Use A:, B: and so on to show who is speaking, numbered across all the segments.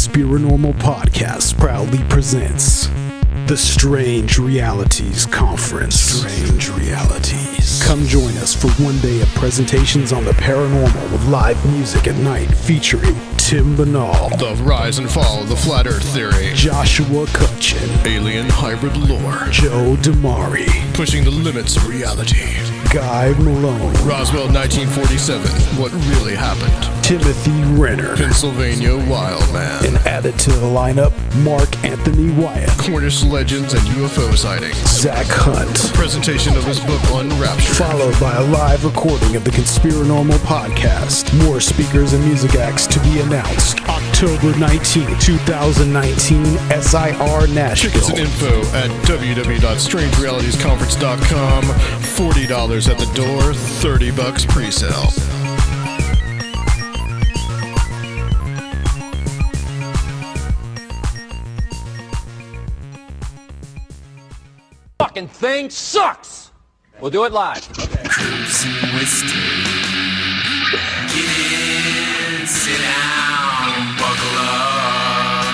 A: Conspiranormal Podcast proudly presents the Strange Realities Conference. Strange Realities. Come join us for one day of presentations on the paranormal with live music at night featuring Tim Banal,
B: The Rise and Fall of the Flat Earth Theory,
A: Joshua Cutchin,
B: Alien Hybrid Lore,
A: Joe Damari,
B: Pushing the Limits of Reality,
A: Guy Malone,
B: Roswell 1947, What Really Happened,
A: Timothy Renner,
B: Pennsylvania Wildman,
A: and added to the lineup, Mark Anthony Wyatt,
B: Cornish Legends and UFO Sightings,
A: Zach Hunt.
B: Presentation of his book Unraptured,
A: Followed by a live recording of the Conspiranormal Podcast. More speakers and music acts to be announced. October 19, 2019, SIR Nashville.
B: Tickets and info at www.strangerealitiesconference.com. $40 at the door, $30 pre-sale.
C: Fucking thing sucks. We'll do it live. Okay.
D: Get in, sit down, buckle up.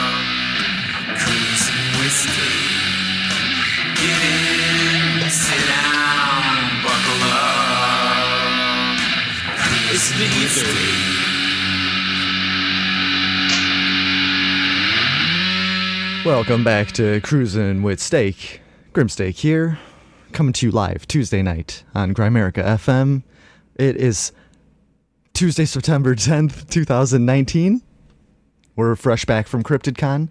D: Cruise and whiskey. Get in, sit down, buckle up. Cruise and whiskey.
E: Welcome back to Cruisin' with Steak. Grimsteak here, coming to you live Tuesday night on Grimerica FM. It is Tuesday, September 10th, 2019. We're fresh back from CryptidCon.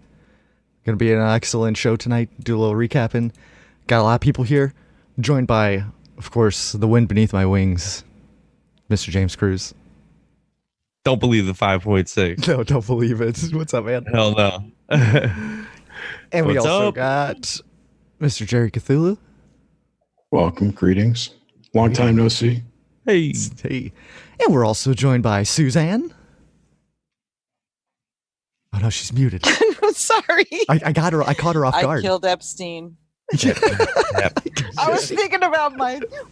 E: Gonna be an excellent show tonight. Do a little recapping. Got a lot of people here. Joined by, of course, the wind beneath my wings, Mr. James Cruz.
F: Don't believe the 5.6.
E: No, don't believe it. What's up, man?
F: Hell no.
E: And we
F: What's
E: also
F: up?
E: got Mr. Jerry Cthulhu.
G: Welcome, greetings. Long time no see.
F: Hey.
E: Hey. And we're also joined by Suzanne. Oh no, she's muted.
H: I'm sorry.
E: I got her. I caught her off guard.
H: I killed Epstein. I was thinking about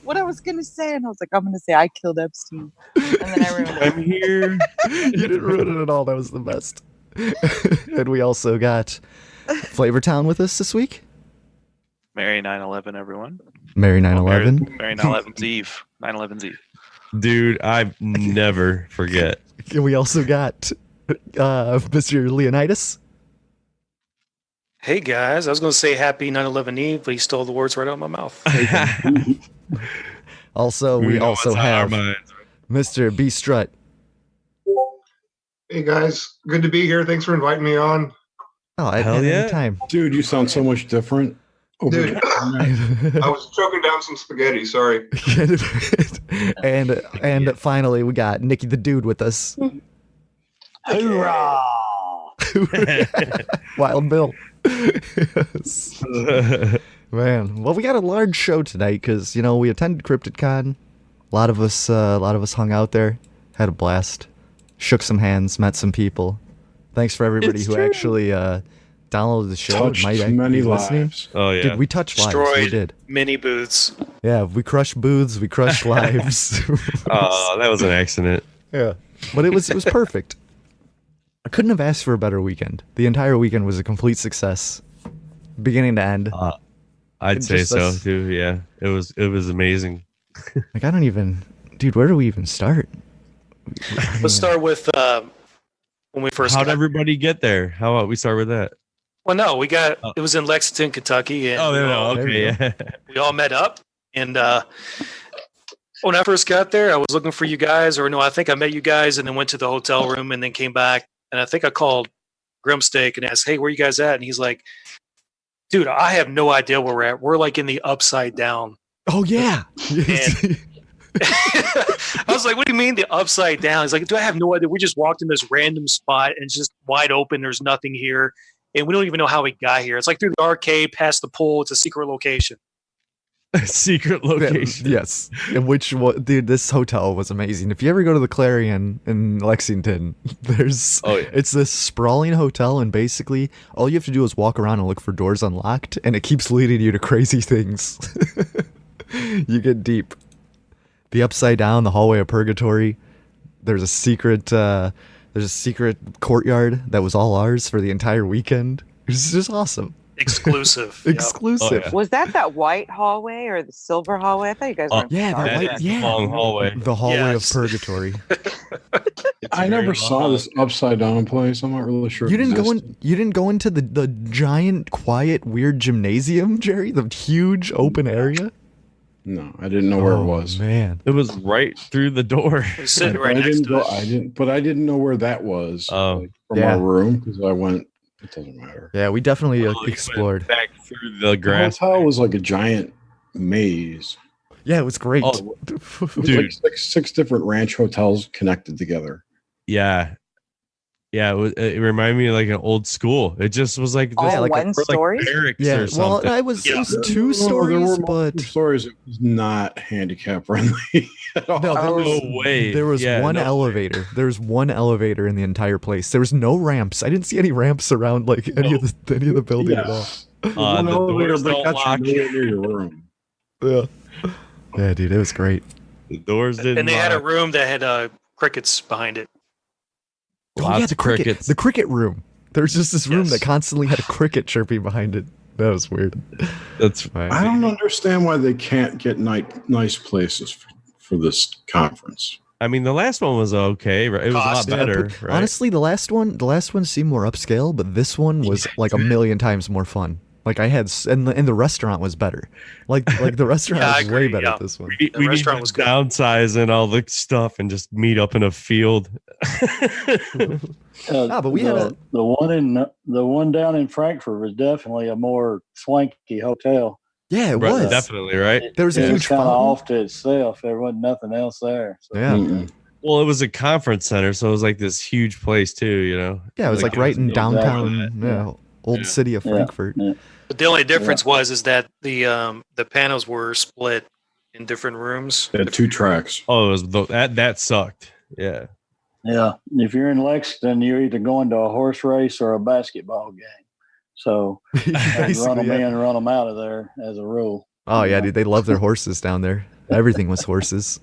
H: what I was gonna say, and I was like, I'm gonna say I killed Epstein, and then I remembered.
F: I'm here.
E: You didn't ruin it at all. That was the best. And we also got Flavortown with us this week.
I: Merry 9/11, everyone.
E: Merry 9/11.
I: Merry 9/11's Eve. 9/11's Eve.
F: Dude, I never forget.
E: And we also got Mr. Leonidas.
J: Hey guys, I was going to say happy 9/11 Eve, but he stole the words right out of my mouth.
E: Also, we
F: know
E: also
F: what's on our
E: have
F: minds.
E: Mr. B.Strut.
K: Hey guys, good to be here. Thanks for inviting me on.
E: Oh, at
F: Hell yeah.
E: any time.
G: Dude, you sound so much different.
K: Dude, I was choking down some spaghetti, sorry.
E: and finally, we got Nickie the Dude with us.
C: Hoorah!
E: Wild Bill. Yes. Man, well, we got a large show tonight because we attended CryptidCon. A lot of us hung out there, had a blast, shook some hands, met some people. Thanks for everybody who actually downloaded the show.
G: Touched
E: Might
G: many
E: be listening.
G: lives.
F: Oh, yeah.
E: Dude, we touched lives. We
J: Destroyed
E: did.
J: mini booths.
E: Yeah, we crushed booths. We crushed lives.
F: Oh, that was an accident.
E: Yeah, but it was perfect. I couldn't have asked for a better weekend. The entire weekend was a complete success, beginning to end.
F: I'd say
E: just
F: so,
E: us-
F: too. Yeah. It was amazing.
E: Like, I don't even, dude. Where do we even start?
J: Let's start with when we first
F: How'd
J: got.
F: everybody get there? How about we start with that?
J: Well, no, it was in Lexington, Kentucky, and
F: Oh,
J: we,
F: no,
J: all,
E: There
F: okay,
E: we
F: yeah.
J: we all met up. And when I first got there, I was looking for you guys, or no, I think I met you guys, and then went to the hotel room, and then came back, and I think I called Grimsteak and asked, "Hey, where you guys at?" And he's like, "Dude, I have no idea where we're at. We're like in the upside down."
E: Oh yeah.
J: I was like, "What do you mean the upside down?" He's like, "Do I have no idea? We just walked in this random spot and it's just wide open. There's nothing here, and we don't even know how we got here. It's like through the arcade, past the pool. It's a secret location."
F: Secret location.
E: Yes. In which one, dude? This hotel was amazing. If you ever go to the Clarion in Lexington, it's this sprawling hotel, and basically all you have to do is walk around and look for doors unlocked, and it keeps leading you to crazy things. You get deep. The upside down, the hallway of purgatory. There's a secret There's a secret courtyard that was all ours for the entire weekend. It was just awesome.
J: Exclusive.
E: Exclusive.
F: Oh, yeah.
H: Was that white hallway or the silver hallway? I thought you guys were.
E: Yeah, that
F: That
E: white,
F: is the
E: yeah.
F: long hallway.
E: The hallway
J: Yes.
E: of purgatory.
G: I never saw this upside down place. I'm not really sure.
E: You
G: it
E: didn't go
G: existed.
E: in. You didn't go into the giant, quiet, weird gymnasium, Jerry. The huge open area.
G: No, I didn't know where it was.
E: Man,
F: It was right through the door.
J: It was sitting
G: But
J: right
G: I
J: next
G: didn't
J: to
G: go.
J: it.
G: I didn't know where that was.
F: Oh.
G: From
E: Yeah.
G: our room because I went. It doesn't matter.
E: yeah, we definitely
F: Well, you went
E: explored.
F: back through the
G: The
F: grass.
G: hotel was like a giant maze.
E: Yeah, it was great.
F: Oh,
G: It was
F: Dude.
G: like six different ranch hotels connected together.
F: Yeah. Yeah, it reminded me of like an old school. It just was like
H: All
E: like a-
H: one story?
F: barracks
E: Yeah,
F: or
E: well,
F: something.
E: it was
J: Yeah.
E: two stories,
G: there were
E: but
G: multiple stories. It was not handicap friendly at all.
E: no, there was,
F: no way.
E: there was
F: Yeah,
E: one
F: no way.
E: elevator. There was one elevator in the entire place. There was no ramps. I didn't see any ramps around like any of the building at all.
G: One
F: the
G: elevator,
F: doors
G: but
F: don't
G: got
F: lock.
G: you nowhere near your room.
E: Yeah, yeah, dude, it was great.
F: The doors didn't.
J: And they had a
F: lock.
J: room that had crickets behind it.
E: Oh
F: Lots
E: yeah,
F: of
E: the cricket,
F: crickets.
E: the cricket room. There's just this room
J: Yes.
E: that constantly had a cricket chirping behind it. That was weird.
F: That's
G: I don't understand why they can't get nice places for this conference.
F: I mean, the last one was okay. Right? It was a lot
J: Cost.
E: Yeah,
F: better.
E: but
F: Right?
E: honestly, the last one seemed more upscale, but this one was like a million times more fun. Like I had, and the restaurant was better. Like the restaurant
J: Yeah, I
E: was way
J: agree,
E: better
J: yeah.
E: at this one.
F: we need
J: restaurant
F: to
J: was good.
F: downsize and all the stuff and just meet up in a field.
E: But we had
L: the one down in Frankfurt was definitely a more swanky hotel.
E: Yeah, it
F: Right,
E: was.
F: definitely right.
E: There was a
L: It was
E: huge
L: kind of
E: fountain.
L: off to itself. There wasn't nothing else there. So.
E: Yeah,
G: Mm-mm.
F: Well, it was a conference center, so it was like this huge place too. You know.
E: yeah, it was like right in
L: Exactly.
E: downtown, old city of
L: Yeah.
E: Frankfurt.
L: Yeah.
J: But the only difference is that the panels were split in different rooms.
G: They had 2 tracks.
F: Oh, it was that sucked. Yeah.
L: Yeah. If you're in Lexington, you're either going to a horse race or a basketball game. So run
E: Basically,
L: them
E: yeah.
L: in, run them out of there as a rule.
E: Oh yeah, dude, they love their horses down there. Everything was horses.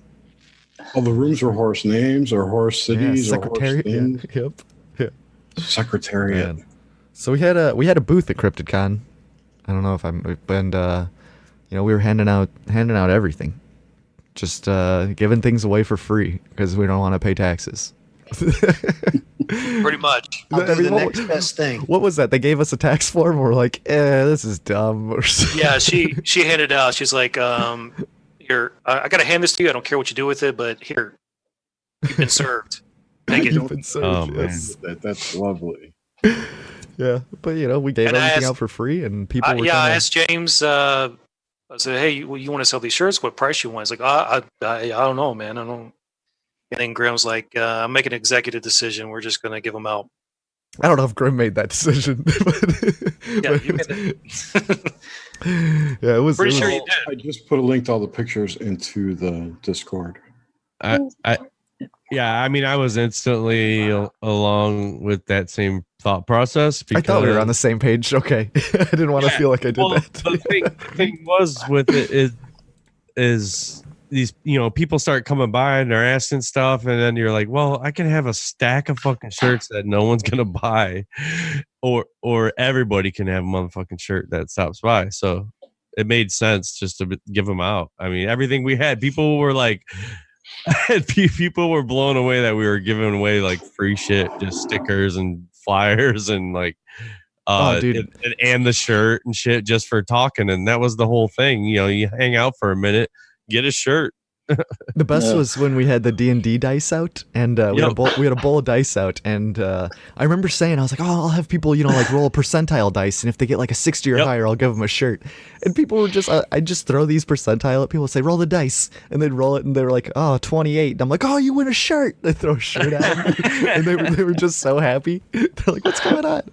G: All the rooms were horse names or horse cities or horse
E: Secretariat.
G: things.
E: Yeah, yep.
G: Secretariat.
E: Man. So we had a booth at CryptidCon. I don't know if we were handing out everything, just giving things away for free because we don't want to pay taxes.
J: Pretty much.
M: I'll do the
E: what-
M: next best thing.
E: What was that? They gave us a tax form. We're like, this is dumb. Or something.
J: Yeah, she handed it out. She's like, here, I gotta hand this to you. I don't care what you do with it, but here, you've been served. Take
E: You've
J: it.
E: been served,
F: Oh, man.
E: yes.
G: That's lovely.
E: Yeah, but we gave
J: And I
E: everything
J: asked-
E: out for free, and people were
J: I
E: kinda,
J: asked James. I said, "Hey, you want to sell these shirts? What price you want?" He's like, I don't know, man. I don't." And then Graham's like, "I'm making an executive decision. We're just gonna give them out."
E: I don't know if Grim made that decision.
J: Yeah, you made it.
E: Yeah, it was.
J: Pretty
E: it
J: sure
E: was-
J: you did.
G: I just put a link to all the pictures into the Discord.
F: Yeah, I mean, I was instantly along with that same thought process.
E: I thought we were on the same page. Okay, I didn't want to feel like I did that.
F: The thing was with it is these, people start coming by and they're asking stuff, and then you're like, well, I can have a stack of fucking shirts that no one's gonna buy, or everybody can have a motherfucking shirt that stops by. So it made sense just to give them out. I mean, everything we had, people were like. People were blown away that we were giving away like free shit, just stickers and flyers and like
E: dude.
F: and the shirt and shit just for talking, and that was the whole thing. You hang out for a minute, get a shirt.
E: The best was when we had the D&D dice out, and we had a bowl of dice out, and I remember saying, I was like, oh, I'll have people, like roll a percentile dice, and if they get like a 60 or higher, I'll give them a shirt. And people were just, I'd just throw these percentile at people, say, roll the dice, and they'd roll it, and they were like, oh, 28. And I'm like, oh, you win a shirt. They throw a shirt at them, and they were just so happy. They're like, what's going on?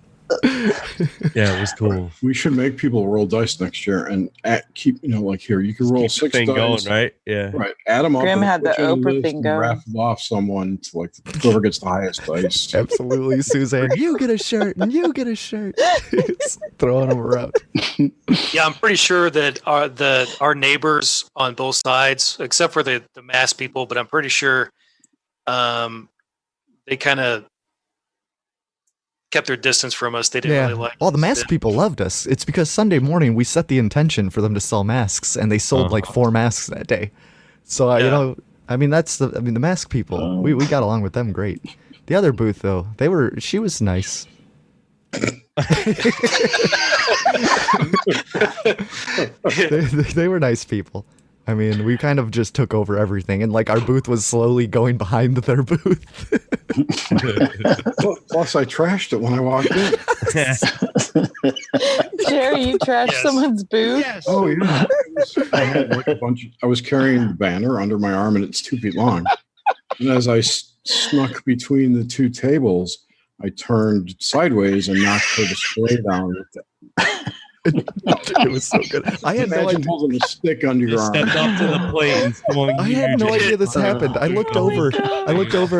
F: Yeah, it was cool.
G: We should make people roll dice next year and keep, like here, you can roll
F: Keep the
G: 6
F: thing
G: dice.
F: going, right? Yeah.
G: Right. Add them up.
H: Grim
G: and
H: had the
G: put you on
H: Oprah
G: list
H: thing
G: and
H: going.
G: raffle off someone to like whoever gets the highest dice.
E: Absolutely, Suzanne. You get a shirt, and you get a shirt. Just throwing them around.
J: Yeah, I'm pretty sure that our neighbors on both sides, except for the mass people, but I'm pretty sure they kind of kept their distance from us. They didn't really like.
E: Well, the mask people loved us. It's because Sunday morning we set the intention for them to sell masks, and they sold like 4 masks that day. So you know, I mean, the mask people. We got along with them great. The other booth though, she was nice. they were nice people. I mean, we kind of just took over everything, and like our booth was slowly going behind their booth.
G: Plus, I trashed it when I walked in.
H: Jerry, you trashed someone's booth?
B: Yes.
G: Oh yeah, I had like a bunch. I was carrying the banner under my arm, and it's 2 feet long. And as I snuck between the 2 tables, I turned sideways and knocked her display down with it.
E: It was so good. I had no idea.
G: Holding a stick under your arm.
F: Stepped up to the plate and swung.
E: I had no idea this happened. I looked over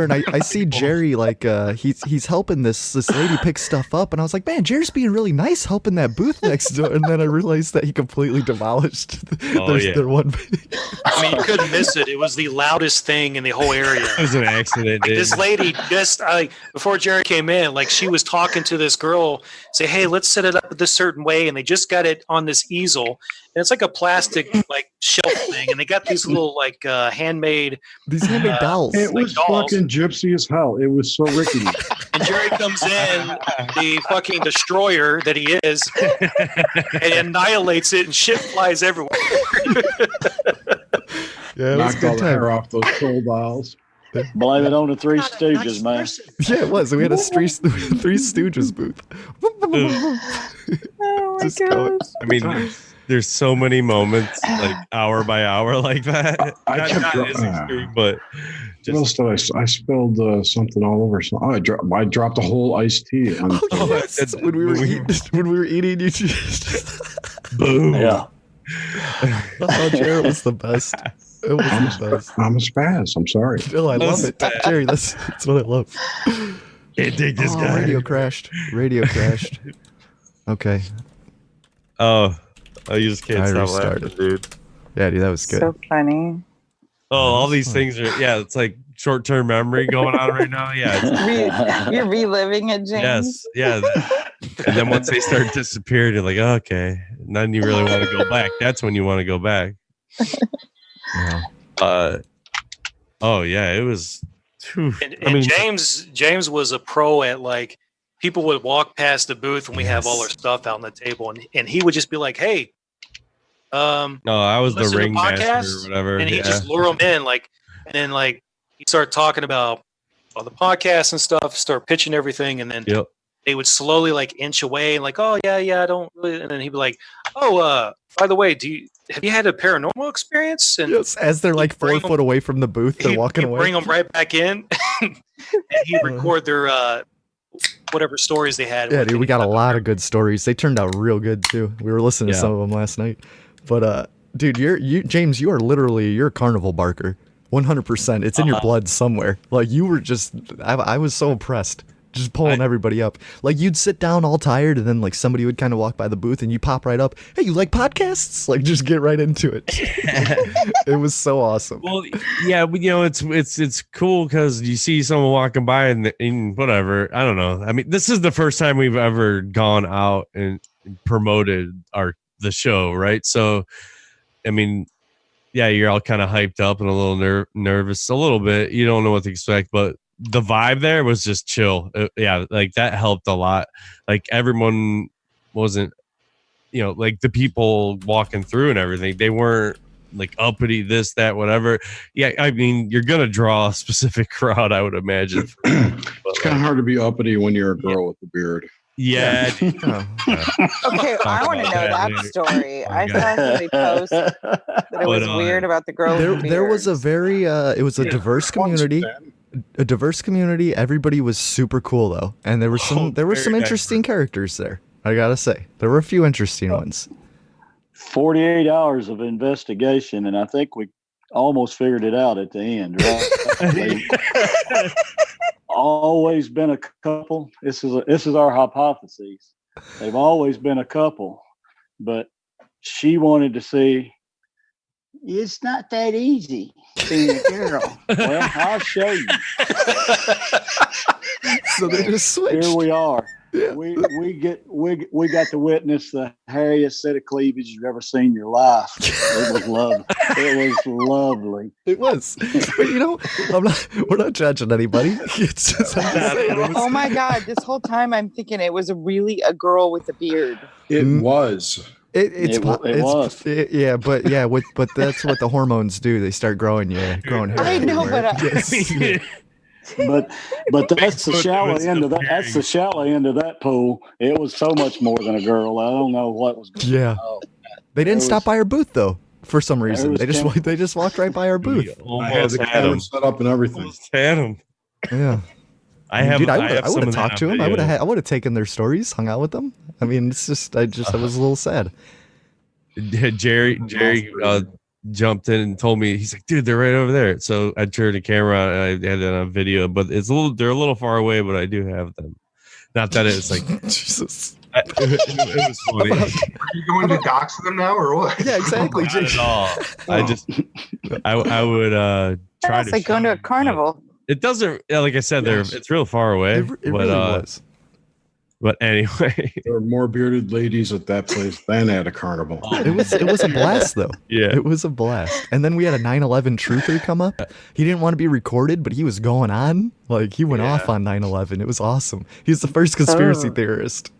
E: and I see Jerry like he's helping this lady pick stuff up, and I was like, man, Jerry's being really nice helping that booth next door. And then I realized that he completely demolished their one.
J: I mean, you couldn't miss it. It was the loudest thing in the whole area.
F: It was an accident.
J: Like, this lady before Jerry came in, like she was talking to this girl, say, hey, let's set it up this certain way, and they just got it on this easel, and it's like a plastic like shelf thing, and they got these little like handmade
E: dolls.
G: It was fucking gypsy as hell. It was so rickety.
J: And Jerry comes in, the fucking destroyer that he is, and annihilates it, and shit flies everywhere.
E: Yeah, it was
G: knocked all
E: good
G: the hair
E: time.
G: off those cold dolls.
L: Blame it on the Three Stooges, man.
E: Yeah, it was. We had a Three Stooges booth.
H: Oh my
E: Just going.
H: gosh.
F: I mean, there's so many moments like hour by hour like that.
G: I kept
F: Not as extreme, but
G: what else did I spilled something all over. I dropped a whole iced tea. On
E: Yes. When we were eating, you just
F: boom.
L: Yeah.
E: Oh, Jared was the best. It was the best.
G: I'm a spaz. I'm sorry.
E: Still, I love it, Jerry. That's what I love.
F: Can't take this guy.
E: Radio crashed. Okay.
F: Oh, you just can't
E: I
F: stop
E: restarted.
F: laughing, dude.
E: Yeah, dude, that was good.
H: So funny.
F: Oh, all these things are it's like short-term memory going on right now. Yeah.
H: You're reliving it, James.
F: Yes. Yeah. And then once they start disappearing, you're like, okay, then you really want to go back. That's when you want to go back.
E: Yeah.
F: Oh yeah, it was.
J: And James was a pro at like people would walk past the booth and we have all our stuff out on the table, and he would just be like, "Hey,
F: I was the ring master or whatever,"
J: and he just lure them in, like, and then like he started talking about all the podcasts and stuff, start pitching everything, and then they would slowly like inch away, and like, "Oh yeah, I don't really," and then he'd be like, "Oh, by the way, have you had a paranormal experience?" And
E: yes, as they're like 4 foot away from the booth, they're walking away.
J: Bring them right back in, and he'd record their whatever stories they had.
E: Yeah, dude, we got a lot of good stories. They turned out real good too. We were listening to some of them last night. But dude, James, you are literally you're a carnival barker, 100%. It's in your blood somewhere. Like you were just, I was so impressed. Just pulling everybody up. Like you'd sit down all tired, and then like somebody would kind of walk by the booth, and you pop right up. Hey, you like podcasts? Like just get right into it. It was so awesome.
F: Well, yeah, you know, it's cool because you see someone walking by and whatever. I don't know. I mean, this is the first time we've ever gone out and promoted the show, right? So, I mean, yeah, you're all kind of hyped up and a little nervous, a little bit. You don't know what to expect, but the vibe there was just chill. Yeah, like that helped a lot. Like everyone wasn't, you know, like the people walking through and everything, they weren't like uppity, this, that, whatever. Yeah, I mean, you're gonna draw a specific crowd, I would imagine.
G: It's kind of hard to be uppity when you're a girl with a beard.
F: Yeah.
H: Okay, I want to know that story. I saw somebody post that it was weird about the girl.
E: There was a very it was a diverse community. A diverse community. Everybody was super cool though, and there were some interesting characters there. I gotta say, there were a few interesting ones.
L: 48 hours of investigation, and I think we almost figured it out at the end. Right? Always been a couple. This is our hypothesis. They've always been a couple, but she wanted to see. It's not that easy being a girl. Well, I'll show you.
E: So they just switched.
L: Here we are. we got to witness the hairiest set of cleavage you've ever seen in your life. It was lovely. It was lovely.
E: It was. But, you know, we're not judging anybody. It's just,
H: Oh my God! This whole time I'm thinking it was really a girl with a beard.
G: It was.
E: It
L: was.
E: But that's what the hormones do. They start growing hair.
H: I know,
E: everywhere.
L: but that's the shallow end of that. That's the shallow end of that pool. It was so much more than a girl. I don't know what was going on.
E: Yeah. They didn't stop by our booth though. For some reason, they just walked right by our booth.
G: I had the camera set up and everything.
F: Had them.
E: Yeah.
F: I would
E: have talked to them. I would have taken their stories, hung out with them. I mean, it's just I was a little sad.
F: Jerry jumped in and told me, he's like, dude, they're right over there. So I turned the camera on and I had it on video, but they're a little far away, but I do have them. Not that it's like
E: Jesus.
F: It was funny.
K: Are you going to dox them now or what?
E: Yeah, exactly.
F: Not at all. I would try
H: It's
F: to
H: like going to a carnival.
F: It doesn't, like I said, it's real far away.
E: It really was.
F: But anyway,
G: there were more bearded ladies at that place than at a carnival.
E: It was a blast though.
F: Yeah,
E: it was a blast. And then we had a 9/11 truther come up. He didn't want to be recorded, but he was going on like he went off on 9/11. It was awesome. He was the first conspiracy theorist.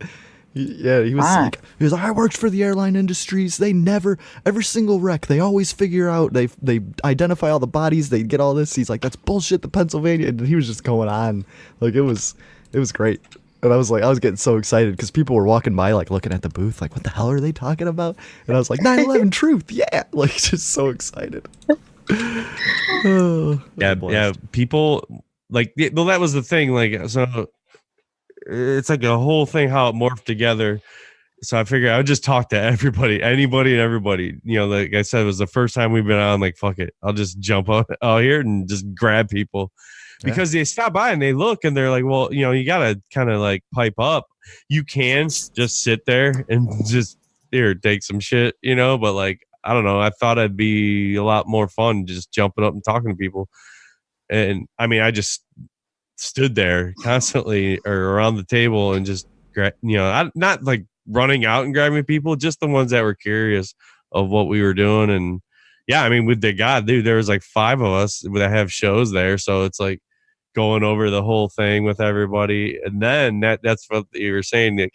E: He was like, I worked for the airline industries. They never, every single wreck, they always figure out, they identify all the bodies, they get all this. He's like, that's bullshit, the Pennsylvania. And he was just going on. Like, it was great. And I was getting so excited because people were walking by, like, looking at the booth, like, what the hell are they talking about? And I was like, 9/11 truth. Yeah. Like, just so excited.
F: Yeah. People, like, well, that was the thing. Like, so it's like a whole thing how it morphed together. So I figured I would just talk to anybody and everybody. You know, like I said, it was the first time we've been on. Like, fuck it, I'll just jump out here and just grab people because they stop by and they look and they're like, well, you know, you gotta kind of like pipe up. You can just sit there and just take some shit, you know. But like, I don't know. I thought it'd be a lot more fun just jumping up and talking to people. And I mean, I just stood there constantly or around the table and just, you know, not like running out and grabbing people, just the ones that were curious of what we were doing. And yeah, I mean, with the dude, there was like 5 of us that have shows there. So it's like going over the whole thing with everybody. And then that's what you were saying, like,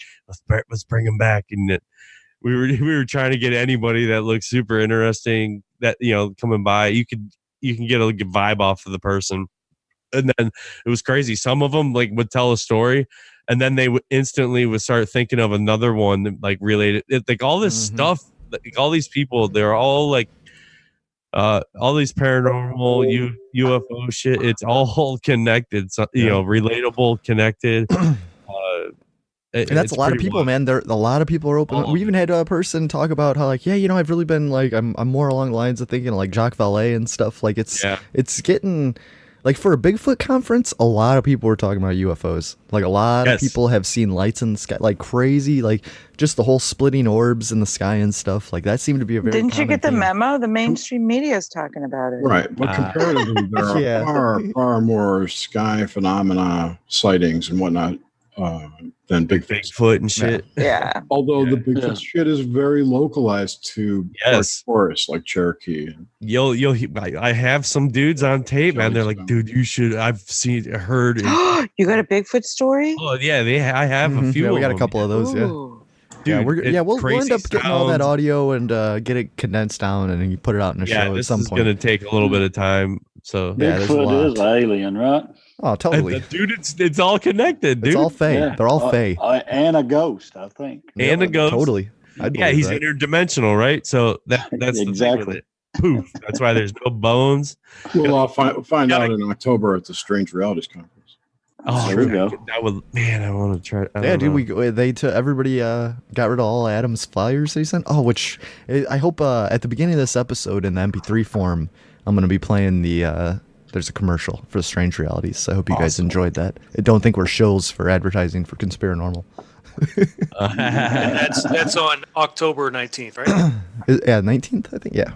F: let's bring them back. And we were trying to get anybody that looked super interesting that, you know, coming by, you can get a good vibe off of the person. And then it was crazy. Some of them like would tell a story and then they would instantly would start thinking of another one like related. Like all this stuff, like all these people, they're all like all these paranormal UFO shit. It's all connected, so, you know, relatable, connected.
E: And that's a lot of people, man. A lot of people are open. We even had a person talk about how, like, yeah, you know, I've really been like, I'm more along the lines of thinking like Jacques Vallée and stuff. Like it's getting. Like for a Bigfoot conference, a lot of people were talking about UFOs. Like a lot of people have seen lights in the sky, like crazy, like just the whole splitting orbs in the sky and stuff. Like that seemed to be a very.
H: Didn't you get the
E: thing.
H: memo? The mainstream media is talking about it.
G: Right, but comparatively, there are far more sky phenomena sightings and whatnot than Bigfoot
F: and shit.
H: Yeah.
G: Although the Bigfoot shit is very localized to forests like Cherokee.
F: I have some dudes on tape, man. They're like, dude, you should. I've heard.
H: You got a Bigfoot story?
F: Oh yeah, I have a few.
E: Yeah, we got a couple of those.
H: Ooh.
E: Yeah.
F: Dude,
E: We'll end up getting all that audio and get it condensed down and you put it out in a show at some point.
F: This is going to take a little bit of time. So
L: Bigfoot is alien, right?
E: Oh, totally.
F: Dude, it's all connected, dude.
E: It's all Fae. Yeah. They're all Fae.
L: And a ghost, I think.
F: And a ghost.
E: Totally.
F: He's interdimensional, right? So that's
L: exactly.
F: The thing with it. Poof. That's why there's no bones.
G: We'll all find out in October at the Strange Realities Conference.
F: Oh,
L: there we go.
F: That would, man, I want to try.
E: Everybody got rid of all Adam's flyers they sent. Oh, which I hope at the beginning of this episode in the MP3 form, I'm going to be playing there's a commercial for Strange Realities. So I hope you guys enjoyed that. I don't think we're shills for advertising for Conspiranormal.
J: That's on October 19th, right?
E: Yeah, 19th, I think. Yeah.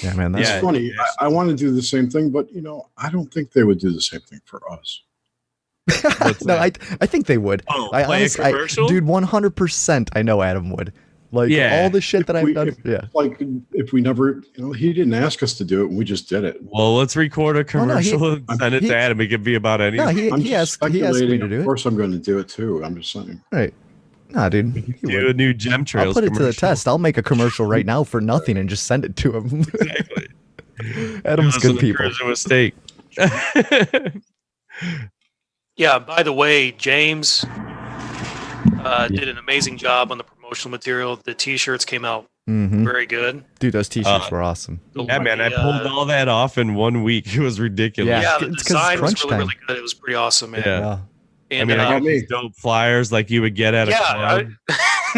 E: Yeah, man,
G: that's funny. I want to do the same thing, but you know, I don't think they would do the same thing for us.
E: No, I think they would.
F: Oh,
E: I
F: play a
E: honestly,
F: commercial?
E: dude, 100%. I know Adam would. Like
F: Yeah.
E: all the shit that I've done. Yeah.
G: Like if we never, he didn't ask us to do it, and we just did it.
F: Well, let's record a commercial and send it to Adam. It could be about anything.
E: No,
G: I'm
E: he
G: just
E: asked me
G: speculating.
E: to do
G: Of
E: it.
G: course, I'm going to do it too. I'm just saying.
E: Right. Nah, dude. he
F: Do
E: would.
F: a new Gemtrails
E: I'll put it to the
F: commercial.
E: test. I'll make a commercial right now for nothing and just send it to him.
F: Exactly.
E: Adam's
F: Listen
E: good
F: to
E: people.
F: Cruising with Steak.
J: Yeah. By the way, James did an amazing job on the promotional material. The T-shirts came out
E: Mhm.
J: very good.
E: Dude, those T-shirts were awesome.
F: Yeah, man, I pulled all that off in 1 week. It was ridiculous.
E: Yeah.
J: Yeah, the
E: it's 'cause it's
J: design was
E: crunch
J: really,
E: time.
J: really good. It was pretty awesome, man.
F: Yeah.
E: Yeah.
F: I
J: And
F: mean, I got
G: me.
F: these dope flyers like you would get at a club.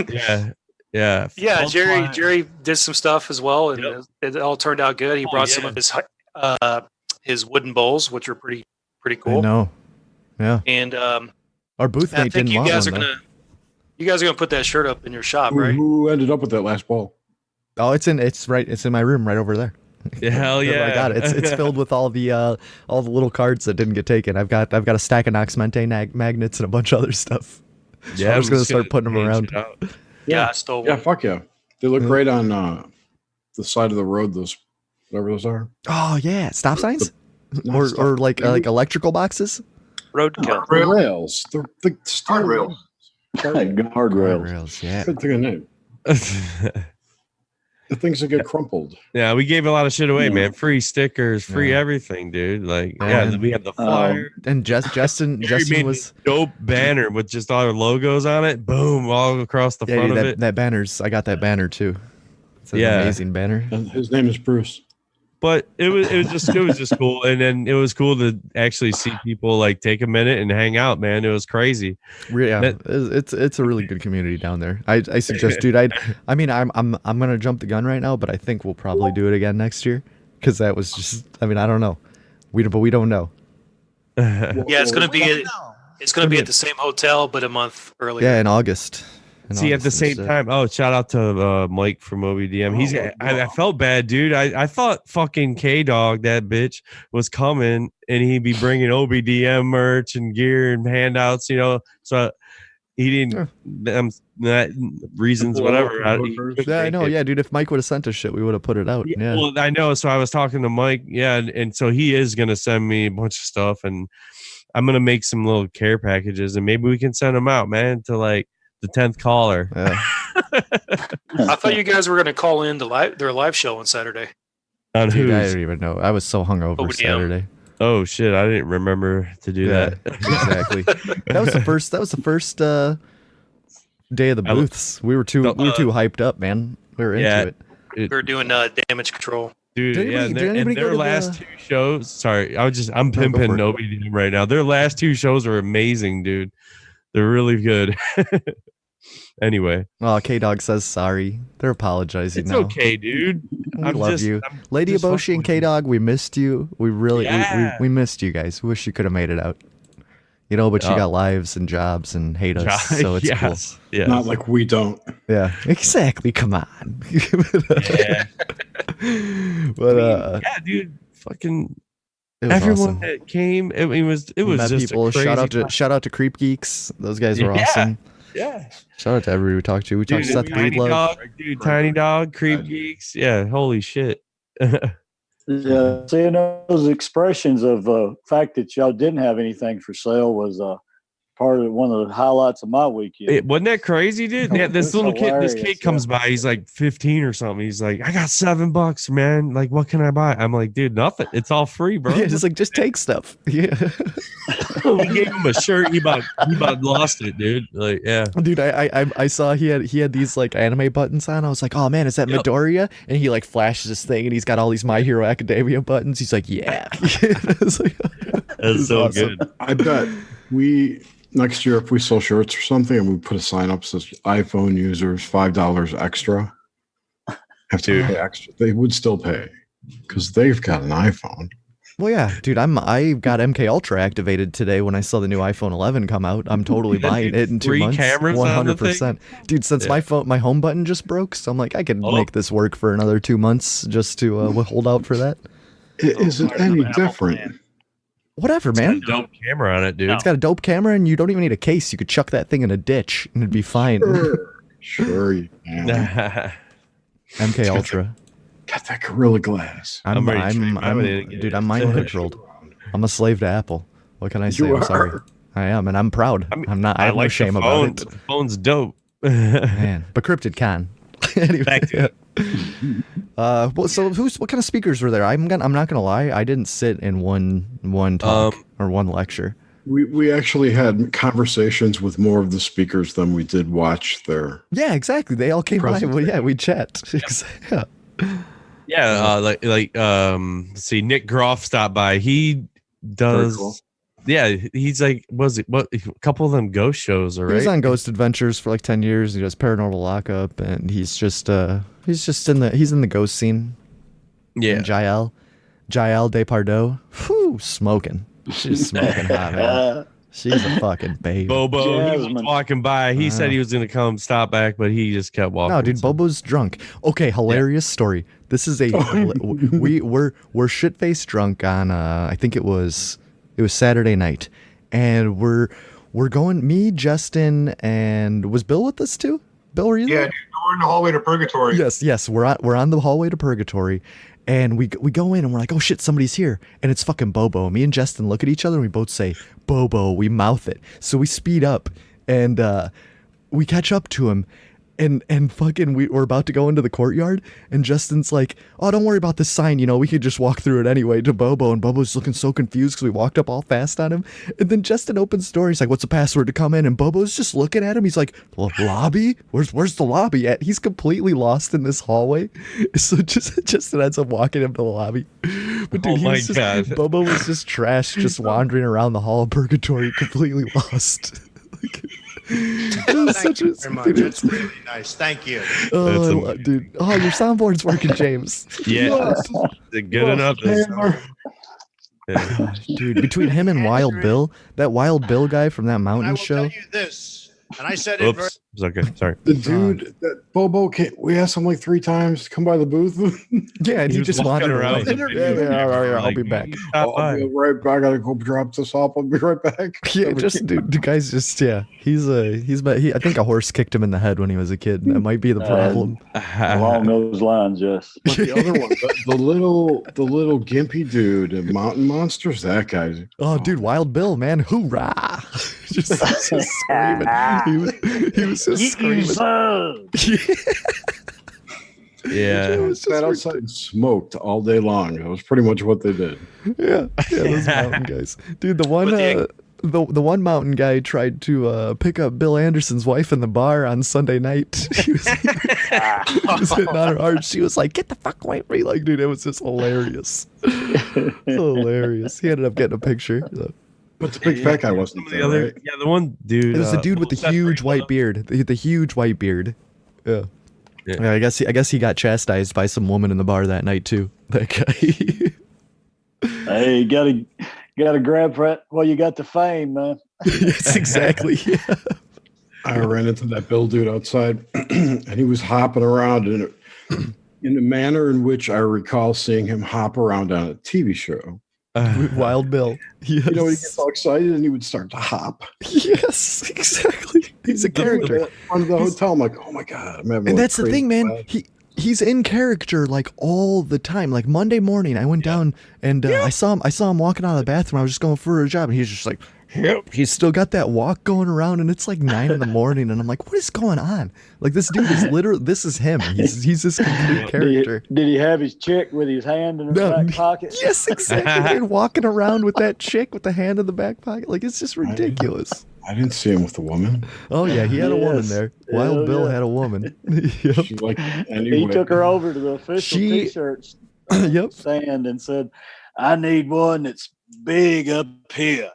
F: Yeah. Yeah.
J: yeah,
F: Full
J: Jerry
F: flyer.
J: Jerry did some stuff as well, and
F: Yep.
J: it all turned out good. He
F: Oh,
J: brought some
F: yeah.
J: of his wooden bowls, which are pretty
E: I
J: cool.
E: know. Yeah.
J: And
E: Our booth
J: I
E: mate
J: think
E: didn't
J: you
E: want
J: guys
E: one,
J: are
E: though.
J: you guys are gonna put that shirt up in your shop, right?
G: Who ended up with that last ball?
E: Oh, it's in my room right over there.
F: Yeah, hell yeah.
E: I got it. It's filled with all the little cards that didn't get taken. I've got a stack of Nox Mente magnets and a bunch of other stuff. So
F: Yeah,
E: I'm just gonna start putting them
F: change
E: around.
F: it out.
J: Yeah, I stole
G: Yeah,
J: one.
G: fuck yeah. They look great on the side of the road. Those whatever those are.
E: Oh yeah, stop signs,
G: Not
E: or
G: stop-
E: like electrical boxes.
J: Roadkill.
G: the rails. The
K: Guardrails.
L: Guardrails.
E: Rails, yeah.
G: Couldn't think of the name. The things that get crumpled.
F: Yeah, we gave a lot of shit away,
G: Yeah.
F: man. Free stickers, free
E: Yeah.
F: everything, dude. Like,
E: Yeah.
F: yeah, we had the flyer.
E: And Justin
F: Jerry made
E: was
F: a dope banner with just all our logos on it. Boom, all across the
E: yeah,
F: front
E: dude,
F: of
E: that,
F: it.
E: that banner's. I got that banner too. It's an
F: Yeah.
E: amazing banner.
G: And his name is Bruce.
F: But it was just cool, and then it was cool to actually see people like take a minute and hang out, man. It was crazy.
E: Yeah,
F: That-
E: it's a really good community down there. I suggest, dude. I mean, I'm gonna jump the gun right now, but I think we'll probably do it again next year because that was just. I mean, I don't know. We don't know.
J: Yeah, it's gonna be at the same hotel, but a month earlier.
E: Yeah, in August.
F: See, at the same time, shout out to Mike from OBDM. I felt bad, dude. I thought fucking K Dog, that bitch, was coming and he'd be bringing OBDM merch and gear and handouts, you know. So he didn't. That reasons, whatever.
E: Yeah, I know. Yeah, dude. If Mike would have sent us shit, we would have put it out. Yeah.
F: Well, I know. So I was talking to Mike. Yeah, and so he is gonna send me a bunch of stuff, and I'm gonna make some little care packages, and maybe we can send them out, man, to like the 10th caller.
E: Yeah.
J: I thought you guys were gonna call in their live show on Saturday.
F: On
E: Dude, I
F: whose?
E: don't even know. I was so hungover
J: OBDM.
E: Saturday.
F: Oh shit! I didn't remember to do
E: Yeah,
F: that.
E: exactly. That was the first day of the
F: I lo-
E: booths. We were too hyped up, man. We were
F: Yeah.
E: into it.
J: They're doing damage control.
F: Dude,
E: Did
F: yeah,
E: anybody- did
F: and
E: anybody
F: their
E: go to
F: last
E: the-
F: 2 shows. Sorry, I'm
E: go
F: pimping
E: for it.
F: OBDM right now. Their last 2 shows are amazing, dude. They're really good. Anyway,
E: Oh, K Dog says sorry. They're apologizing
F: it's
E: now.
F: okay, dude.
E: We
F: I'm
E: love
F: just-
E: you,
F: I'm
E: Lady
F: just
E: Aboshi
F: fucking
E: and
F: with
E: K Dog. We missed you. We really
F: Yeah.
E: we missed you guys. Wish you could have made it out. You know, but you
F: Oh.
E: got lives and jobs and hate us,
F: you.
E: so it's cool.
F: Yes, yes.
G: Not like we don't.
E: Yeah, exactly. Come on.
F: Yeah.
E: But
F: yeah, dude. Fucking
E: it was
F: everyone
E: awesome.
F: that came. It was
E: We met
F: just
E: people.
F: a crazy
E: Shout out to Creep Geeks. Those guys were
F: Yeah.
E: awesome.
F: Yeah.
E: Shout out to everybody we talked to. We talked to Seth
F: Tiny
E: Breedlove.
F: Dog, dude, Tiny Dog, Creep Geeks. Yeah, holy shit.
L: Yeah, seeing those expressions of fact that y'all didn't have anything for sale was part of one of the highlights of my weekend.
F: Wasn't that crazy, dude? Yeah, this
L: It's
F: little kid, this
L: hilarious,
F: kid comes by. He's like 15 or something. He's like, I got $7, man. Like, what can I buy? I'm like, dude, nothing. It's all free, bro.
E: Yeah, just take stuff. Yeah,
F: We gave him a shirt. He about lost it, dude. Like, yeah.
E: dude, I saw he had these like anime buttons on. I was like, oh man, is that
F: Yep.
E: Midoriya? And he like flashes this thing, and he's got all these My Hero Academia buttons. He's like, yeah. It's like-
F: That's so
E: awesome.
F: good.
G: I bet next year if we sell shirts or something and we put a sign up that says iPhone users $5 extra have to pay extra, they would still pay because they've got an iPhone.
E: Well, yeah, dude, I got MK Ultra activated today when I saw the new iPhone 11 come out. I'm totally
F: Yeah,
E: buying
F: dude,
E: it in 2
F: 3
E: months.
F: cameras on the thing?
E: Dude, since
F: Yeah.
E: my home button just broke, so I'm like, I can make this work for another 2 months just to hold out for that.
G: Is it any different?
E: Whatever,
F: It's got
E: man.
F: a dope camera on it, dude.
E: It's got a dope camera, and you don't even need a case. You could chuck that thing in a ditch, and it'd be fine.
G: Sure you can.
E: MK Ultra.
G: Got that Gorilla Glass.
E: I'm
F: ready to
E: dude. I'm mind controlled. I'm a slave to Apple. What can I say? I'm sorry. I am, and I'm proud. I'm not. I have no shame about it.
F: The phone's dope.
E: Man, but CryptidCon. Anyway.
F: Back to it.
E: So what kind of speakers were there? I'm not gonna lie. I didn't sit in one talk or one lecture.
G: We actually had conversations with more of the speakers than we did watch their.
E: Yeah, exactly. They all came by. Well, yeah, we chat. Yeah.
F: Yeah, let's see, Nick Groff stopped by. He does.
G: Cool.
F: Yeah, he's like, a couple of them ghost shows, right?
E: He was on Ghost Adventures for like 10 years. He does Paranormal Lockup, and he's in the ghost scene.
F: Yeah,
E: and Jael Depardieu, smoking. She's smoking hot, man. She's a fucking baby.
F: Bobo, he was walking by. He said he was gonna come stop back, but he just kept walking.
E: No, dude, Bobo's drunk. Okay, hilarious story. This is we're shit faced drunk on I think it was Saturday night, and we're going. Me, Justin, and was Bill with us too? Bill, were you there?
K: Yeah, dude, we're in the hallway to Purgatory.
E: Yes, we're on the hallway to Purgatory, and we go in and we're like, oh shit, somebody's here, and it's fucking Bobo. Me and Justin look at each other and we both say Bobo. We mouth it, so we speed up and we catch up to him. And fucking, we're about to go into the courtyard, and Justin's like, oh, don't worry about this sign, we could just walk through it anyway, to Bobo, and Bobo's looking so confused because we walked up all fast on him, and then Justin opens the door, he's like, what's the password to come in, and Bobo's just looking at him, he's like, lobby? Where's the lobby at? He's completely lost in this hallway, so Justin ends up walking him to the lobby. But dude, God. Bobo was just trash, just wandering around the hall of Purgatory, completely lost.
M: Thank you very much. It's really nice. Thank you.
E: Oh, dude. Oh, your soundboard's working, James.
F: Yeah. Good enough.
E: Dude, between him and Wild Bill, that Wild Bill guy from that mountain show.
M: I will tell you this, and I said
F: Oops.
M: it
F: It's okay. Sorry.
G: The dude, that Bobo, we asked him like 3 times to come by the booth.
E: Yeah, and he just wandered around.
G: Yeah,
E: I'll be back.
G: I'll be right back. I gotta go drop this off. I'll be right back.
E: Yeah, dude, the guy's just I think a horse kicked him in the head when he was a kid. That might be the problem.
L: Along those lines, yes.
G: But the other one, the little gimpy dude, Mountain Monsters, that guy.
E: Oh, dude, Wild Bill, man, hoorah! just screaming. He was just screaming.
F: Yeah,
G: It was sat outside and smoked all day long. That was pretty much what they did.
E: Yeah, those mountain guys, dude. The one mountain guy tried to pick up Bill Anderson's wife in the bar on Sunday night. He was hitting on her hard. She was like, "Get the fuck away from me!" Like, dude, it was just hilarious. Hilarious. He ended up getting a picture. So.
G: But the big fat guy wasn't there, right?
F: Yeah, the one dude.
E: It was the dude with the huge white beard. The huge white beard. Yeah. Yeah, I guess he got chastised by some woman in the bar that night too. That guy.
L: Hey, you gotta grab for it while you got the fame, man.
E: Yes, exactly. Yeah.
G: I ran into that Bill dude outside, and he was hopping around in a manner in which I recall seeing him hop around on a TV show.
E: Wild Bill. Yes.
G: He gets all excited and he would start to hop.
E: Yes, exactly. He's a character.
G: On the hotel, I'm like, oh my god, I'm having.
E: And that's the thing, man. He's in character like all the time. Like Monday morning, I went down and I saw him walking out of the bathroom. I was just going for a job, and he's just like, yep. He's still got that walk going around, and it's like 9 in the morning, and I'm like, what is going on? Like this dude is literally, this is him. He's this complete character.
L: Did he have his chick with his hand in his back pocket?
E: Yes, exactly. And walking around with that chick with the hand in the back pocket, like it's just ridiculous.
G: I didn't see him with a woman.
E: Oh yeah, he had a woman there. Wild Bill had a woman. Yep.
L: He took her over to the official T-shirt stand and said, "I need one that's big up here."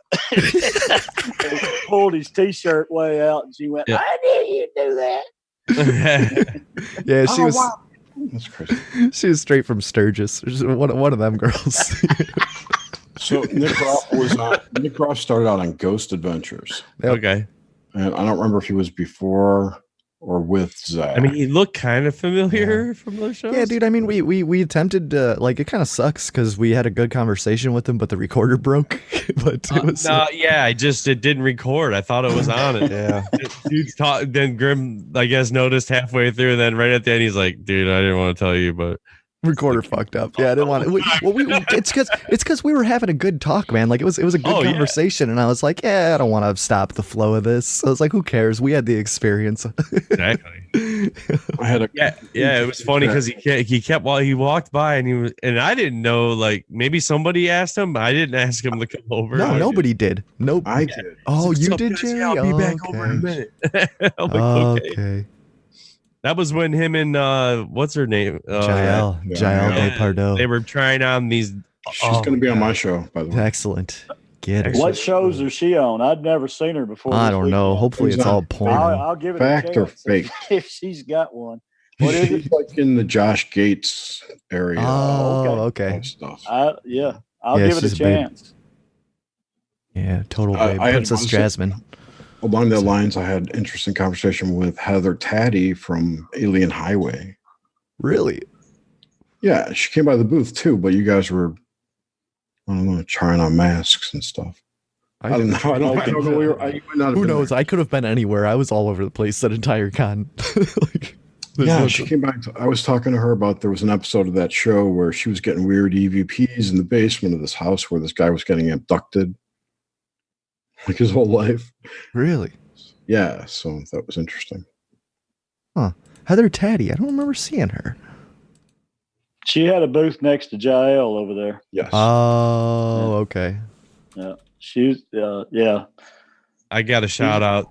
L: Pulled his T-shirt way out, and she went, "I knew you'd do that."
E: Yeah, she was.
G: Wow. That's crazy.
E: She was straight from Sturgis. One of them girls.
G: So Nick Groff started out on Ghost Adventures.
F: Okay.
G: And I don't remember if he was before or with Zach?
F: I mean, he looked kind of familiar from those shows.
E: Yeah, dude. I mean, we attempted to, like, it kind of sucks because we had a good conversation with him, but the recorder broke. But it was
F: it didn't record. I thought it was on it.
E: Yeah.
F: Dude's then Grim, I guess, noticed halfway through, and then right at the end, he's like, "Dude, I didn't want to tell you, but."
E: Recorder fucked up. Yeah, I didn't want to. It's because we were having a good talk, man. Like it was a good conversation, and I was like, yeah, I don't want to stop the flow of this. So I was like, who cares? We had the experience.
F: Exactly.
G: I had a
F: It was funny because he kept while he walked by, and I didn't know, like, maybe somebody asked him, but I didn't ask him to come over.
E: No, nobody did. Nope.
G: I did.
E: Oh, you
F: What's up,
E: did,
F: guys?
E: Jerry?
F: Yeah, I'll be back over in a minute. I'm like, okay. That was when him and what's her name?
E: Jael Pardo.
F: They were trying on these.
G: She's going to be on my show, by the way.
E: Excellent. Get it.
L: What shows is she on? I'd never seen her before.
E: I don't know. Hopefully it's all porn.
L: I'll give it
G: fact
L: a
G: or
L: chance
G: fake.
L: if she's got one. What is it?
G: Like in the Josh Gates area.
E: Oh, okay.
G: Stuff.
L: I'll give it a chance.
E: Yeah, total babe. Princess Jasmine.
G: Along that lines, I had an interesting conversation with Heather Taddy from Alien Highway.
E: Really?
G: Yeah, she came by the booth too, but you guys were, I don't know, trying on masks and stuff. I don't know. I don't know.
E: Who knows? I could have been anywhere. I was all over the place that entire con.
G: She came back. I was talking to her about, there was an episode of that show where she was getting weird EVPs in the basement of this house where this guy was getting abducted. Like his whole life.
E: Really?
G: Yeah, so that was interesting.
E: Huh. Heather Taddy, I don't remember seeing her.
L: She had a booth next to Jael over there.
G: Yes.
E: Oh, okay.
L: Yeah. She's yeah.
F: I got a shout out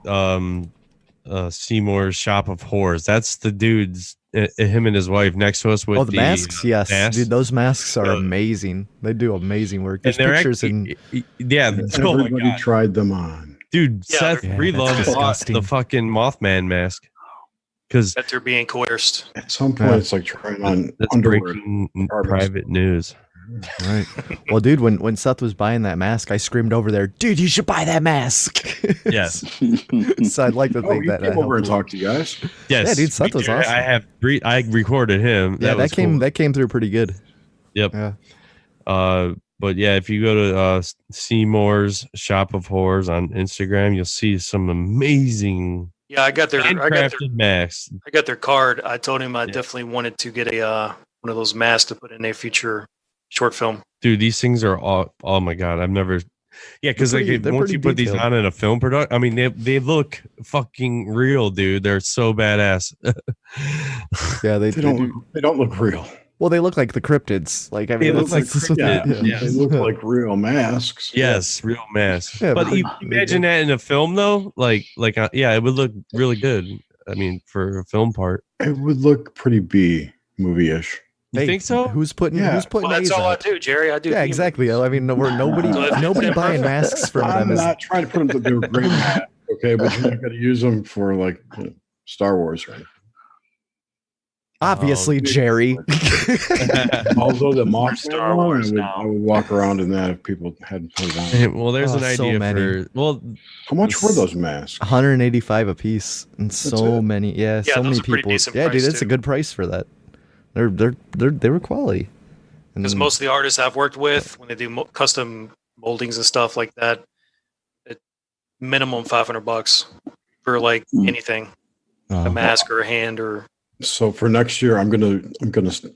F: Seymour's Shop of Horrors. That's the dude's him and his wife next to us with
E: the masks. Yes,
F: masks.
E: Dude, those masks are amazing. They do amazing work. There's pictures
G: everybody tried them on.
F: Dude, Seth Breedlove bought the fucking Mothman mask because
J: that they're being coerced.
G: At some point, it's like trying on underwear.
F: Private news.
E: Right. Well, dude, when Seth was buying that mask, I screamed over there, "Dude, you should buy that mask."
F: Yes.
E: So I'd like to think that
G: came over and talked to you guys.
F: Yes.
E: Yeah, dude, Seth was awesome.
F: I recorded him.
E: Yeah, that came through pretty good.
F: Yep.
E: Yeah.
F: But yeah, if you go to Seymour's Shop of Horrors on Instagram, you'll see some amazing.
J: Yeah, I got their
F: masks.
J: I got their card. I told him I definitely wanted to get a one of those masks to put in a future short film.
F: Dude, these things are all, oh my god, I've never. Yeah, because like once you put these on in a film production, I mean they look fucking real, dude. They're so badass.
E: Yeah, they
G: don't look real.
E: Well, they look like the cryptids. Like, I mean,
F: they look like
G: they look like real masks.
F: Yes, real masks.
E: Yeah,
F: but imagine that in a film though, like it would look really good. I mean, for a film part,
G: it would look pretty B movie-ish.
F: You think so?
E: Who's putting?
J: Well,
E: that's
J: A's all I do, Jerry. I do.
E: Yeah, exactly. I mean, nobody buying masks from them.
G: I'm not trying to put them to do a great mask, okay? But you're not going to use them for like Star Wars, right?
E: Obviously, Jerry.
G: Although the Star Wars, I would walk around in that if people hadn't put it on.
F: Well, there's an idea for. Well,
G: how much were those masks?
E: 185 a piece, and so many. Yeah, so many people. Yeah, dude, it's a good price for that. They were quality.
J: Because most of the artists I've worked with, when they do custom moldings and stuff like that, it minimum $500 for like anything, a mask or a hand or.
G: So for next year, I'm gonna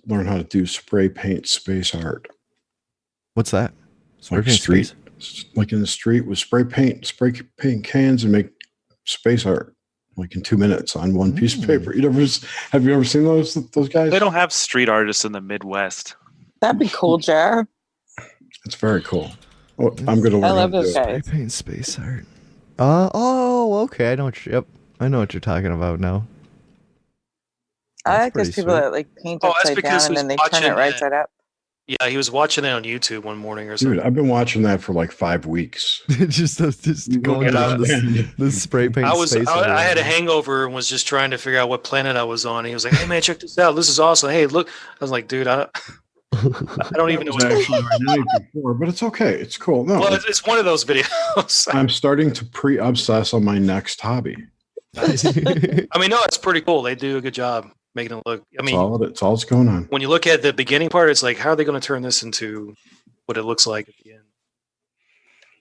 G: learn how to do spray paint space art.
E: What's that?
G: Like like in the street with spray paint cans and make space art. Like in 2 minutes on one piece of paper. Have you ever seen those guys?
I: They don't have street artists in the Midwest.
H: That'd be cool, Jar.
G: It's very cool. Oh, I'm going to learn.
H: I love those
E: guys. Spray paint space art. Okay. I know what you're talking about now.
H: I like those people that like paint upside down and then they turn it right side up.
J: Yeah, he was watching it on YouTube one morning or something.
G: Dude, I've been watching that for like 5 weeks.
E: just going down the spray paint space.
J: I had a hangover and was just trying to figure out what planet I was on. And he was like, "Hey man, check this out. This is awesome. Hey, look." I was like, "Dude, I don't even know what's
G: actually before, but it's okay. It's cool." No,
J: well, it's one of those videos.
G: I'm starting to pre-obsess on my next hobby.
J: I mean, no, it's pretty cool. They do a good job making it look. I mean,
G: it's all that's going on.
J: When you look at the beginning part, it's like, how are they going to turn this into what it looks like at the end?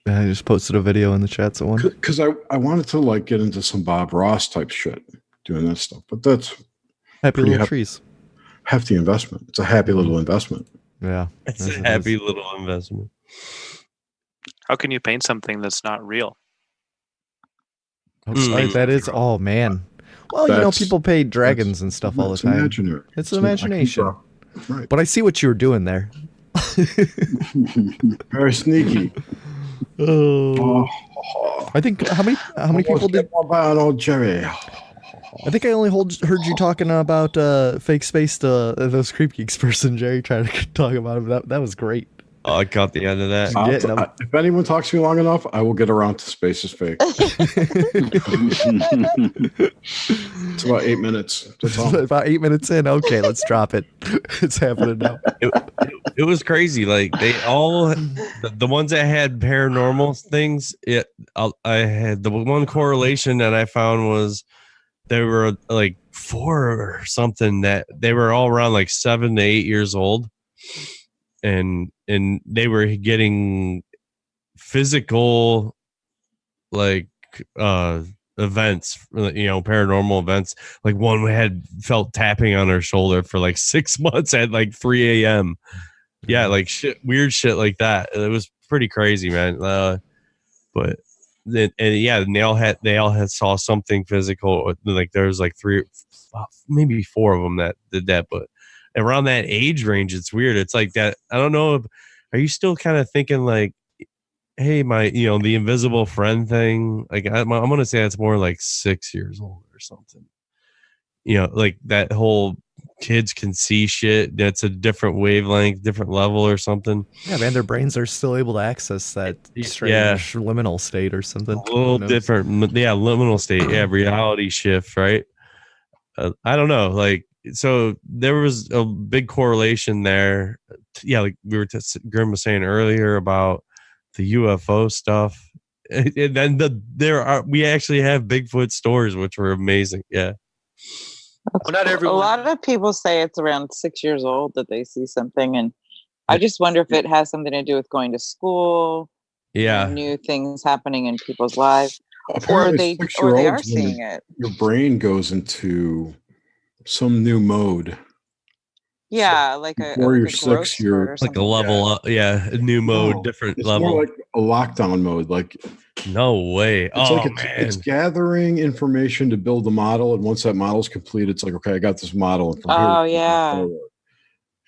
E: I just posted a video in the chat. Someone
G: because I wanted to like get into some Bob Ross type shit, doing that stuff, but that's
E: happy little trees.
G: Hefty investment. It's a happy little investment.
E: Yeah,
F: it's a happy little investment.
I: How can you paint something that's not real?
E: That is, oh man. Well, you know, people pay dragons and stuff all the time.
G: Imaginary.
E: It's imagination.
G: Right.
E: But I see what you were doing there.
G: Very sneaky.
E: Oh. I think how many people did
G: about old Jerry?
E: I think I only heard you talking about fake space to those Creep Geeks person, Jerry, trying to talk about him. That was great.
F: Oh, I caught the end of that.
G: If anyone talks to me long enough, I will get around to Space is Fake. It's about 8 minutes. That's all.
E: About 8 minutes in. Okay, let's drop it. It's happening now.
F: It was crazy. Like they all, the ones that had paranormal things. I had the one correlation that I found was there were like 4 or something that they were all around like 7 to 8 years old. And they were getting physical like events, you know, paranormal events. Like one had felt tapping on her shoulder for like 6 months at like 3 a.m. Yeah, like weird shit like that. It was pretty crazy, man. But then, and they all had saw something physical. Like there was like 3, maybe 4 of them that did that, but around that age range, it's weird. It's like that. I don't know. Are you still kind of thinking like, hey, the invisible friend thing? Like I'm going to say that's more like 6 years old or something. You know, like that whole kids can see shit. That's a different wavelength, different level or something.
E: Yeah, man, their brains are still able to access that strange liminal state or something.
F: A little different. Yeah, liminal state. Yeah, reality shift, right? I don't know. Like, so there was a big correlation there. Yeah, like we were Grim was saying earlier about the UFO stuff, and then we actually have Bigfoot stories, which were amazing. Yeah.
J: Well, not everyone.
H: A lot of people say it's around 6 years old that they see something, and I just wonder if it has something to do with going to school.
F: Yeah,
H: new things happening in people's lives,
G: Apparently
H: or they are seeing it.
G: Your brain goes into some new mode.
H: Yeah, like a
G: before you're
H: a
G: 6, you're
F: like a level up. Yeah, a new mode, different level.
G: More like a lockdown mode. Like
F: no way.
G: It's gathering information to build the model, and once that model is complete, it's like, okay, I got this model. And
H: from here,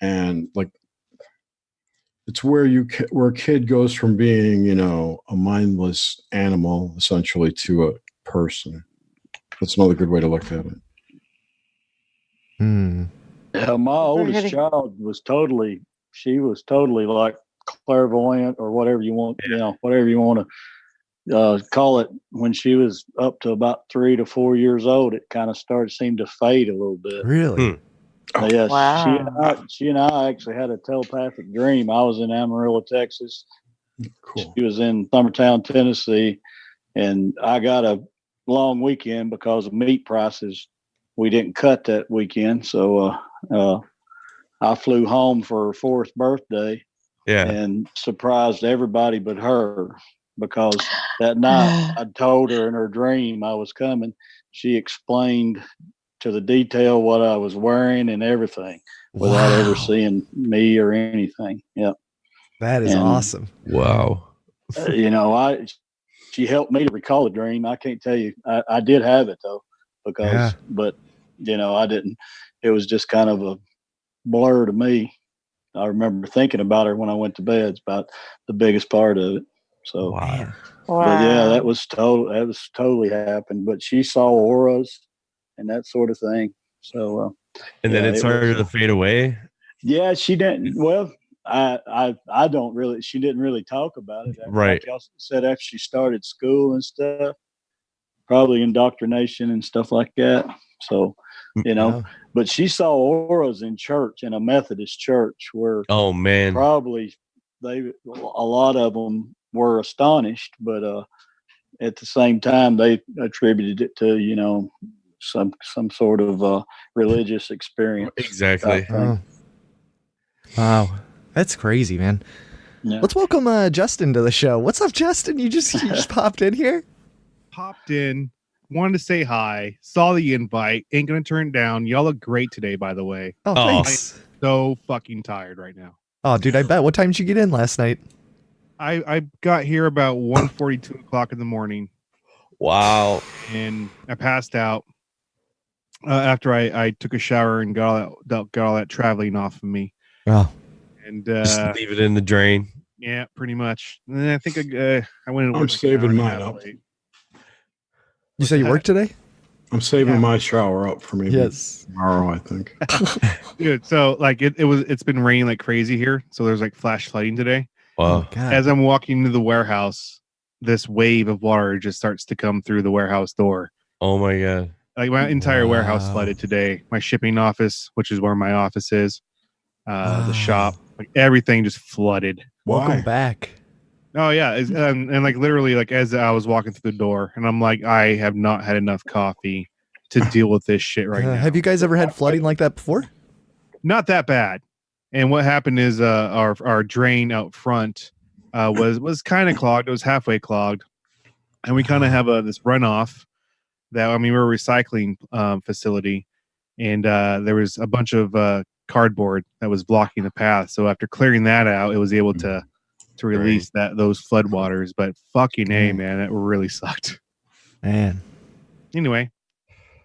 G: and like it's where a kid goes from being, you know, a mindless animal essentially to a person. That's another good way to look at it.
L: Yeah, my oldest child was totally like clairvoyant or whatever you want, whatever you want to call it. When she was up to about 3 to 4 years old, it kind of seemed to fade a little bit.
E: Really?
L: Yeah,
H: wow.
L: She and I actually had a telepathic dream. I was in Amarillo, Texas.
G: Cool.
L: She was in Summertown, Tennessee, and I got a long weekend because of meat prices. We didn't cut that weekend, so I flew home for her 4th birthday, and surprised everybody but her, because that night I told her in her dream I was coming. She explained to the detail what I was wearing and everything without ever seeing me or anything. Yeah,
E: that is awesome.
F: Wow.
L: She helped me to recall the dream. I can't tell you. I did have it though, but I didn't. It was just kind of a blur to me. I remember thinking about her when I went to bed. It's about the biggest part of it. So,
F: wow.
L: But yeah, that was totally happened. But she saw auras and that sort of thing. So,
F: and then it started to fade away.
L: Yeah, she didn't. Well, I don't really. She didn't really talk about it.
F: Right.
L: Like said after she started school and stuff, probably indoctrination and stuff like that. So, but she saw auras in church, in a Methodist church, where probably a lot of them were astonished, but at the same time, they attributed it to, you know, some sort of religious experience.
F: Exactly.
E: Oh. Wow, that's crazy, man.
L: Yeah.
E: Let's welcome Justin to the show. What's up, Justin? You just popped in here.
N: Popped in, wanted to say hi, saw the invite, ain't gonna turn it down. Y'all look great today, by the way.
E: Oh, thanks.
N: I'm so fucking tired right now.
E: Oh, dude, I bet. What time did you get in last night?
N: I got here about 1:42 o'clock in the morning.
F: Wow.
N: And I passed out after I took a shower and got all that traveling off of me.
E: Oh.
N: And
F: just leave it in the drain.
N: Yeah, pretty much. And then I think I went.
G: I'm saving mine up.
E: You say you work today?
G: I'm saving my shower up for maybe
E: Yes.
G: tomorrow, I think.
N: Dude, so like it's been raining like crazy here. So there's like flash flooding today.
F: Wow.
N: As I'm walking into the warehouse, this wave of water just starts to come through the warehouse door.
F: Oh my god.
N: Like my entire warehouse flooded today. My shipping office, which is where my office is, the shop, like everything just flooded.
E: Welcome back.
N: Oh yeah, and like literally, like as I was walking through the door, and I'm like, I have not had enough coffee to deal with this shit right now.
E: Have you guys ever had flooding like that before?
N: Not that bad. And what happened is our drain out front was kind of clogged. It was halfway clogged, and we kind of have this runoff. We're a recycling facility, and there was a bunch of cardboard that was blocking the path. So after clearing that out, it was able to release those floodwaters. But fucking A, man, it really sucked.
E: Man.
N: Anyway,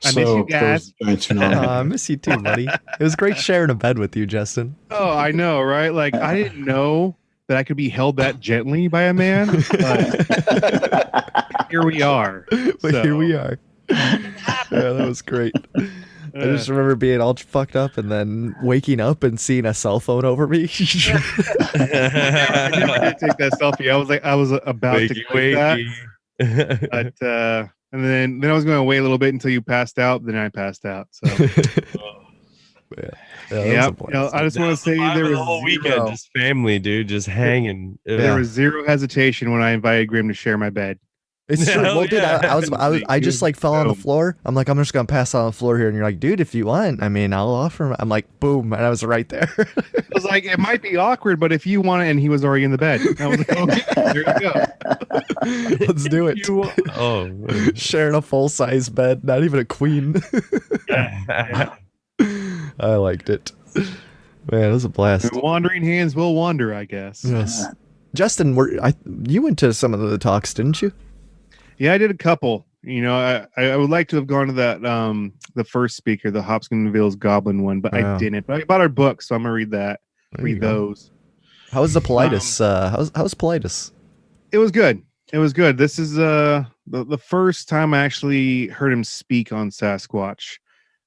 N: I miss you guys.
E: I miss you too, buddy. It was great sharing a bed with you, Justin.
N: Oh, I know, right? Like I didn't know that I could be held that gently by a man. But here we are.
E: Here we are. Yeah, that was great. I just remember being all fucked up and then waking up and seeing a cell phone over me.
N: I never did take that selfie. I was about to click that. But and then I was going to wait a little bit until you passed out. Then I passed out. So
F: Yeah,
N: I just want to say there was
F: the whole weekend, just family, dude, just hanging.
N: There was zero hesitation when I invited Grim to share my bed.
E: It's true. Well, dude, I just like fell on the floor. I'm like, I'm just gonna pass out on the floor here, and you're like, dude, if you want, I mean, I'll offer. I'm like, boom, and I was right there.
N: I was like, it might be awkward, but if you want it, and he was already in the bed. I was like, okay, there you go.
E: Let's do it.
F: Oh,
E: sharing a full size bed, not even a queen. I liked it. Man, it was a blast.
N: Wandering hands will wander, I guess.
E: Yes. Justin, you went to some of the talks, didn't you?
N: Yeah, I did a couple. You know, I would like to have gone to that the first speaker, the Hopkinsville's Goblin one, but I didn't. But I bought our book, so I'm gonna read that. Read those.
E: How was the Politis? How's Politis?
N: It was good. It was good. This is the first time I actually heard him speak on Sasquatch.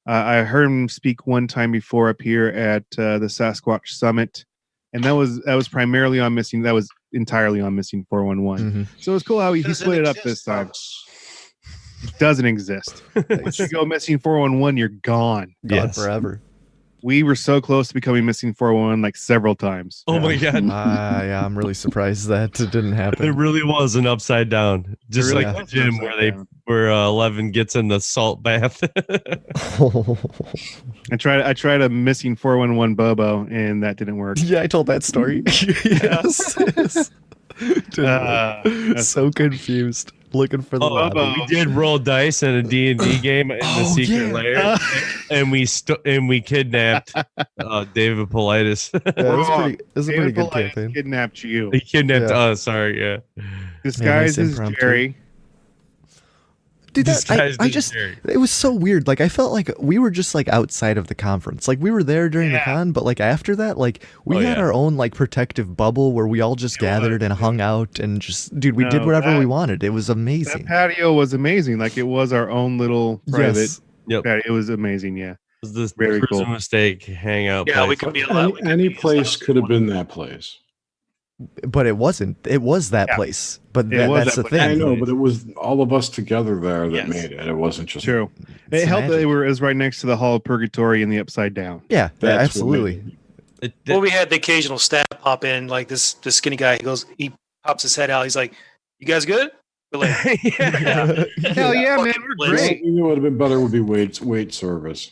N: I heard him speak one time before up here at the Sasquatch Summit, and that was primarily on missing. That was entirely on missing 411.
E: Mm-hmm.
N: So it was cool how he split it up this time. It doesn't exist. Once you go missing 411, you're gone.
E: Gone forever.
N: We were so close to becoming missing 411 like several times.
F: Oh my god!
E: Yeah, I'm really surprised that it didn't happen.
F: There really was an upside down, just
N: really
F: like the gym where 11 gets in the salt bath.
N: I tried a missing 411 Bobo, and that didn't work.
E: Yeah, I told that story. Yes. So confused, looking for the lobby.
F: We did roll dice in a D&D game in the secret lair, and we kidnapped David Politis.
E: It was a pretty good campaign.
N: Kidnapped you.
F: He kidnapped us. Sorry, yeah.
N: This guy's is Jerry.
E: Dude, it was so weird. Like, I felt like we were just like outside of the conference. Like, we were there during the con, but like after that, like we had our own like protective bubble where we all just gathered and hung out and just, dude, we did whatever we wanted. It was amazing.
N: That patio was amazing. Like, it was our own little private
F: Yep.
N: patio. It was amazing. Yeah.
F: It was this
N: very cool
F: mistake hangout.
J: Yeah,
F: place.
J: we could be
G: Any place could have been that place.
E: But it wasn't. It was that place. But that's the thing.
G: I know, but it was all of us together there that made it. It wasn't just
N: true. It helped that it was right next to the Hall of Purgatory and the Upside Down.
E: Yeah, absolutely.
J: Well, we had the occasional staff pop in, like this skinny guy. He pops his head out. He's like, "You guys good?" Like,
N: Hell yeah, man, we're great.
G: You know what would have been better would be wait service.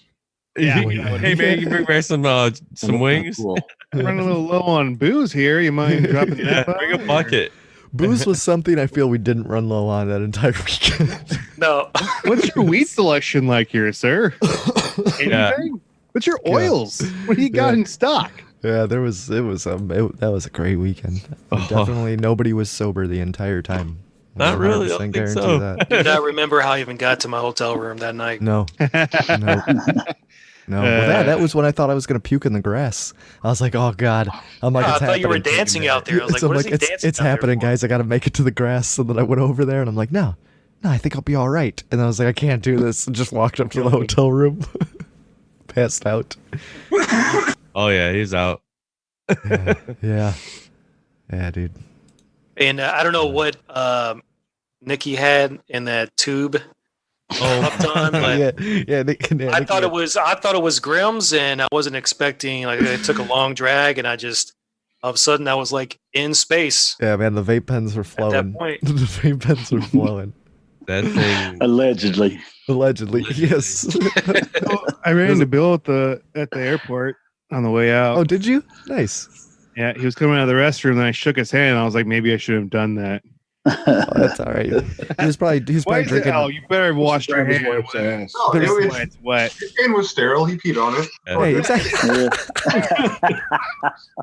N: Yeah.
F: Hey man, you bring back some wings.
G: Cool.
N: Running a little low on booze here. You mind dropping that?
F: Bring a bucket.
E: Booze was something I feel we didn't run low on that entire weekend.
J: no.
N: What's your weed selection like here, sir?
F: Yeah.
N: Anything? What's your oils? What do you got in stock?
E: Yeah, that was a great weekend. Definitely nobody was sober the entire time.
F: Not really. I don't think so.
E: That.
J: I do not remember how I even got to my hotel room that night.
E: No. No. Well, that was when I thought I was gonna puke in the grass. I was like, oh god. I'm like,
J: I
E: it's
J: thought you were
E: happening.
J: dancing out there. I was like,
E: I'm
J: what is
E: like,
J: he dancing
E: it's
J: out there
E: happening,
J: for?
E: guys. I gotta make it to the grass. And then I went over there and I'm like, no, I think I'll be all right. And I was like, I can't do this. And just walked up to the hotel room, passed out.
F: Oh yeah, he's out.
E: Yeah, dude.
J: And I don't know what Nickie had in that tube. Uptime, but I thought it was Grimm's, and I wasn't expecting. Like, it took a long drag, and I just all of a sudden I was like in space.
E: Yeah, man, the vape pens were flowing.
J: At that point.
E: The vape pens were flowing.
F: That thing.
L: Allegedly,
E: yes.
N: I ran into Bill at the airport on the way out.
E: Oh, did you? Nice.
N: Yeah, he was coming out of the restroom, and I shook his hand. And I was like, maybe I should have done that.
E: Oh, that's all right. He was probably drinking.
N: Oh, you better wash your hands.
K: No,
N: It's wet.
K: His hand was sterile. He peed on it.
E: Hey, exactly.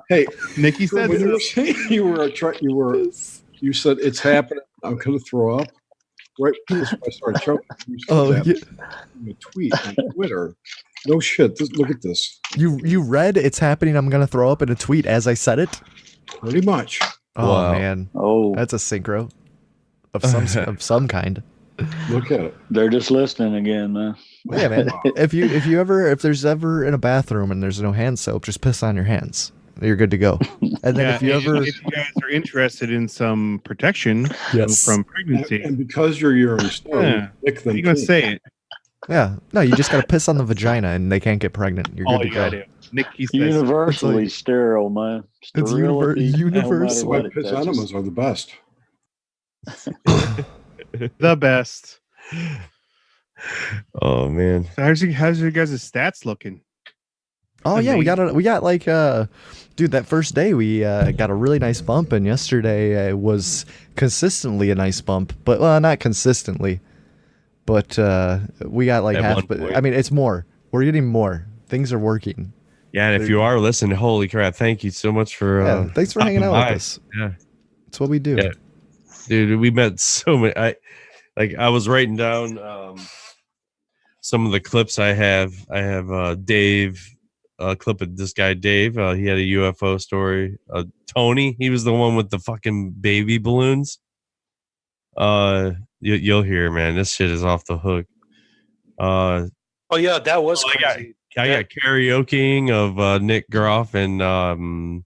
G: Hey,
N: Nickie said
G: when you were saying you said it's happening. I'm gonna throw up. Right before I started choking. You said that in a tweet on Twitter. No shit. Look at this.
E: You read it's happening. I'm gonna throw up in a tweet as I said it.
G: Pretty much.
E: Oh
F: Wow.
E: man.
L: Oh,
E: That's a synchro of some kind.
G: Look at it.
L: they're just listening again, man.
E: Yeah, man. If there's ever in a bathroom and there's no hand soap, just piss on your hands. You're good to go. And then if you
N: guys are interested in some protection
E: Yes.
N: from pregnancy,
G: And because you're urine stone, lick them
N: you gonna
G: too.
N: say it?
E: Yeah. No, you just gotta piss on the vagina and they can't get pregnant. You're good
N: All
E: to
N: you
E: go.
N: gotta do. Nickie says
L: Universally sterile, man.
E: It's
L: Sterility, no matter
E: universal.
L: what
G: Wet
L: it
G: piss
L: touches.
G: enemas are the best.
N: the best.
F: Oh man.
N: So how's your guys' stats looking?
E: Oh yeah, we got like dude, that first day we got a really nice bump, and yesterday was consistently a nice bump, but not consistently, but we got like
F: At
E: half.
F: one
E: But
F: point.
E: I mean, it's more. We're getting more. Things are working.
F: Yeah, and if you are listening, holy crap! Thank you so much for.
E: Thanks for hanging out
F: stopping
E: with
F: by.
E: us.
F: Yeah,
E: It's what we do.
F: Yeah. Dude, we met so many. I was writing down some of the clips I have. I have Dave. A clip of this guy Dave. He had a UFO story. Tony, he was the one with the fucking baby balloons. You'll hear, man. This shit is off the hook.
J: Oh yeah, that was crazy.
F: I got karaokeing of Nick Groff and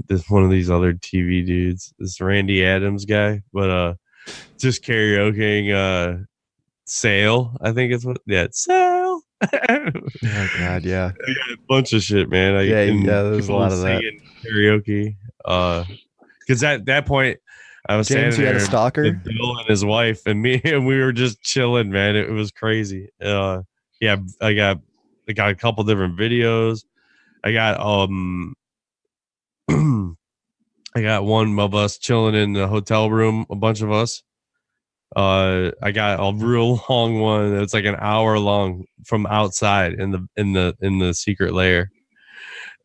F: this one of these other TV dudes, this Randy Adams guy, but just karaokeing Sail, I think it's what. Yeah, Sail.
E: Oh god, yeah.
F: I got a bunch of shit, man.
E: There's a lot of that.
F: Karaoke. Because at that point, I was
E: James,
F: standing
E: you had a
F: there
E: stalker?
F: with Bill and his wife and me, and we were just chilling, man. It was crazy. Yeah, I got a couple different videos. I got I got one of us chilling in the hotel room, a bunch of us. I got a real long one that's like an hour long from outside in the secret lair.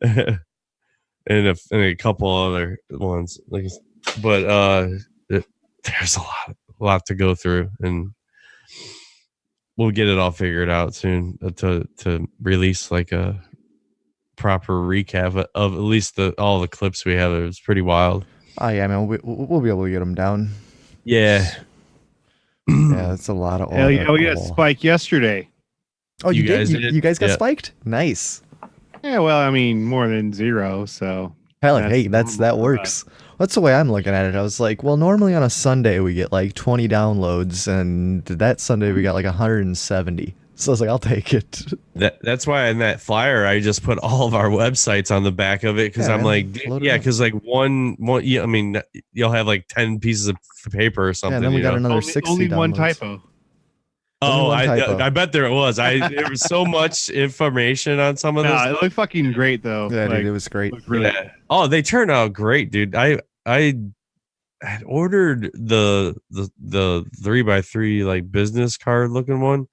F: and a couple other ones, but there's a lot to go through, and we'll get it all figured out soon to release like a proper recap of at least all the clips we have. It was pretty wild.
E: Oh yeah, man, we'll be able to get them down.
F: Yeah.
E: Yeah, that's a lot of.
N: Hell yeah, we got Spike yesterday.
E: Oh, you
F: guys
E: did?
F: did?
E: You guys got
F: Yeah.
E: spiked? Nice.
N: Yeah, well, I mean, more than zero, so.
E: Hell, hey, that works. That's the way I'm looking at it. I was like, well, normally on a Sunday we get like 20 downloads, and that Sunday we got like 170. So I was like, I'll take it.
F: That's why in that flyer I just put all of our websites on the back of it because I'm like, yeah, because like one, yeah, I mean, you'll have like 10 pieces of paper or something.
E: Yeah, and then we got another
N: Only
E: 60
N: one
E: downloads.
N: typo.
F: Oh,
E: one typo.
F: I bet there was. There was so much information on some of this.
N: Nah, it looked fucking great though.
E: Yeah,
N: Like,
E: dude, it was great.
N: really,
F: Yeah. Oh, they turned out great, dude. I had ordered the 3x3 like business card looking one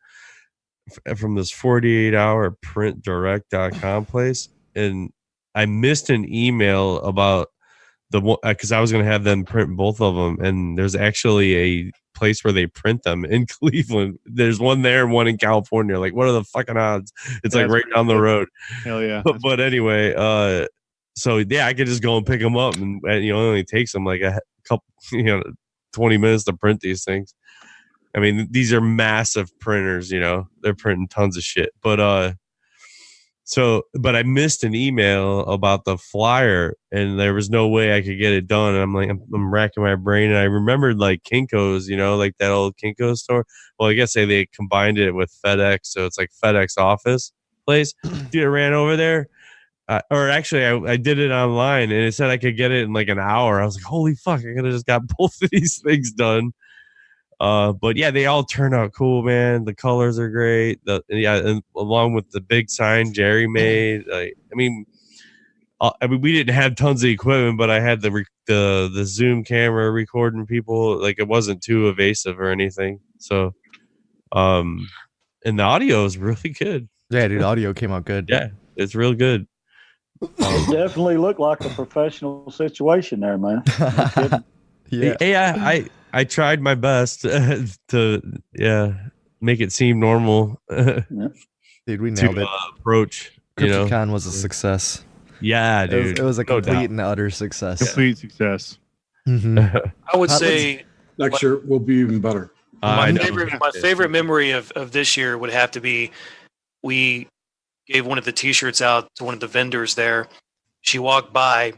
F: from this 48-hour printdirect.com place, and I missed an email about the one because I was going to have them print both of them, and there's actually a place where they print them in Cleveland. There's one there and one in California. Like, what are the fucking odds? It's like right down the road.
N: hell yeah.
F: But anyway, so yeah, I could just go and pick them up, and it only takes them like a couple, 20 minutes to print these things. I mean, these are massive printers, they're printing tons of shit. But but I missed an email about the flyer, and there was no way I could get it done. And I'm like, I'm racking my brain, and I remembered like Kinko's, like that old Kinko store. Well, I guess they combined it with FedEx, so it's like FedEx office place. Dude, I ran over there. Or actually, I did it online, and it said I could get it in like an hour. I was like, holy fuck, I could have just got both of these things done. But yeah, they all turn out cool, man. The colors are great. And along with the big sign Jerry made. I mean, we didn't have tons of equipment, but I had the Zoom camera recording people. Like, it wasn't too evasive or anything. So, and the audio is really good.
E: Yeah, dude, audio came out good.
F: Yeah, it's real good.
L: It definitely looked like a professional situation there, man.
E: Yeah.
F: I tried my best to make it seem normal.
E: Dude, we nailed it.
F: Approach.
E: CryptidCon was a success.
F: Yeah, dude.
E: It was a complete and utter success.
N: Complete success.
E: Mm-hmm.
J: I would say
G: next year will be even better.
J: My favorite memory of this year would have to be we gave one of the T-shirts out to one of the vendors there. She walked by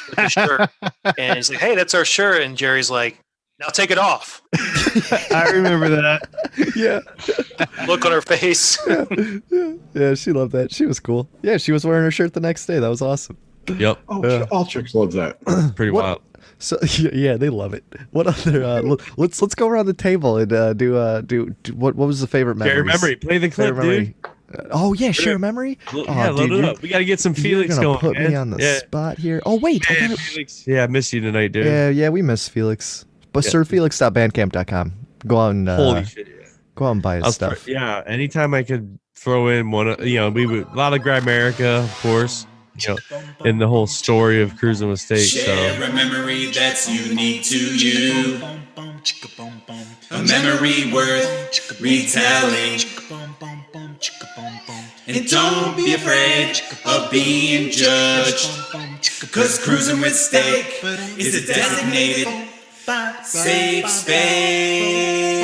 J: with the shirt, and he's like, "Hey, that's our shirt." And Jerry's like, "Now take it off."
N: I remember that.
E: Yeah.
J: Look on her face.
E: Yeah, she loved that. She was cool. Yeah, she was wearing her shirt the next day. That was awesome.
F: Yep.
G: Oh, all chicks love that.
F: Pretty wild.
E: So yeah, they love it. What other? Let's go around the table and do what was the favorite memory?
F: Share memory. Play the clip, dude.
E: Oh yeah, share memory.
F: Yeah, load it up. We got to get some Felix going.
E: Put me on the spot here. Oh wait,
F: Felix. Yeah, I miss you tonight, dude.
E: Yeah, we miss Felix. But sirfelix.bandcamp.com. Go out and
F: holy shit, yeah.
E: Go out and buy his stuff.
F: Anytime I could throw in one, we would a lot of Grimerica, of course. In the whole story of Cruising with Steak.
D: Share a memory that's unique to you. A memory worth retelling. And don't be afraid of being judged. Cause Cruising with Steak is a designated safe space.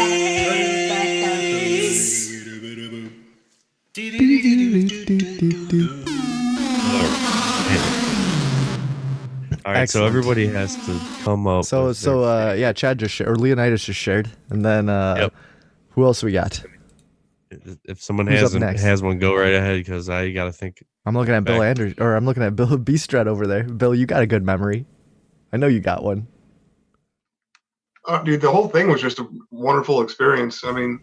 F: All right, so everybody has to come up.
E: Yeah, Chad just shared, or Leonidas just shared, and then who else we got?
F: If someone has one, go right ahead because I got to think.
E: I'm looking at Bill Anders, or I'm looking at Bill B.Strut over there. Bill, you got a good memory. I know you got one.
K: Dude, the whole thing was just a wonderful experience. I mean,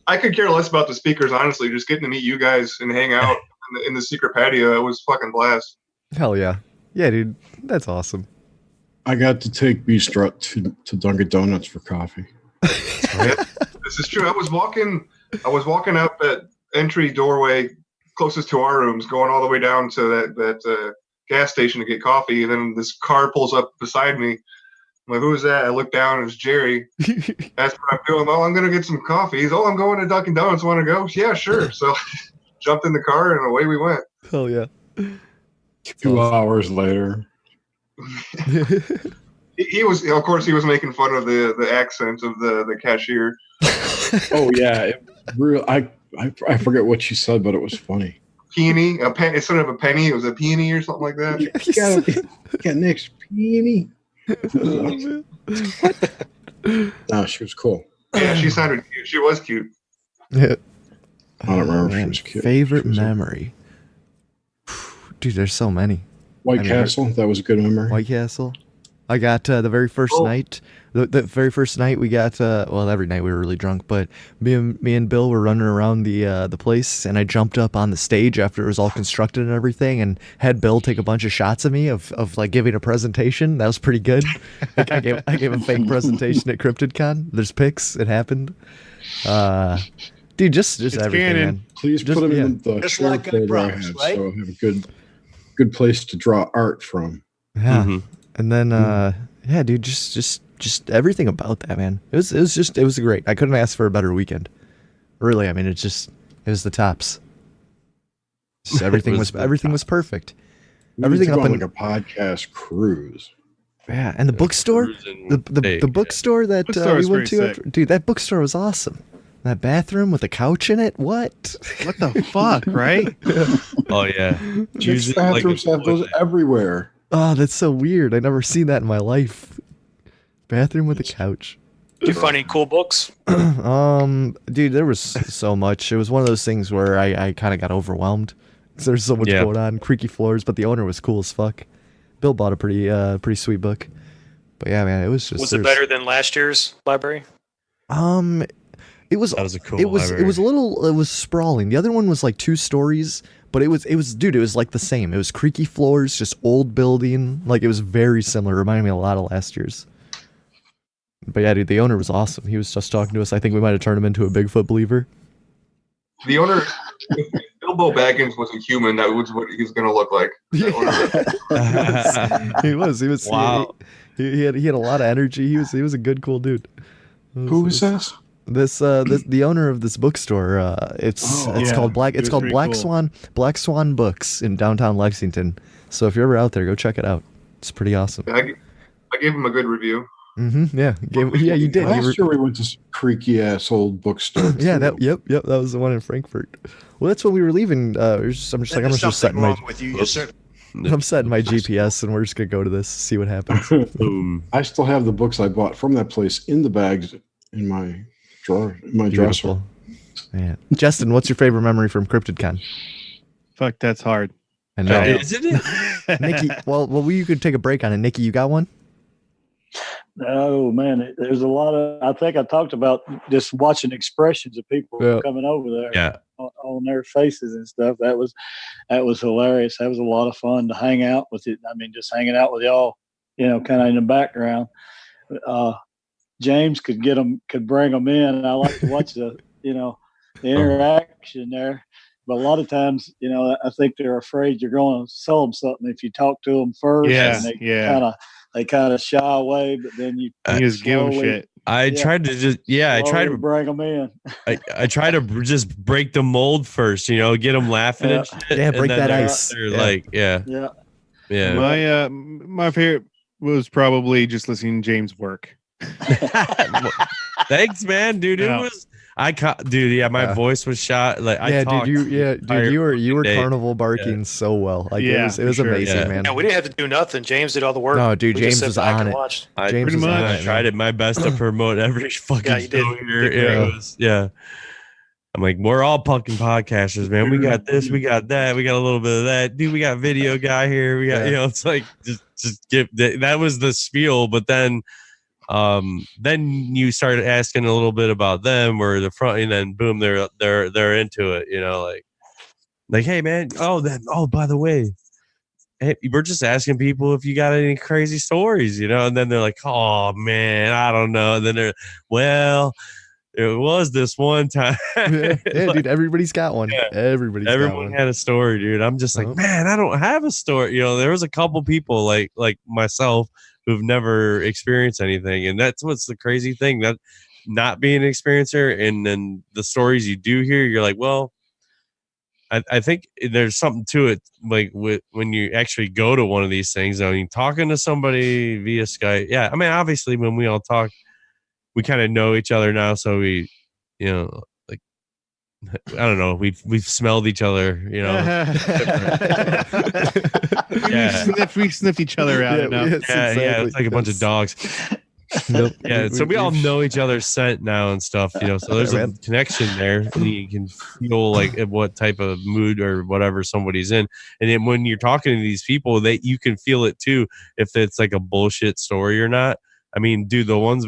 K: I could care less about the speakers, honestly. Just getting to meet you guys and hang out in the secret patio, it was fucking blast.
E: Hell yeah. Yeah, dude, that's awesome.
G: I got to take B.Strut to Dunkin' Donuts for coffee.
K: This is true. I was walking up that entry doorway closest to our rooms, going all the way down to that gas station to get coffee, and then this car pulls up beside me. I'm like, who's that? I look down, and it's Jerry. That's what I'm doing. Oh, I'm going to get some coffee. He's, I'm going to Dunkin' Donuts. Want to go? Yeah, sure. So jumped in the car, and away we went.
E: Hell yeah.
G: 2 hours later.
K: He was, of course, he was making fun of the accent of the cashier.
G: Oh, yeah. I forget what she said, but it was funny.
K: Peony? Instead of a penny, it was a peony or something like that?
G: You got next peony. No, she was cool.
K: Yeah, she sounded cute. She was cute.
E: Yeah.
G: I don't remember if she
E: Man,
G: was cute.
E: favorite memory. Dude, there's so many.
G: White Castle, that was a good memory.
E: White Castle. I got the very first night. The very first night we got. Well, every night we were really drunk, but me and Bill were running around the place, and I jumped up on the stage after it was all constructed and everything, and had Bill take a bunch of shots of me of like giving a presentation. That was pretty good. Like I gave a fake presentation at CryptidCon. There's pics. It happened. Dude, just everything.
N: canon.
E: Man.
G: Please put them in the
M: Just
G: share
M: like I
G: folder I
M: promised,
G: have,
M: right?
G: so I have a good place to draw art from.
E: Yeah. And then yeah, dude, just everything about that, man. It was great. I couldn't ask for a better weekend. Really, I mean, it was the tops. Just everything was perfect. Everything up in
G: like a podcast cruise.
E: Yeah, and the bookstore, the bookstore that
N: Bookstore
E: we
N: was
E: went
N: pretty
E: to,
N: sick.
E: dude, that bookstore was awesome. That bathroom with a couch in it, what?
N: What the fuck, right?
F: Oh yeah.
G: Chicks bathrooms have those everywhere.
E: Oh, that's so weird. I never seen that in my life. Bathroom with a couch.
J: Did you find any cool books?
E: Dude, there was so much. It was one of those things where I kind of got overwhelmed. 'Cause there's so much going on, creaky floors, but the owner was cool as fuck. Bill bought a pretty sweet book. But yeah, man, it was just.
J: Was it better than last year's library?
E: It was.
F: That was a cool.
E: It was.
F: library.
E: It was a little. It was sprawling. The other one was like 2 stories, but it was. Dude, it was like the same. It was creaky floors, just old building. Like it was very similar. Reminded me a lot of last year's. But yeah, dude, the owner was awesome. He was just talking to us. I think we might have turned him into a Bigfoot believer.
K: The owner, if Bilbo Baggins was a human, that was what he's going to look like.
E: He was.
F: Wow.
E: He had a lot of energy. He was a good, cool dude.
G: Who is this?
E: This the owner of this bookstore. It's called Black. It's called Black
N: cool.
E: Swan Books in downtown Lexington. So if you're ever out there, go check it out. It's pretty awesome.
K: I gave him a good review.
E: Yeah, yeah, you did.
G: Last year we went to some creaky ass old bookstore.
E: Yeah, yep. That was the one in Frankfurt. Well, that's when we were leaving. I'm just
M: There's
E: setting
M: something
E: my.
M: wrong with you. You certainly
E: I'm setting my GPS, and we're just gonna go to this, see what happens.
G: I still have the books I bought from that place in the bags in my drawer, in my dresser.
E: Man, Justin, what's your favorite memory from CryptidCon?
N: Fuck, that's hard.
E: I know.
F: Isn't it?
E: Nickie, well, you could take a break on it. Nickie, you got one?
L: Oh man, there's a lot of. I think I talked about just watching expressions of people coming over there, on their faces and stuff. That was hilarious. That was a lot of fun to hang out with it. I mean, just hanging out with y'all, kind of in the background. James could bring them in, and I like to watch the interaction there. But a lot of times, I think they're afraid you're going to sell them something if you talk to them first.
N: Yeah,
L: and they kind of shy away, but then you
N: just give them shit.
F: I tried to just I tried to
L: bring them in.
F: I try to just break the mold first, get them laughing and shit.
E: Yeah, break that ice.
F: They're like, yeah.
N: My favorite was probably just listening to James work.
F: Thanks, man, dude. It was my voice was shot. Like I talked.
E: You were carnival barking so well. Like it was amazing, man.
J: Yeah, we didn't have to do nothing. James did all the work.
E: No, dude,
J: We just
E: James
J: sat
E: was
J: back
E: on
J: and
E: it.
J: watched.
F: I tried my best to promote every fucking
J: you did.
F: show here.
J: You did
F: It was, I'm like, we're all fucking podcasters, man. We got this, we got that, we got a little bit of that. Dude, we got video guy here. We got, it's like just give that was the spiel, but then you started asking a little bit about them or the front, and then boom, they're into it, like hey man, by the way, hey, we're just asking people if you got any crazy stories, and then they're like, oh man, I don't know, and then they're it was this one time.
E: Dude, everybody's got one.
F: Everyone had a story, dude. I'm just like, man, I don't have a story. There was a couple people like myself who've never experienced anything, and that's what's the crazy thing, that not being an experiencer, and then the stories you do hear, you're like, well, I think there's something to it, like when you actually go to one of these things. I mean, talking to somebody via Skype, I mean, obviously when we all talk, we kind of know each other now, so we, like, I don't know, we've smelled each other,
N: We sniffed each other out enough.
F: It's like a bunch of dogs.
E: Nope.
F: Yeah, so we all know each other's scent now and stuff, you know. So there's a connection there, and you can feel like what type of mood or whatever somebody's in. And then when you're talking to these people, you can feel it too, if it's like a bullshit story or not. I mean, dude, the ones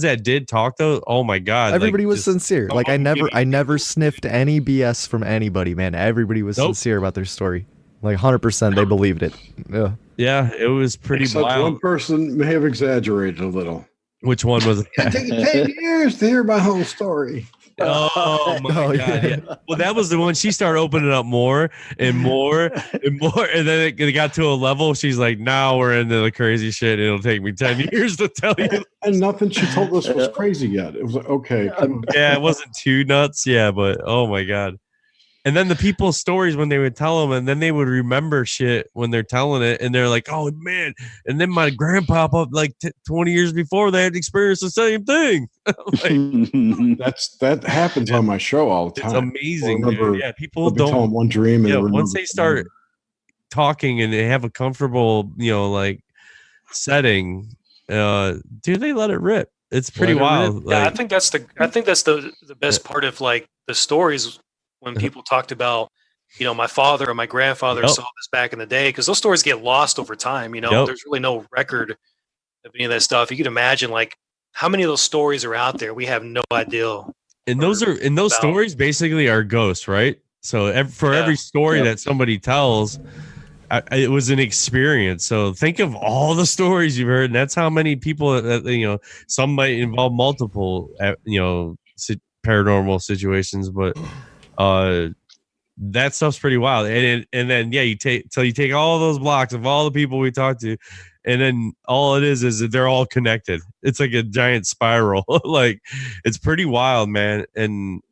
F: that did talk though, oh my god,
E: everybody was sincere. Like I never sniffed any BS from anybody, man. Everybody was sincere about their story. Like 100%, they believed it. Yeah.
F: Yeah, it was pretty
G: Except
F: wild.
G: one person may have exaggerated a little.
F: Which one was it?
G: It took 10 years to hear my whole story.
F: Oh my god! Yeah. Well, that was the one. She started opening up more and more and more, and then it got to a level. She's like, "Now we're into the crazy shit. It'll take me 10 years to tell you."
G: And nothing she told us was crazy yet. It was like, okay, come on.
F: Yeah, it wasn't too nuts. Yeah, but oh my god. And then the people's stories when they would tell them, and then they would remember shit when they're telling it, and they're like, "Oh man!" And then my grandpa, up like 20 years before, they had experienced the same thing.
G: Like, that happens on my show all the time.
F: It's amazing.
G: Remember,
F: dude. Yeah, people
G: tell them one dream. And
F: once they start talking and they have a comfortable, like setting, dude, they let it rip. It's pretty wild.
J: Yeah, I think that's the best part of like the stories. When people talked about, my father or my grandfather saw this back in the day, because those stories get lost over time. There's really no record of any of that stuff. You can imagine like how many of those stories are out there. We have no idea.
F: And those stories basically are ghosts, right? So every story that somebody tells, it was an experience. So think of all the stories you've heard, and that's how many people that some might involve multiple paranormal situations, but. That stuff's pretty wild, and then you take all those blocks of all the people we talked to, and then all it is that they're all connected. It's like a giant spiral. Like it's pretty wild, man. And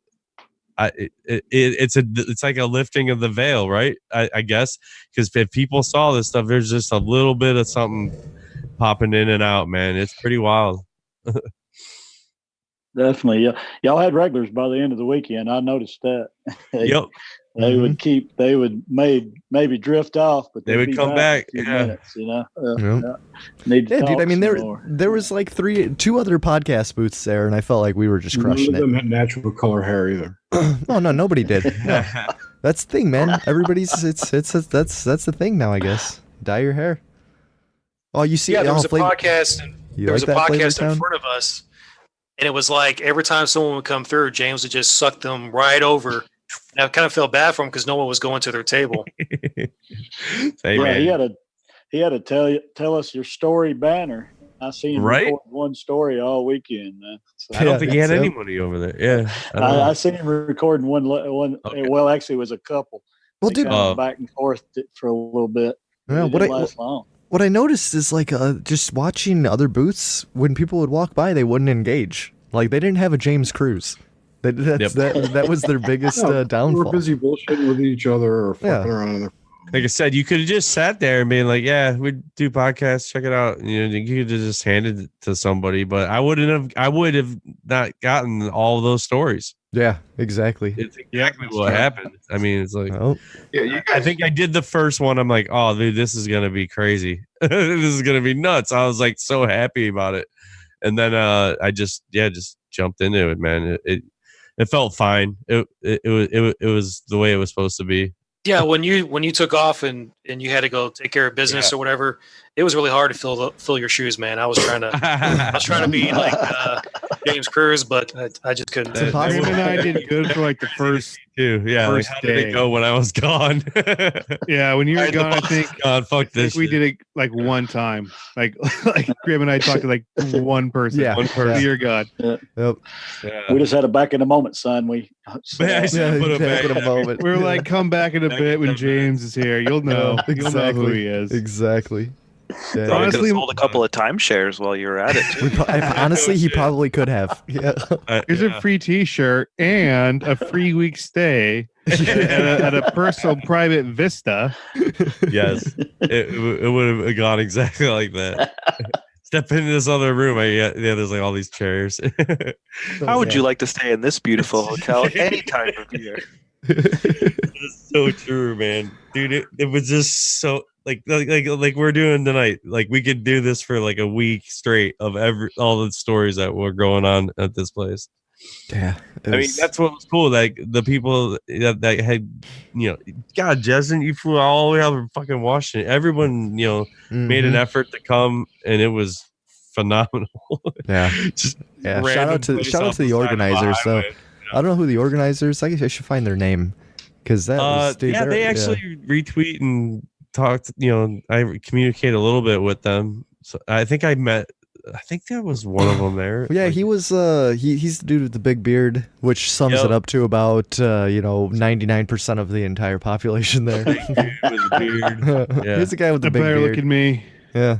F: it's like a lifting of the veil, right? I guess, because if people saw this stuff, there's just a little bit of something popping in and out, man. It's pretty wild.
L: Definitely, yeah. Y'all had regulars by the end of the weekend. I noticed that. They would maybe drift off, but
F: they would come back.
L: Minutes,
E: Dude. I mean, there was like 2 other podcast booths there, and I felt like we were just crushing
G: None of them had natural color hair either.
E: No, nobody did. No. That's the thing, man. Everybody's that's the thing now, I guess. Dye your hair. Oh, you see?
J: Yeah, there was a podcast. There was a podcast in
E: Town?
J: front of us. And it was like every time someone would come through, James would just suck them right over. And I kind of felt bad for him because no one was going to their table.
F: Man.
L: He had to tell us your story banner. I seen him record one story all weekend, man. So,
F: I don't think he had anybody over there. Yeah,
L: I seen him recording one. Okay. Well, actually, it was a couple.
E: Well, dude,
L: back and forth for a little bit.
E: Yeah, what I noticed is like just watching other booths, when people would walk by, they wouldn't engage. Like they didn't have a James Cruise. That was their biggest downfall.
G: We're busy bullshitting with each other or fucking around in their.
F: Like I said, you could have just sat there and been like, "Yeah, we do podcasts. Check it out." You could have just handed it to somebody, but I would have not gotten all those stories.
E: Yeah, exactly.
F: It's exactly what happened. I mean, it's like,
K: yeah,
F: I think I did the first one. I'm like, oh, dude, this is gonna be crazy. This is gonna be nuts. I was like so happy about it, and then I just jumped into it, man. It felt fine. It was the way it was supposed to be.
J: Yeah, when you took off and you had to go take care of business or whatever, it was really hard to fill your shoes, man. I was trying to be like James Cruise, but I just couldn't.
N: Him and I did good for like the first
F: two. Yeah,
N: first
F: how did it go when I was gone?
N: Yeah, when you were gone, I think
F: fuck this.
N: We did it like one time. Like Grim and I talked to like one person.
E: Yeah,
N: one person. You're gone.
E: Yep.
L: Yeah. We just had a back in a moment, son. We
E: back in a moment.
N: We were like, come back in a bit when James is here. You'll know. You'll know who he is.
E: Exactly.
I: Yeah. Honestly, sold a couple of timeshares while you were at it. Too.
E: Honestly, he probably could have. Yeah.
N: Here's a free T-shirt and a free week stay at a personal private vista.
F: Yes, it would have gone exactly like that. Step into this other room. There's like all these chairs.
I: How would you like to stay in this beautiful hotel any time of year?
F: It's so true, man, dude. It was just so like we're doing tonight. Like we could do this for like a week straight of all the stories that were going on at this place.
E: Yeah,
F: I mean that's what was cool. Like the people that had, God, Justin, you flew all the way out of fucking Washington. Everyone, made an effort to come, and it was phenomenal.
E: Yeah,
F: Just
E: yeah. Shout out to the organizers. So I don't know who the organizers. I guess I should find their name because that was
F: they actually retweet and talked. I communicate a little bit with them. So I think that was one of them there.
E: Yeah, he was. He's the dude with the big beard, which sums it up to about 99% of the entire population there.
F: Yeah.
E: He's the guy with the big beard.
N: Look at me.
E: Yeah.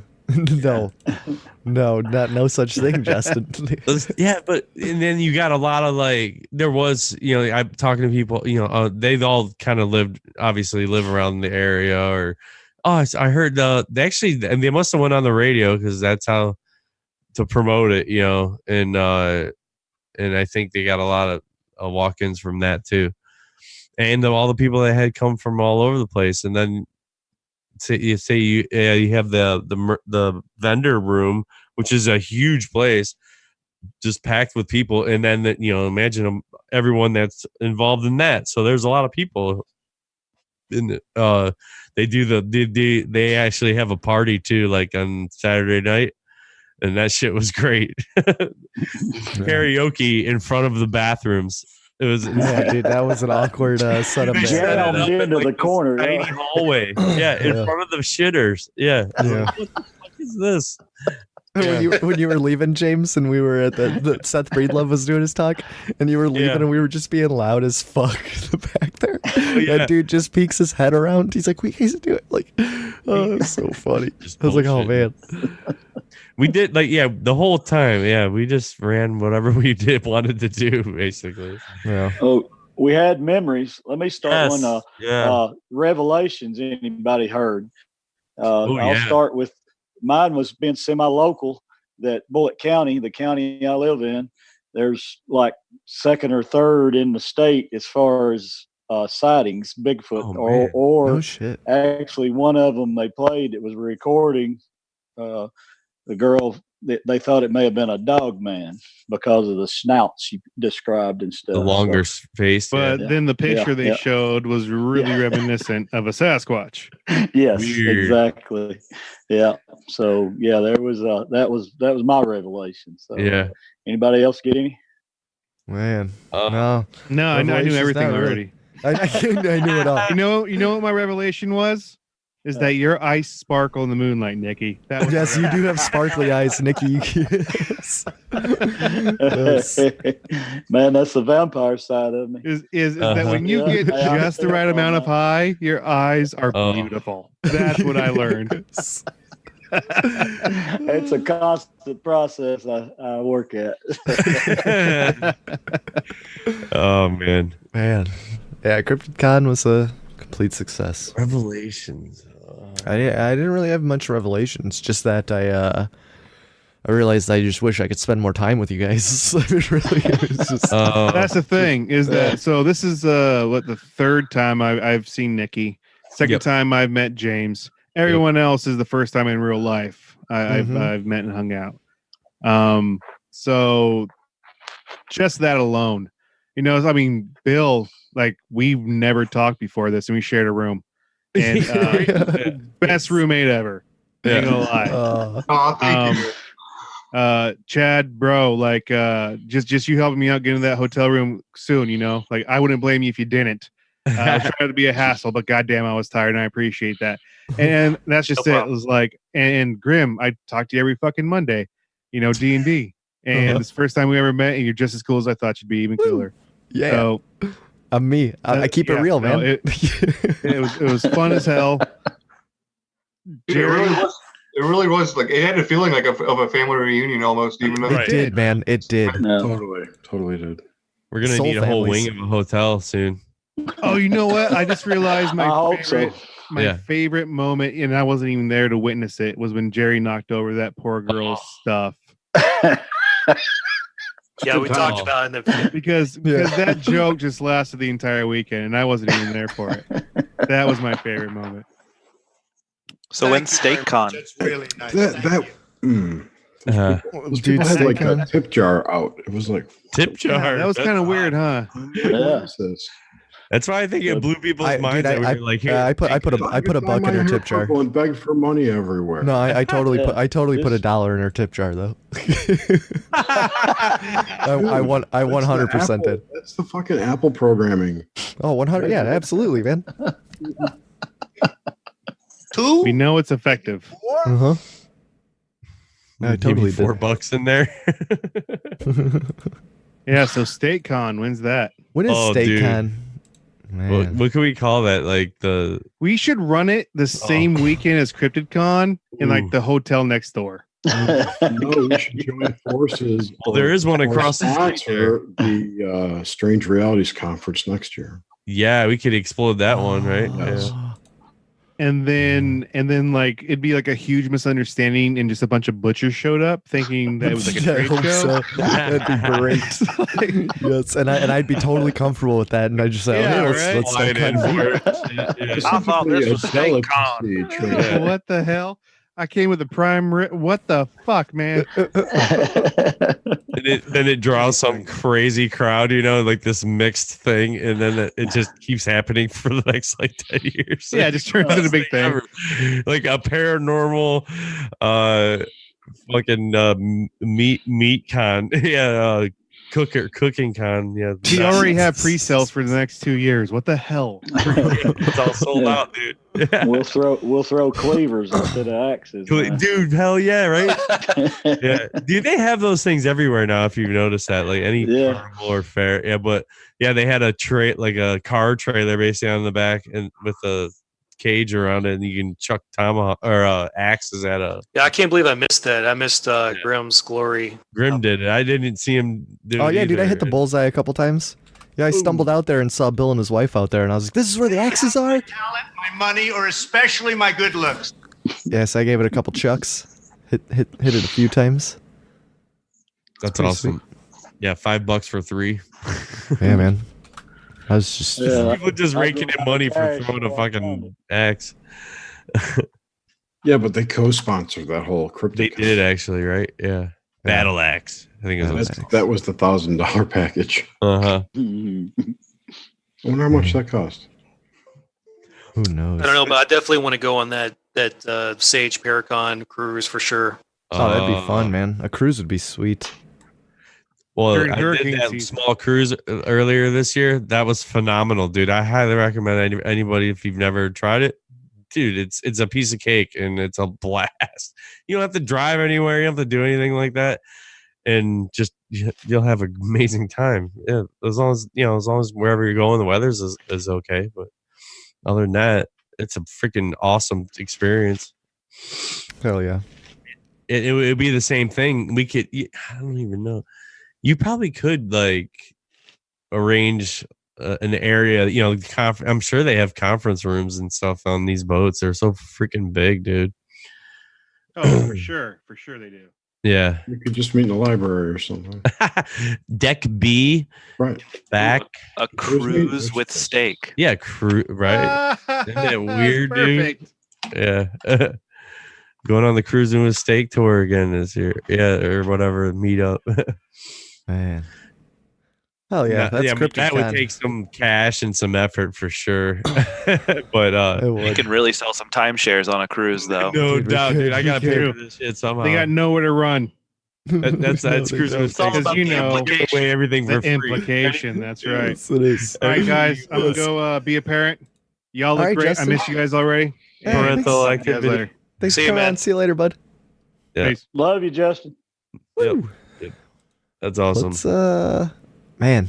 E: No such thing, Justin.
F: Yeah, but and then you got a lot of there was I'm talking to people they all kind of live around the area or I heard they must have went on the radio because that's how to promote it and I think they got a lot of walk-ins from that too, and all the people that had come from all over the place. And then you have the vendor room, which is a huge place just packed with people, and then imagine everyone that's involved in that. So there's a lot of people in it. They actually have a party too, like on Saturday night, and that shit was great. Karaoke in front of the bathrooms. It was
E: dude, that was an awkward setup.
L: Jammed into the corner,
F: tiny hallway. Yeah, in front of the shitters. Yeah. What the fuck is this?
E: When you were leaving, James, and we were at the Seth Breedlove was doing his talk, and you were leaving, and we were just being loud as fuck back there. That dude just peeks his head around. He's like, "We guys do it!" Like, oh, it's so funny. I was like, "Oh man."
F: We did the whole time. Yeah, we just ran whatever we wanted to do, basically.
E: Yeah.
L: Oh, we had memories. Let me start one. Revelations. Anybody heard? I'll start with mine. Was being semi-local. That Bullitt County, the county I live in, there's like second or third in the state as far as sightings, Bigfoot, or
E: oh, shit.
L: Actually, one of them they played. It was a recording. The girl, they thought it may have been a dog man because of the snout she described and stuff.
F: The longer face.
N: But then the picture they showed was really reminiscent of a Sasquatch.
L: Yes,
F: Weird.
L: exactly. Yeah. So there was that was my revelation. So anybody else get any?
E: Man, no,
N: I knew everything already.
E: I knew it all.
N: You know what my revelation was? Is that your eyes sparkle in the moonlight, Nickie?
E: Yes, you do have sparkly eyes, Nickie. Yes.
L: Man, that's the vampire side of me.
N: Is that when you get just the right amount of high, your eyes are beautiful. That's what I learned.
L: It's a constant process I work at.
F: Oh man.
E: Yeah, CryptidCon was a complete success.
F: Revelations.
E: I didn't really have much revelations. Just that I realized I just wish I could spend more time with you guys. It really is just,
N: that's the thing. Is that so? This is the third time I've seen Nickie. Second time I've met James. Everyone else is the first time in real life I've met and hung out. So just that alone, I mean, Bill, like we've never talked before this, and we shared a room, and best roommate ever. Ain't gonna lie.
K: Thank you.
N: Chad, bro, like just you helping me out getting that hotel room soon. Like I wouldn't blame you if you didn't. I was trying to be a hassle, but goddamn, I was tired, and I appreciate that. And that's just it. It was like, and Grim, I talk to you every fucking Monday, D&D. And it's the first time we ever met, and you're just as cool as I thought you'd be, even cooler.
E: Yeah.
N: So,
E: I'm me. I keep it real, man.
N: It was fun as hell.
K: Jerry, it really was like it had a feeling like of a family reunion almost. Even though
E: it did, man. It did.
G: Totally did.
F: We're gonna need a whole wing of a hotel soon.
N: Oh, you know what? I just realized my favorite moment, and I wasn't even there to witness it, was when Jerry knocked over that poor girl's stuff.
J: Yeah, we talked about it in the
N: because that joke just lasted the entire weekend, and I wasn't even there for it. That was my favorite moment.
I: So when's SteakCon?
M: That's really nice.
G: Those people had like a tip jar out. It was like
F: tip jar.
N: That was kind of weird, huh?
L: Yeah.
F: That's why I think it blew people's minds.
E: Dude,
F: That we were like, here,
E: I put a buck in her tip jar.
G: And begged for money everywhere.
E: No, I totally put $1 in her tip jar though. I 100% did.
G: That's the fucking Apple programming.
E: Oh, 100. Yeah, absolutely, man.
N: We know it's effective.
E: Uh-huh. I totally did.
F: $4 in there.
N: Yeah, so StateCon, when's that?
E: When is StateCon?
F: What can we call that? Like
N: we should run it the same weekend as CryptidCon in like the hotel next door.
G: No, we should join forces.
F: Well, there is one across the street
G: for the Strange Realities Conference next year.
F: Yeah, we could explode that one, right?
G: Yes.
F: Yeah.
N: And then like it'd be like a huge misunderstanding and just a bunch of butchers showed up thinking that it was like a
E: Yeah, I
N: trade
E: hope
N: show.
E: so. That'd be great. Yes, and I'd be totally comfortable with that. And I just say,
N: Yeah,
E: let's
N: right?
E: start cutting.
K: I thought this was StateCon.
N: What the hell? I came with a prime. What the fuck, man?
F: Then it draws some crazy crowd, like this mixed thing, and then it just keeps happening for the next like 10 years.
N: Yeah, it just turns into a big thing.
F: Like a paranormal, fucking meat con, yeah, cooking con, yeah.
N: We already have pre-sales for the next 2 years. What the hell?
F: It's all sold out, dude. Yeah.
L: We'll throw cleavers instead of axes,
F: dude. Hell yeah, right? Yeah, dude. They have those things everywhere now. If you've noticed that, like any carnival or fair, yeah. But yeah, they had a like a car trailer basically on the back and with a cage around it, and you can chuck tomahawk or axes at a.
J: Yeah, I can't believe I missed that. I missed Grimm's Glory.
F: Grim did it. I didn't see him do it
E: Yeah, dude, I
F: either.
E: hit the bullseye a couple times. Yeah, I stumbled out there and saw Bill and his wife out there, and I was like, "This is where the axes are."
M: Talent, my money, or especially my good looks.
E: Yes, I gave it a couple chucks. Hit it a few times.
F: That's
E: pretty
F: awesome. Yeah, $5 for 3.
E: Yeah, man. I was just
F: people just raking in money for throwing a fucking axe.
G: Yeah, but they co-sponsored that whole crypto.
F: They did actually, right? Yeah. Battle axe. I think it was
G: that was the $1,000 package.
F: Uh-huh.
G: I wonder how much that cost.
E: Who knows?
J: I don't know, but I definitely want to go on that Sage Paracon cruise for sure.
E: Oh, that'd be fun, man. A cruise would be sweet.
F: Well,
N: During
F: I
N: hurricane
F: did that
N: season.
F: small cruise earlier this year. That was phenomenal, dude. I highly recommend anybody if you've never tried it. Dude, it's a piece of cake and it's a blast. You don't have to drive anywhere. You don't have to do anything like that. And just you'll have an amazing time. Yeah, as long as wherever you're going, the weather's is okay. But other than that, it's a freaking awesome experience.
E: Hell yeah!
F: It would be the same thing. We could. I don't even know. You probably could like arrange an area. I'm sure they have conference rooms and stuff on these boats. They're so freaking big, dude.
N: Oh, for sure they do.
F: Yeah.
G: You could just meet in the library or something.
F: Deck B,
G: right?
F: Back
I: a cruise with steak.
F: Yeah, right. Isn't that weird, dude? Yeah. Going on the cruising with steak tour again this year. Yeah, or whatever meetup.
E: Man. Hell yeah, that's CryptidCon.
F: That would take some cash and some effort for sure. But
I: you can really sell some timeshares on a cruise, though.
F: No doubt, dude. I gotta pay for this shit somehow.
N: They got nowhere to run.
F: That's cruising with steak.
N: Because
F: give away everything for free.
N: Implication. That's right.
E: Yes, it is.
N: All right, guys, I'm gonna go be a parent. Y'all look
E: All right,
N: great.
E: Justin.
N: I miss you guys already.
E: Hey,
F: Parental
E: thanks.
F: activity.
N: later.
E: Thanks
J: See
E: for
J: you,
E: coming
J: man.
E: on. See you later, bud.
F: Yeah.
N: Peace.
L: Love you, Justin.
F: Yep. That's awesome.
E: Let's man,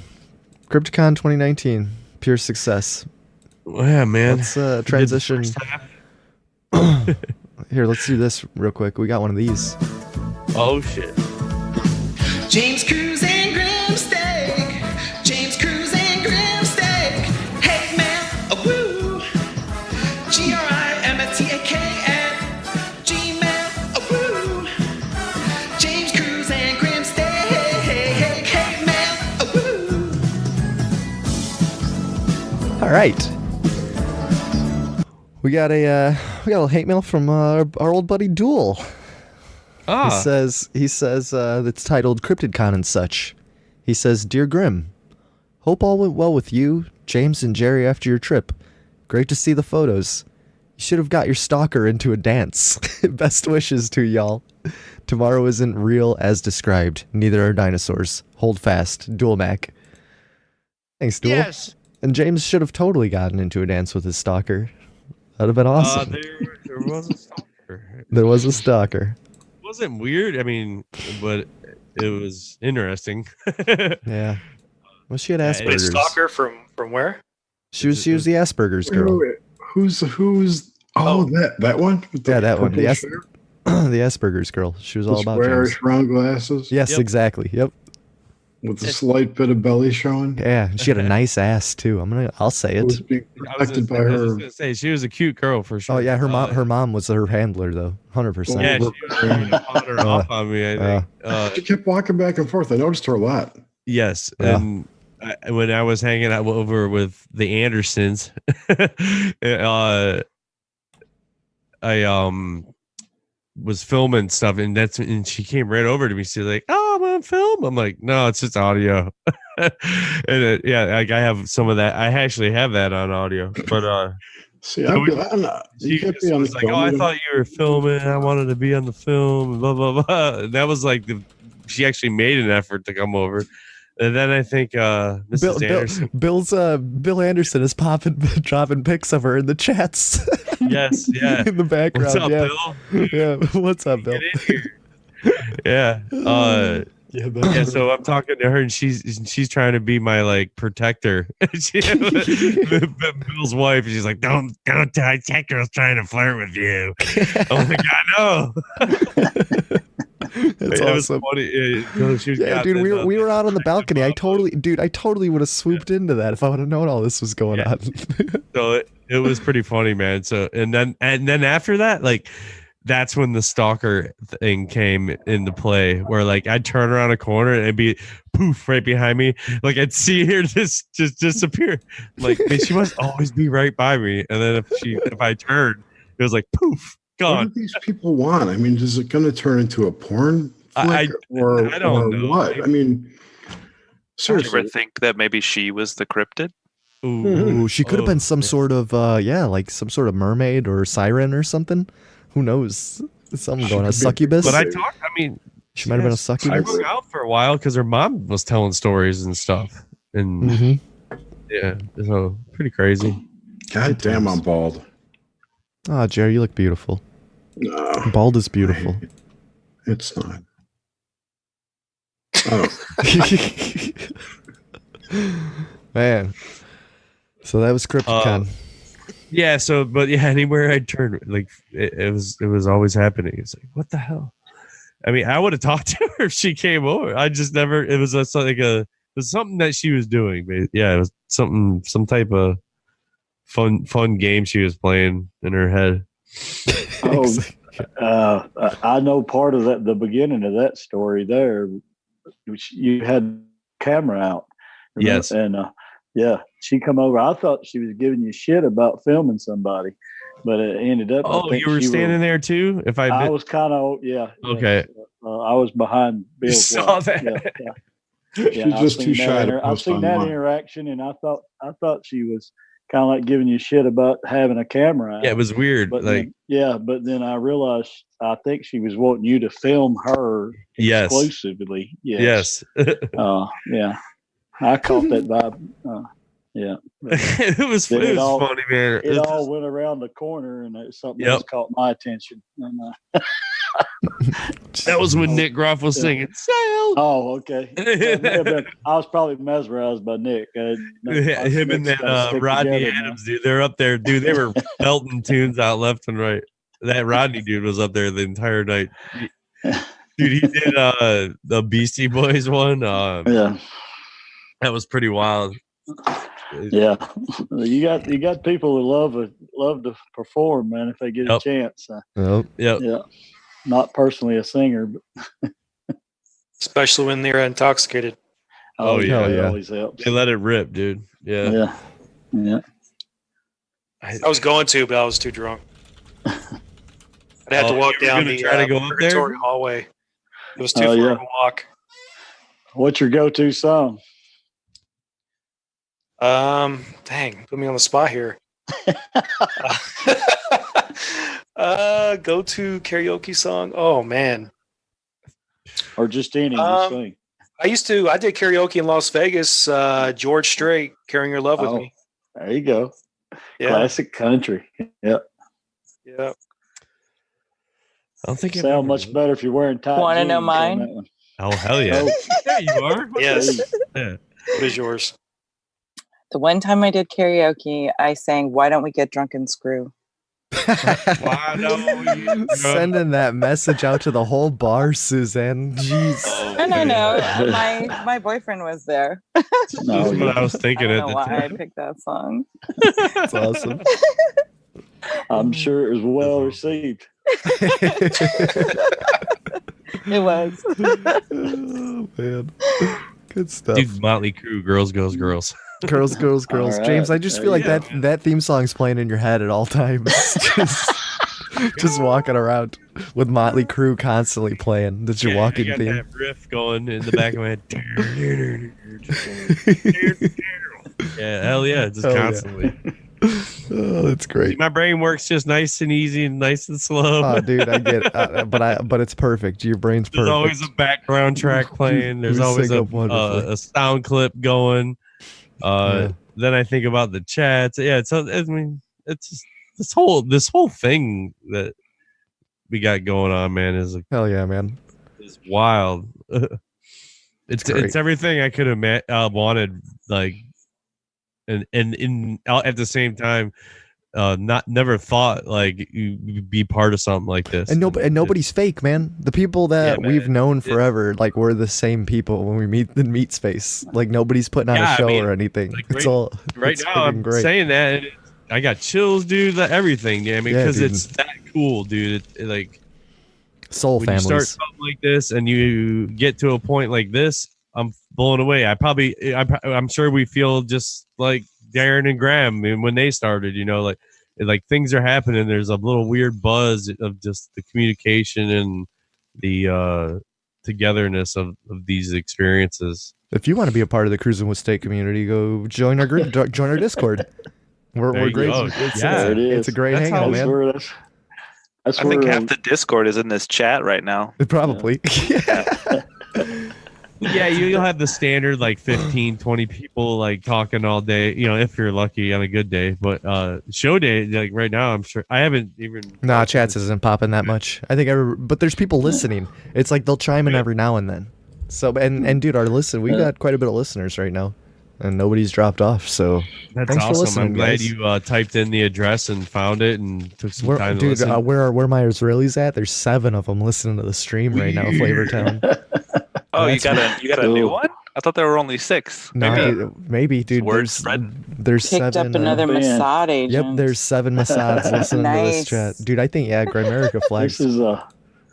E: CryptidCon 2019, pure success.
F: Yeah, man.
E: Let's transition. Here, let's do this real quick. We got one of these.
F: Oh shit.
D: James Cruz and Grimsteak. James Cruz and Grimsteak. Hey man, a woo. GRIMSTAKN. G-man, a woo. James Cruz and Grimsteak. Hey man, a woo.
E: All right. We got a hate mail from our old buddy Duel. He says it's titled CryptidCon and such. He says, "Dear Grim, hope all went well with you, James, and Jerry after your trip. Great to see the photos. You should have got your stalker into a dance. Best wishes to y'all. Tomorrow isn't real as described. Neither are dinosaurs. Hold fast. Duel Mac." Thanks, Duel.
F: Yes.
E: And James should have totally gotten into a dance with his stalker. That'd have been awesome.
F: There was a stalker.
E: There was a stalker.
F: It wasn't weird. I mean, but it was interesting.
E: Yeah. Well, she had
J: Wait,
E: Asperger's.
J: stalker from where?
E: She was the Asperger's girl.
G: Wait. Who's that one? With the
E: Yeah, that one.
G: purple
E: The
G: shirt?
E: the Asperger's girl. She was all
G: The
E: about
G: squarish
E: James.
G: round glasses.
E: Yes, exactly. Yep.
G: With a slight bit of belly showing.
E: Yeah, she had a nice ass too. I'll say
G: It was
E: it.
G: being protected by
F: I was
G: her.
F: just gonna say she was a cute girl for sure.
E: Oh yeah, her mom was her handler though, 100%.
F: Yeah, she was trying to pawn her off on me. I think.
G: She kept walking back and forth. I noticed her a lot.
F: Yes,
E: Yeah.
F: and when I was hanging out over with the Andersons, I was filming stuff, and she came right over to me. She's like, "Oh, I'm on film." I'm like, "No, it's just audio." And like I have some of that. I actually have that on audio, but
G: See,
F: so
G: you can't be on
F: was
G: the
F: like,
G: film.
F: "Oh, I
G: You
F: thought you were filming. I wanted to be on the film." Blah blah blah. And that was like she actually made an effort to come over. And then I think Mrs. Anderson.
E: Bill Anderson is dropping pics of her in the chats.
F: Yes, yeah.
E: In the background.
F: What's up,
E: yeah.
F: Bill?
E: Yeah. What's up, Bill?
F: Get in here. Yeah. Yeah, so I'm talking to her, and she's trying to be my like protector. Bill's wife, and she's like, "Don't that girl's trying to flirt with you." I'm like, "I know."
E: That's
F: It was
E: awesome.
F: funny. She was
E: Yeah, dude,
F: gotten
E: we were out on the balcony. I totally would have swooped into that if I would have known all this was going on.
F: So it was pretty funny, man. So and then after that, like that's when the stalker thing came into play, where like I'd turn around a corner and it'd be poof right behind me. Like I'd see her just disappear. Like she must always be right by me. And then if I turned, it was like poof, gone.
G: What do these people want? I mean, is it going to turn into a porn flick or
F: don't know.
G: what? I mean,
I: Did you
G: seriously.
I: ever think that maybe she was the cryptid?
E: Ooh, she could have been some sort of like some sort of mermaid or siren or something. Who knows? Something going on. Succubus.
F: But
E: she might have been a
F: I
E: succubus.
F: hung out for a while because her mom was telling stories and stuff. And yeah, so pretty crazy.
G: God damn, I'm bald.
E: Ah, Jerry, you look beautiful.
G: No,
E: Bald is beautiful.
G: it's not. Oh,
E: Man. So that was CryptidCon.
F: Yeah, so but yeah, anywhere I turned, like it was always happening. It's like, what the hell? I mean, I would have talked to her if she came over. I just never. It was it was something that she was doing. But yeah, it was some type of fun game she was playing in her head.
L: I know part of that. The beginning of that story there, you had camera out. Remember?
F: Yes,
L: and yeah, she come over. I thought she was giving you shit about filming somebody, but it ended up.
F: Oh, you were standing there too? If I
L: was kind of
F: okay.
L: I was behind Bill.
F: Saw that.
L: Yeah.
G: she's just too shy to
L: I've
G: post
L: seen that
G: online.
L: interaction, and I thought she was kind of like giving you shit about having a camera out.
F: Yeah, it was weird.
L: But
F: like
L: but then I realized I think she was wanting you to film her
F: Yes.
L: exclusively.
F: yes.
L: Yeah. I caught that vibe. Yeah.
F: it was
L: Then
F: funny, man.
L: It all went around the corner, and something else caught my attention. And,
F: that was when Nick Groff was singing "Sail."
L: Oh, okay. I was probably mesmerized by Nick.
F: Him and that Rodney Adams, dude. They're up there, dude. They were belting tunes out left and right. That Rodney dude was up there the entire night. Dude, he did the Beastie Boys one.
L: Yeah.
F: That was pretty wild.
L: Yeah, you got people who love to perform, man. If they get a chance. Yeah, not personally a singer, but
J: Especially when they're intoxicated.
F: Oh yeah,
L: it always helps.
F: They let it rip, dude. Yeah.
L: Yeah.
J: I was going to, but I was too drunk. I'd have to walk down the
F: try to go up there?
J: purgatory hallway. It was too far of a walk.
L: What's your go-to song?
J: Dang, put me on the spot here. Go-to karaoke song. Oh man.
L: Or just any you sing.
J: I did karaoke in Las Vegas. George Strait, "Carrying Your Love with Me."
L: There you go.
J: Yeah.
L: Classic country. Yep.
J: Yeah.
F: I don't think
L: sound much better if you're wearing tight.
H: Want to
L: jeans
H: know
L: on
H: mine?
L: that one.
F: Oh hell yeah! Yeah, you are.
J: Yes.
F: Yeah.
J: What is yours?
H: The one time I did karaoke, I sang "Why Don't We Get Drunk and Screw."
F: Why don't you
E: Sending that message out to the whole bar, Suzanne. Jeez.
H: And I know my boyfriend was there.
F: That's what I was thinking
H: I
F: at
H: don't
F: the
H: know why I
F: time.
H: picked that song.
E: That's awesome.
L: I'm sure it was well received.
H: It was.
E: Oh, man. Good stuff.
F: Dude, Motley Crue, girls, girls, girls.
E: Girls, girls, girls.
L: All right.
E: James, I just
L: There
E: feel
L: you
E: like
L: go,
E: that theme song's playing in your head at all times. just walking around with Motley Crue constantly playing. That's your walking
F: I got
E: theme.
F: that riff going in the back of my head. Yeah, hell yeah, just
E: Hell yeah.
F: constantly.
E: Oh, that's great.
F: My brain works just nice and easy and nice and slow.
E: Oh, dude, I get it. But it's perfect. Your brain's perfect.
F: There's always a background track playing. There's
E: You
F: always
E: sync up wonderfully.
F: a sound clip going.
E: Yeah.
F: Then I think about the chats. Yeah, it's just, this whole thing that we got going on, man, is
E: Hell yeah, man.
F: is wild. It's
E: great.
F: everything I could have wanted, like, and at the same time, never thought like you'd be part of something like this.
E: And nobody's fake, man. The people that we've known forever, like we're the same people when we meet in meet space. Like nobody's putting on a show or anything.
F: Like,
E: It's all
F: right
E: it's
F: now.
E: freaking
F: I'm
E: great.
F: saying that and I got chills, dude. Everything, yeah, because
E: dude.
F: it's that cool, dude. Like
E: Soul
F: when
E: families.
F: you start something like this and you get to a point like this, I'm blown away. I'm sure we feel just like Darren and Graham when they started, like things are happening. There's a little weird buzz of just the communication and the togetherness of these experiences.
E: If you want to be a part of the Cruising with Steak community, go join our group, join our Discord. We're great. It's a great hangout, man.
L: That's
I: I think
L: where,
I: half the Discord is in this chat right now.
E: Probably.
F: Yeah, you'll have the standard like 15, 20 people like talking all day, if you're lucky on a good day. But show day, like right now, I'm sure I haven't even.
E: Nah, chats isn't popping that much. I think but there's people listening. It's like they'll chime in every now and then. So and dude, we got quite a bit of listeners right now, and nobody's dropped off. So
F: That's
E: thanks for
F: awesome.
E: listening,
F: I'm glad
E: guys.
F: you typed in the address and found it and took some time to listen.
E: Where my Israelis at? There's 7 of them listening to the stream right now. Flavortown.
I: Oh, you got a new one? I thought there were only 6.
E: No, maybe, dude.
I: Word
E: There's
I: spread.
H: Picked
E: 7.
H: up another Mossad agent.
E: Yep, there's 7 Mossads listening to this
H: Nice.
E: chat, dude. I think Grimerica flags.
L: this is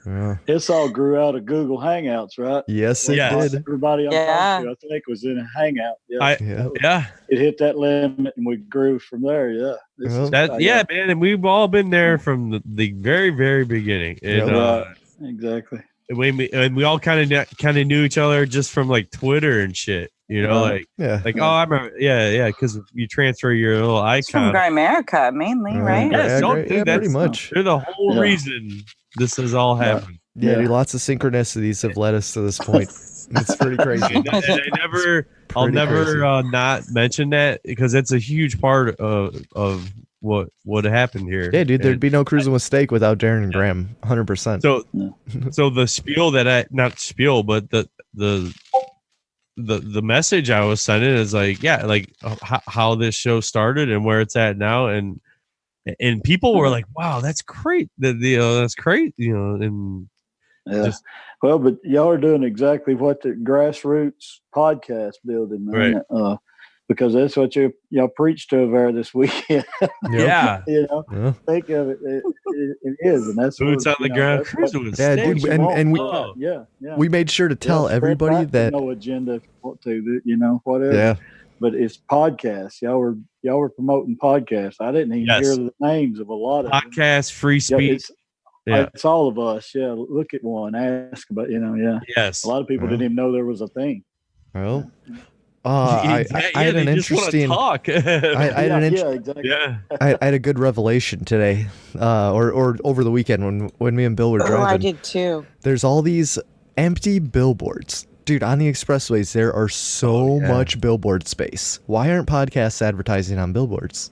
E: Yeah.
L: this all grew out of Google Hangouts, right?
E: Yes, it did.
L: Everybody I'm
H: Yeah.
L: talking to, I think, was in a Hangout. Yeah,
F: Yeah.
L: It hit that limit, and we grew from there. Yeah, This is-
F: Man, and we've all been there from the very, very beginning. And,
L: right. Exactly.
F: we all kind of knew each other just from like Twitter and shit,
L: Right.
F: oh, I remember, because you transfer your little
H: It's from
F: icon.
H: Grimerica, mainly, right?
F: Dude,
E: pretty much.
F: They're the whole
E: Yeah.
F: reason this has all happened.
E: Yeah, dude, lots of synchronicities have led us to this point. It's pretty crazy.
F: And I'll never not mention that because it's a huge part of what happened here.
E: Yeah, dude, there'd be no Cruising with Steak without Darren and Graham, 100%.
F: So the spiel not spiel, but the message I was sending is like, how this show started and where it's at now, and people were like, wow, that's great. That's great. And just,
L: well, but y'all are doing exactly what the grassroots podcast building, man.
F: Right.
L: Because that's what y'all preached over there this weekend.
F: Yeah.
L: Think of it. It is, and that's
F: boots on the ground. Cruising with
E: Yeah,
F: Steak.
E: dude, and we
L: yeah.
E: we made sure to tell
L: Spread
E: everybody
L: that
E: that
L: no agenda, whatever.
E: Yeah.
L: But it's podcasts. Y'all y'all were promoting podcasts. I didn't even
F: Yes.
L: hear the names of a lot of them.
F: Podcast, free speech. Yeah.
L: It's all of us. Yeah, look at one, ask about. Yeah.
F: Yes.
L: A lot of people didn't even know there was a thing.
E: Well, I had an interesting.
F: Talk.
E: I had an
L: exactly.
F: Yeah.
E: I had a good revelation today, or over the weekend when me and Bill were driving.
H: Oh, I did too.
E: There's all these empty billboards. Dude, on the expressways, there are so much billboard space. Why aren't podcasts advertising on billboards?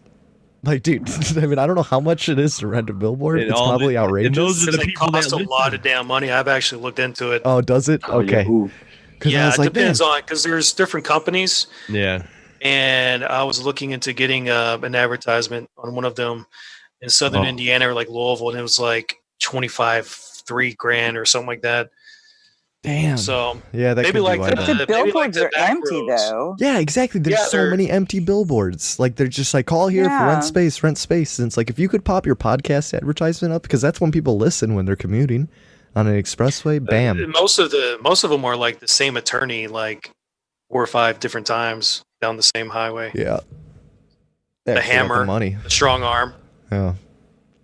E: Like, dude, I mean, I don't know how much it is to rent a billboard. It's probably outrageous.
J: And those are the people that cost a lot of damn money. I've actually looked into it.
E: Oh, does it? Okay.
J: Yeah,
E: it
J: depends on, because there's different companies.
F: Yeah.
J: And I was looking into getting an advertisement on one of them in Southern Indiana or like Louisville, and it was like $3,000 or something like that.
E: Damn.
J: So
E: yeah, that
J: maybe
E: could
J: like
E: be why
H: The billboards are empty though.
E: Yeah, exactly. There's so many empty billboards. Like they're just like, call here for rent space. And it's like, if you could pop your podcast advertisement up, because that's when people listen when they're commuting on an expressway. Bam.
J: Most of them are like the same attorney, like 4 or 5 different times down the same highway.
E: Yeah.
J: The hammer,
E: money.
J: the strong arm.
E: Yeah.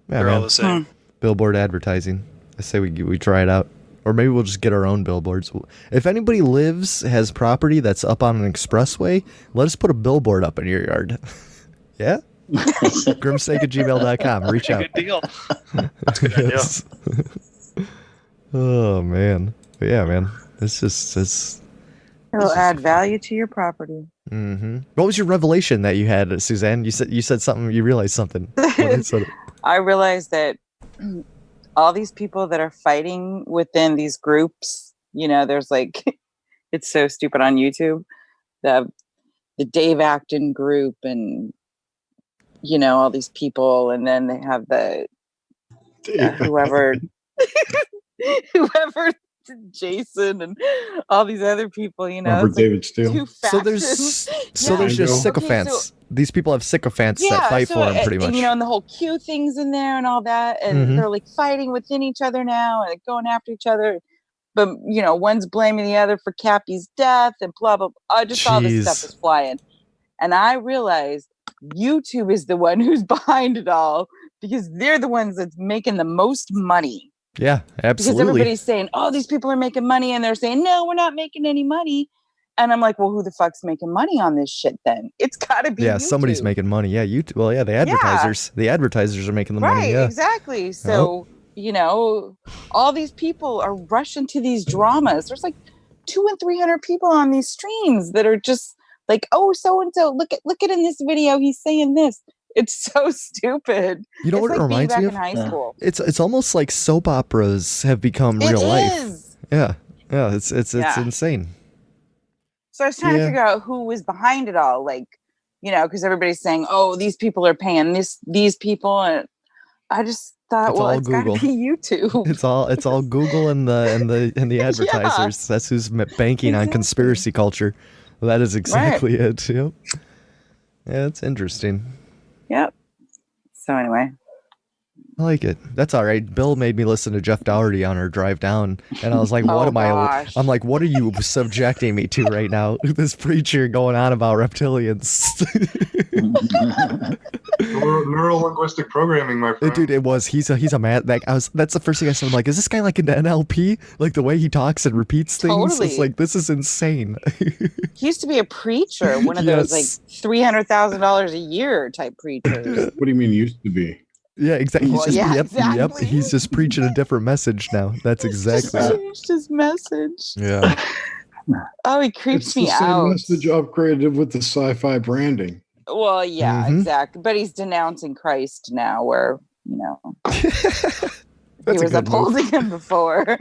J: They're all the same.
E: Billboard advertising. I say we try it out. Or maybe we'll just get our own billboards. If anybody has property that's up on an expressway, let us put a billboard up in your yard. Yeah? grimsteak@gmail.com. Reach out.
J: Good deal. That's a good idea.
E: Oh, man. But yeah, man. It's
H: It'll add value to your property.
E: Mm-hmm. What was your revelation that you had, Suzanne? You said something. You realized something.
H: I realized that all these people that are fighting within these groups, there's like, it's so stupid on YouTube. The Dave Acton group and, all these people. And then they have the whoever Jason and all these other people,
G: Robert David Steele.
E: So there's just sycophants. These people have sycophants that fight for him, pretty much.
H: And the whole Q things in there and all that, and they're like fighting within each other now and going after each other. But one's blaming the other for Cappy's death and blah blah. I just saw this stuff is flying, and I realized YouTube is the one who's behind it all because they're the ones that's making the most money.
E: Yeah, absolutely.
H: Because everybody's saying, "Oh, these people are making money," and they're saying, "No, we're not making any money." And I'm like, "Well, who the fuck's making money on this shit? Then it's got to be YouTube.
E: Somebody's making money. Yeah, YouTube. Well, yeah, the advertisers. The advertisers are making the money.
H: Right,
E: Yeah,
H: exactly. So all these people are rushing to these dramas. There's like 200 and 300 people on these streams that are just like, "Oh, so and so, look at in this video, he's saying this." It's so stupid.
E: You know
H: it's
E: what
H: like
E: it reminds
H: being
E: me
H: back
E: of?
H: in high school.
E: It's almost like soap operas have become real life.
H: Is.
E: Yeah, it's insane.
H: So I was trying to figure out who was behind it all, like, because everybody's saying, "Oh, these people are paying these people," and I just thought, it's got to be YouTube.
E: It's all Google and the advertisers. That's who's banking on conspiracy culture. Well, that is exactly it. Yep. Yeah, it's interesting.
H: Yep. So anyway.
E: I like it. That's all right. Bill made me listen to Jeff Dougherty on our drive down, and I was like, "What am I?" I'm like, "What are you subjecting me to right now?" This preacher going on about reptilians.
K: Neuro-linguistic programming, my friend.
E: Dude, it was. He's a man. That's the first thing I said. I'm like, is this guy like an NLP? Like the way he talks and repeats things.
H: Totally.
E: It's like, this is insane.
H: He used to be a preacher, one of those like $300,000 a year type preachers.
G: What do you mean used to be?
E: Yeah, exactly.
H: Exactly.
E: Yep. He's just preaching a different message now. That's exactly
H: He
E: it.
H: changed his message.
E: Yeah.
H: Oh, he creeps
G: It's
H: me
G: the same
H: out.
G: message upgraded with the sci-fi branding.
H: Well, yeah,
E: Mhm.
H: exactly. But he's denouncing Christ now, where he
E: That's
H: was
E: a good move.
H: upholding him before.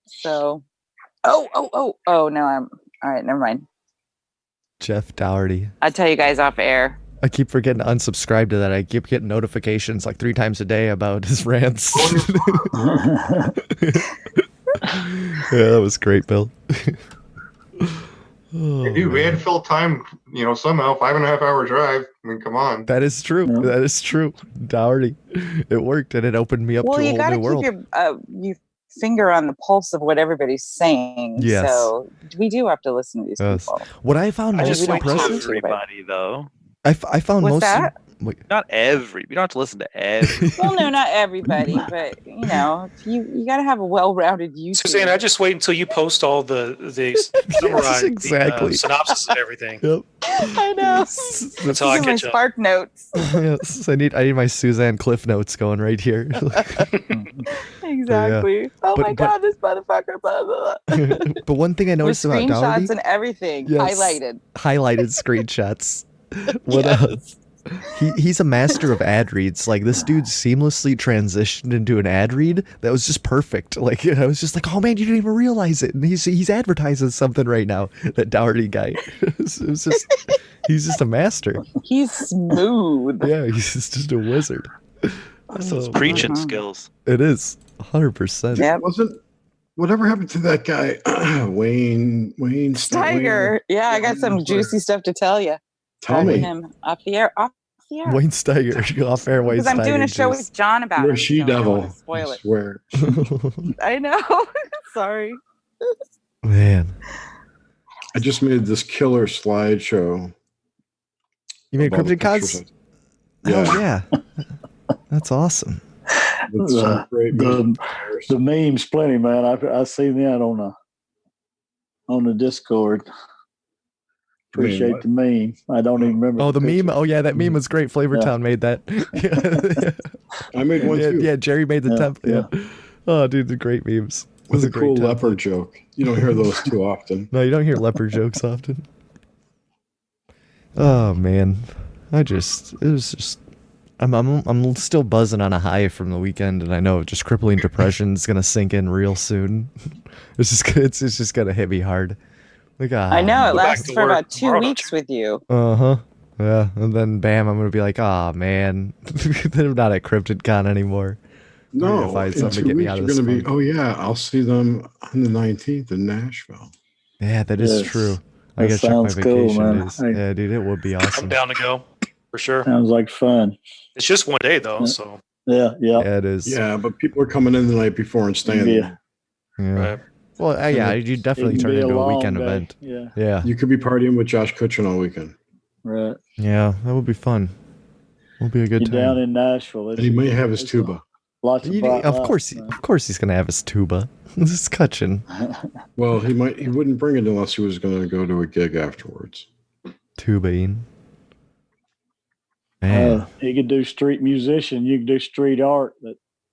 H: So, no, I'm all right. Never mind.
E: Jeff Dougherty.
H: I'll tell you guys off air.
E: I keep forgetting to unsubscribe to that. I keep getting notifications like 3 times a day about his rants. Yeah, that was great, Bill.
K: Hey, dude, we had to fill time, somehow 5.5 hour drive. I mean, come on.
E: That is true. That is true. Dougherty. It worked, and it opened me up to a
H: You
E: whole
H: got to
E: new
H: keep
E: world.
H: your finger on the pulse of what everybody's saying.
E: Yes.
H: So we do have to listen to these
E: Yes.
H: people.
E: What I found
H: I
E: most
H: just went to
E: impressive.
I: Everybody, though.
E: I found
H: What's
E: most.
H: that?
O: Not every. You don't have to listen to every.
H: Well, no, not everybody, but you got to have a well-rounded YouTube.
J: Suzanne, I just wait until you post all the summarized
E: exactly.
J: synopsis and everything.
E: Yep.
H: I know.
J: That's how I
H: my
J: catch up.
H: Spark Notes.
E: Yes, I need my Suzanne Cliff Notes going right here.
H: Exactly.
E: Yeah.
H: Oh
E: But-
H: my God, this motherfucker. Blah, blah, blah.
E: But one thing I
H: With
E: noticed about
H: screenshots
E: Dougherty,
H: and everything
E: Yes.
H: highlighted.
E: screenshots. What he's a master of ad reads. Like this dude seamlessly transitioned into an ad read that was just perfect. Like I was just like, oh man, you didn't even realize it. And he's advertising something right now. That Dougherty guy. It was just he's just a master.
H: He's smooth.
E: Yeah, he's just a wizard.
O: That's preaching skills.
E: It is 100%.
H: Yep.
G: Wasn't whatever happened to that guy, Wayne
H: Tiger. Yeah, I got some juicy stuff to tell you.
G: Tell me.
H: Him off the air.
E: Wayne Steiger, off air Wayne
H: Because I'm doing a
E: Steiger
H: show
E: juice.
H: with John about
G: You're a
H: it.
G: she
H: so I don't
G: devil.
H: wanna spoil
G: I
H: it.
G: swear.
H: I know. Sorry.
E: Man,
G: I just made this killer slideshow.
E: you made
G: of all the
E: CryptidCon?
G: pictures
E: Oh yeah, that's awesome.
G: With some great music.
L: The memes plenty, man. I seen that on the Discord. Appreciate
G: what?
L: the meme. I don't even remember.
E: Oh, the meme.
L: picture.
E: Oh yeah, that meme was great. Flavortown made that.
G: I made one
E: yeah,
G: too.
E: yeah, Jerry made the template. Yeah. Oh, dude, the great memes. It
G: With
E: was
G: a cool
E: great template.
G: leopard joke. You don't hear those too often.
E: No, you don't hear leopard jokes often. Oh man, it was just. I'm still buzzing on a high from the weekend, and I know just crippling depression is gonna sink in real soon. It's just gonna hit me hard. Like,
H: I know. It
J: Go back
H: lasts
J: to
H: for
J: work
H: about 2
J: tomorrow, don't
H: weeks with you.
E: Yeah, and then bam, I'm gonna be like, oh man, they're not at CryptidCon anymore. I'm gonna
G: No,
E: find
G: in
E: something
G: 2
E: to get me
G: weeks
E: out
G: you're
E: of this
G: going to be,
E: funk.
G: oh yeah, I'll see them on the 19th in Nashville.
E: Yeah, that is
L: Yes.
E: true. I
L: That
E: gotta check my
L: sounds cool,
E: vacation
L: man.
E: days.
L: Hey.
E: Yeah, dude, it would be
J: I'm
E: awesome.
J: down to go for sure.
L: Sounds like fun.
J: It's just one day though, so
L: Yeah.
E: Yeah, it is.
G: Yeah, but people are coming in the night before and staying
L: Yeah.
G: there.
E: Yeah.
J: right.
E: Well, yeah, you definitely
L: It can
E: turn
L: be
E: into a
L: long
E: weekend
L: day.
E: event.
L: Yeah.
E: Yeah,
G: You could be partying with Josh Kutchin all weekend.
L: Right.
E: yeah, that would be fun. It'll be a good
L: You're
E: time.
L: down in Nashville.
G: And he may have his
L: it's
G: tuba.
L: Lots of bright
E: Of
L: lights,
E: course, he's gonna have his tuba. This is Cutchin.
G: Well, he wouldn't bring it unless he was going to go to a gig afterwards.
E: Tubaing. Man.
L: You could do street musician. You can do street art.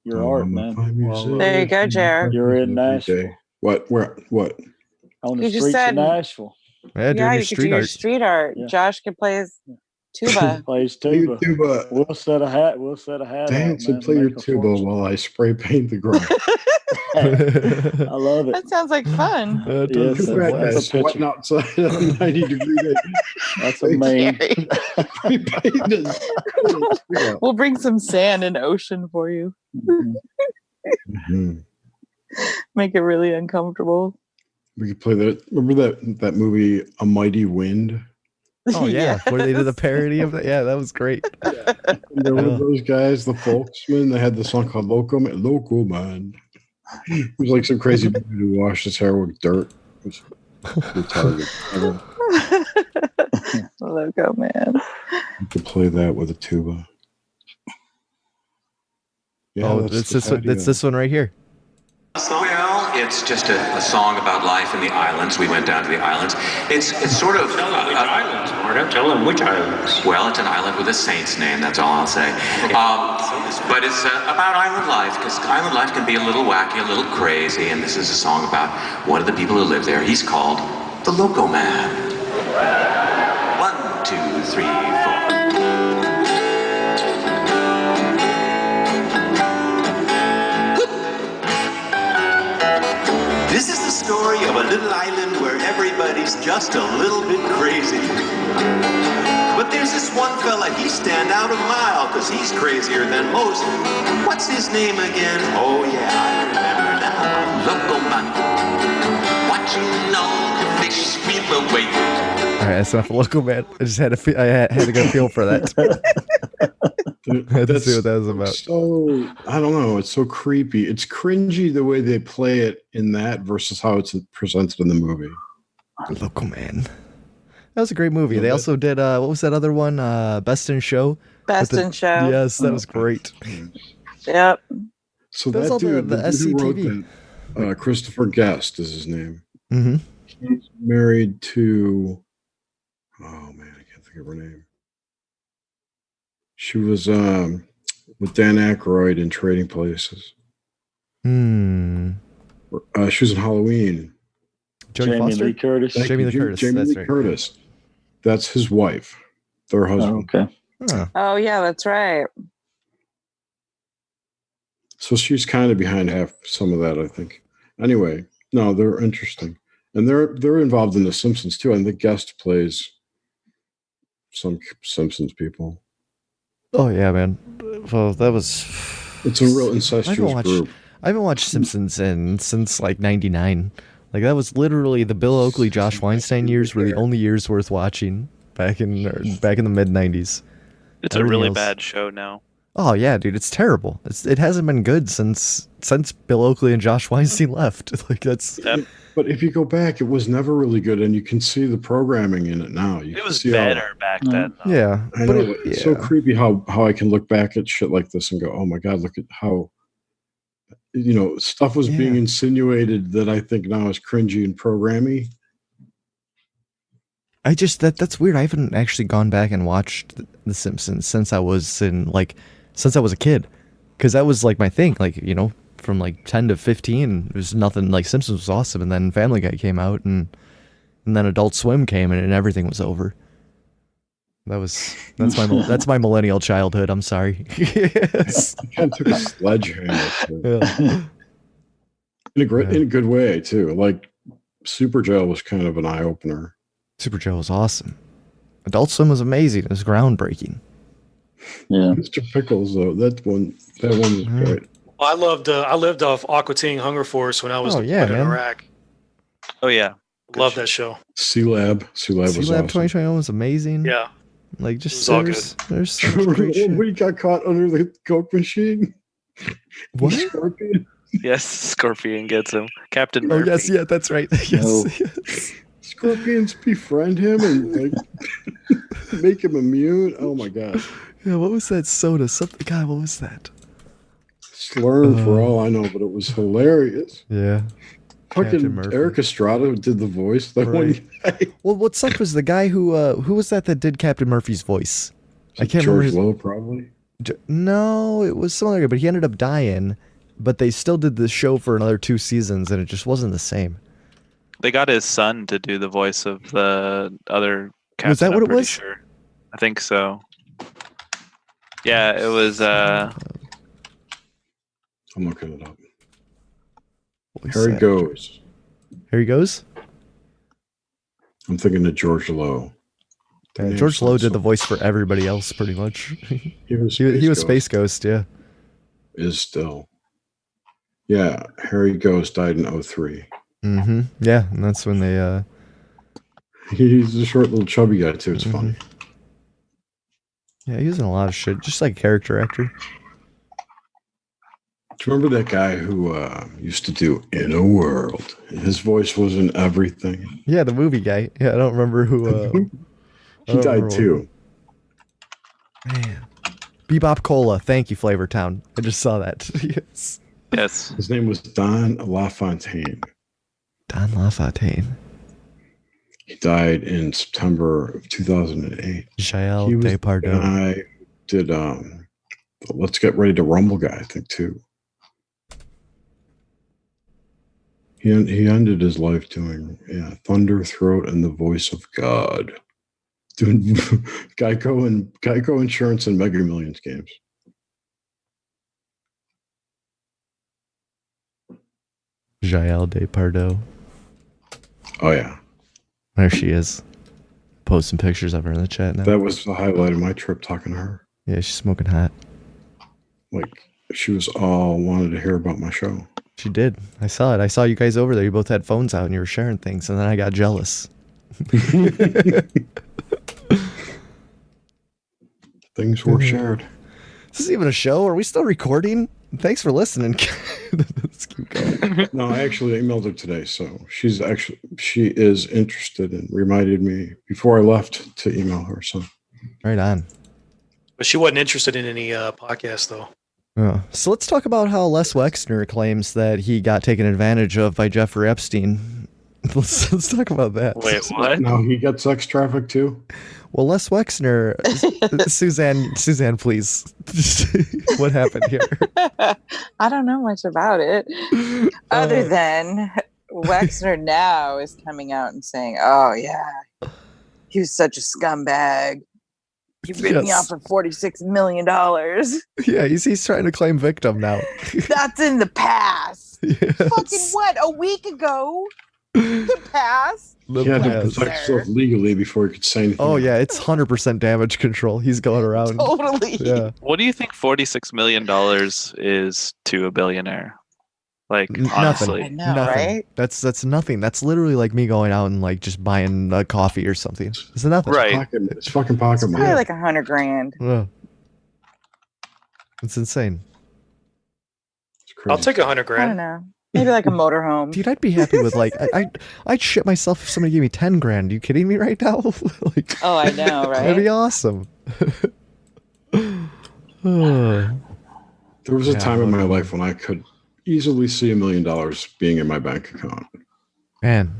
L: Your art,
G: I'm a
L: man.
G: fine musician.
H: There you go, Jared.
L: You're in
G: Every
L: Nashville.
G: day. What? Where? What?
L: On the
H: You just
L: streets
H: said-
L: of Nashville.
E: Yeah, doing
H: Yeah,
E: your
H: you could do
E: street
H: your
E: art.
H: street art.
L: Yeah.
H: Josh could play his tuba.
L: Plays tuba.
G: Tuba.
L: We'll set a hat. We'll set a hat.
G: Dance
L: out, man,
G: and play your
L: make a
G: tuba
L: fortune.
G: while I spray paint the ground.
L: I love it.
H: That sounds like fun.
L: Yes,
G: Too bad
L: that's
G: guys
L: a picture.
G: sweating outside on a 90-degree day.
L: That's a meme.
H: Jerry.
G: Spray painted.
H: We'll bring some sand and ocean for you.
G: Mhm.
H: Make it really uncomfortable.
G: We could play that. Remember that movie, A Mighty Wind?
E: Oh yeah, where they did the
H: Yes.
E: parody of that. Yeah, that was great.
G: And there were those guys, the folksmen, they had the song called Loco Man. It was like some crazy dude who washed his hair with dirt. It was retarded.
H: Loco man.
G: You could play that with a tuba. Yeah,
E: Oh,
G: that's
E: it's
G: the
E: this one.
G: patio.
E: It's this one right here.
P: Well, it's just a song about life in the islands. We went down to the islands. It's sort of... Tell them which islands, Marta. Tell them which islands. Well, it's an island with a saint's name, that's all I'll say. But it's about island life, because island life can be a little wacky, a little crazy, and this is a song about one of the people who live there. He's called the Loco Man. 1, 2, 3, 4.
Q: This is the story of a little island where everybody's just a little bit crazy. But there's this one fella, he stand out a mile, cause he's crazier than most. What's his name again? Oh yeah, I remember now.
P: Loco Man, watching all the fish swim away.
E: All right, that's enough of Local Man. I just had to. I had to get a feel for that. I had to see what that was about.
G: So I don't know. It's so creepy. It's cringy the way they play it in that versus how it's presented in the movie.
E: Local Man. That was a great movie. They also did what was that other one? Best in Show.
H: Best in Show.
E: Yes, that was great.
H: Yep.
G: So
E: That was
G: that
E: all
G: dude,
E: the
G: the dude who wrote
E: SCTV.
G: that, Christopher Guest is his name.
E: Mm-hmm.
G: He's married to, oh man, I can't think of her name. She was with Dan Aykroyd in Trading Places.
E: Hmm.
G: She was in Halloween.
E: Jodie Foster?
L: Lee Curtis.
G: Thank
E: Jamie
G: you,
E: Lee Curtis.
G: Jamie
E: That's
G: Lee
E: right.
G: Curtis. That's his wife, their husband.
L: Okay.
E: Huh.
H: Oh yeah, that's right.
G: So she's kind of behind some of that, I think. Anyway, no, they're interesting, and they're involved in The Simpsons too. And the guest plays some Simpsons people.
E: Oh yeah, man. Well, that was.
G: It's a real incestuous group.
E: I haven't watched Simpsons since like '99. Like that was literally the Bill Oakley, Josh Weinstein years were the only years worth watching back in the mid '90s.
O: It's a really bad show now.
E: Oh yeah, dude, it's terrible. It hasn't been good since Bill Oakley and Josh Weinstein left. Like that's.
G: But if you go back, it was never really good, and you can see the programming in it now.
O: It was better back then. Though.
E: Yeah,
G: I know. It's so creepy how I can look back at shit like this and go, "Oh my god, look at how." Stuff was being insinuated that I think now is cringy and programmy.
E: That's weird. I haven't actually gone back and watched The Simpsons since I was a kid, because that was like my thing. Like from like 10 to 15, it was nothing. Like Simpsons was awesome, and then Family Guy came out, and then Adult Swim came, and everything was over. That's my millennial childhood. I'm sorry. Yes.
G: I kind of took a sledgehammer in a good way too. Like Supergel was kind of an eye opener.
E: Supergel was awesome. Adult Swim was amazing. It was groundbreaking.
L: Yeah,
G: Mr. Pickles though, that one was great.
J: Well, I lived off Aqua Teen Hunger Force when I was in Iraq.
O: Oh yeah,
J: love that show.
G: C-Lab was awesome.
E: 2021 was amazing.
J: Yeah.
E: Like just
J: It's all
E: there's so much great shit.
G: When he got caught under the Coke machine.
E: What?
G: Scorpion.
O: Yes, Scorpion gets him. Captain Murphy.
E: Oh yes, yeah, that's right. Yes. Yes.
G: Scorpions befriend him and like make him immune. Oh my god.
E: Yeah, what was that soda? Something. God, what was that?
G: Slurm for all I know, but it was hilarious.
E: Yeah.
G: Fucking Eric Estrada did the voice. That one guy.
E: Well, what sucked was the guy who was that did Captain Murphy's voice? I can't remember.
G: George Lowe, probably.
E: No, it was some other guy, but he ended up dying. But they still did the show for another 2 seasons, and it just wasn't the same.
O: They got his son to do the voice of the other captain.
E: Was that what it was?
O: Sure. I think so. Yeah, it was.
G: I'm looking it up. Here he goes.
E: Here he goes.
G: I'm thinking of George Lowe.
E: George Lowe did the voice for everybody else, pretty much.
G: He was
E: Space Ghost, yeah.
G: Is still. Yeah, Harry Ghost died in 2003.
E: Mm-hmm. Yeah, and that's when they.
G: He's a short little chubby guy too. It's funny.
E: Yeah, he was in a lot of shit, just like a character actor.
G: Do you remember that guy who used to do In a World? His voice was in everything.
E: Yeah, the movie guy. Yeah, I don't remember who.
G: He died too.
E: Man. Bebop Cola. Thank you, Flavortown. I just saw that. Yes.
O: Yes.
G: His name was Don LaFontaine.
E: Don LaFontaine.
G: He died in September of 2008.
E: Jael
G: He was the
E: Depardieu.
G: guy who did Let's Get Ready to Rumble guy, I think, too. He ended his life doing Thunder Throat and the Voice of God, doing Geico Insurance and Mega Millions games.
E: Jael Depardieu.
G: Oh yeah,
E: there she is. Posting pictures of her in the chat now.
G: That was the highlight of my trip, talking to her.
E: Yeah, she's smoking hot.
G: Like she was all wanted to hear about my show.
E: She did. I saw it. I saw you guys over there. You both had phones out and you were sharing things, and then I got jealous.
G: Things were shared.
E: Is this even a show? Are we still recording? Thanks for listening.
G: No, I actually emailed her today, so she is interested and reminded me before I left to email her. So
E: right on.
J: But she wasn't interested in any podcast though.
E: Yeah. So let's talk about how Les Wexner claims that he got taken advantage of by Jeffrey Epstein. Let's talk about that.
J: Wait, what?
G: Now he got sex trafficked too?
E: Well, Les Wexner, Suzanne, please. What happened here?
H: I don't know much about it, other than Wexner now is coming out and saying, "Oh yeah, he was such a scumbag. He ripped me off for $46 million."
E: Yeah, he's trying to claim victim now.
H: That's in the past.
E: Yes.
H: Fucking what? A week ago? The past?
G: He had to protect himself legally before he could say anything.
E: Oh yeah, it's 100% damage control. He's going around.
H: Totally.
E: Yeah.
O: What do you think $46 million is to a billionaire? Like,
E: Nothing.
O: honestly.
H: I know,
E: Nothing.
H: right?
E: That's nothing. That's literally like me going out and like just buying a coffee or something. It's nothing.
O: Right.
G: It's fucking pocket money.
H: Probably like $100,000.
E: Yeah. It's insane.
J: I'll take $100,000.
H: I don't know. Maybe like a motorhome.
E: Dude, I'd be happy with like I'd shit myself if somebody gave me $10,000. You kidding me right now? Like,
H: Oh, I know, right?
E: that'd be awesome.
G: There was a time in my life when I could easily see $1 million being in my bank account.
E: Man,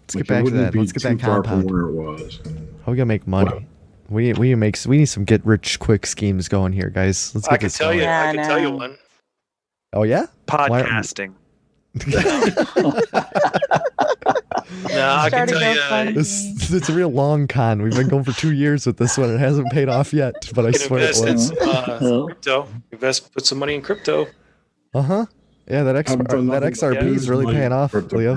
E: let's
G: Like,
E: get back
G: it
E: to
G: wouldn't
E: that.
G: be
E: Let's get
G: too
E: that
G: far from
E: compound.
G: where it was.
E: How we gonna make money? We need some get rich quick schemes going here, guys. Let's get
J: I can
E: this
J: tell
E: going.
J: you.
H: Yeah,
J: I
H: I
J: can tell you
H: know.
J: one.
E: Oh yeah?
O: Podcasting.
J: No, I can
H: Starting
J: tell
H: off
J: you.
H: funny.
E: It's a real long con. We've been going for 2 years with this one. It hasn't paid off yet, but I
J: You
E: swear it
J: can invest in
E: was.
J: some, crypto. Put some money in crypto.
E: Yeah, that
G: I've done nothing but
E: XRP is really
G: money
E: paying
G: in
E: off,
G: crypto.
E: Leo.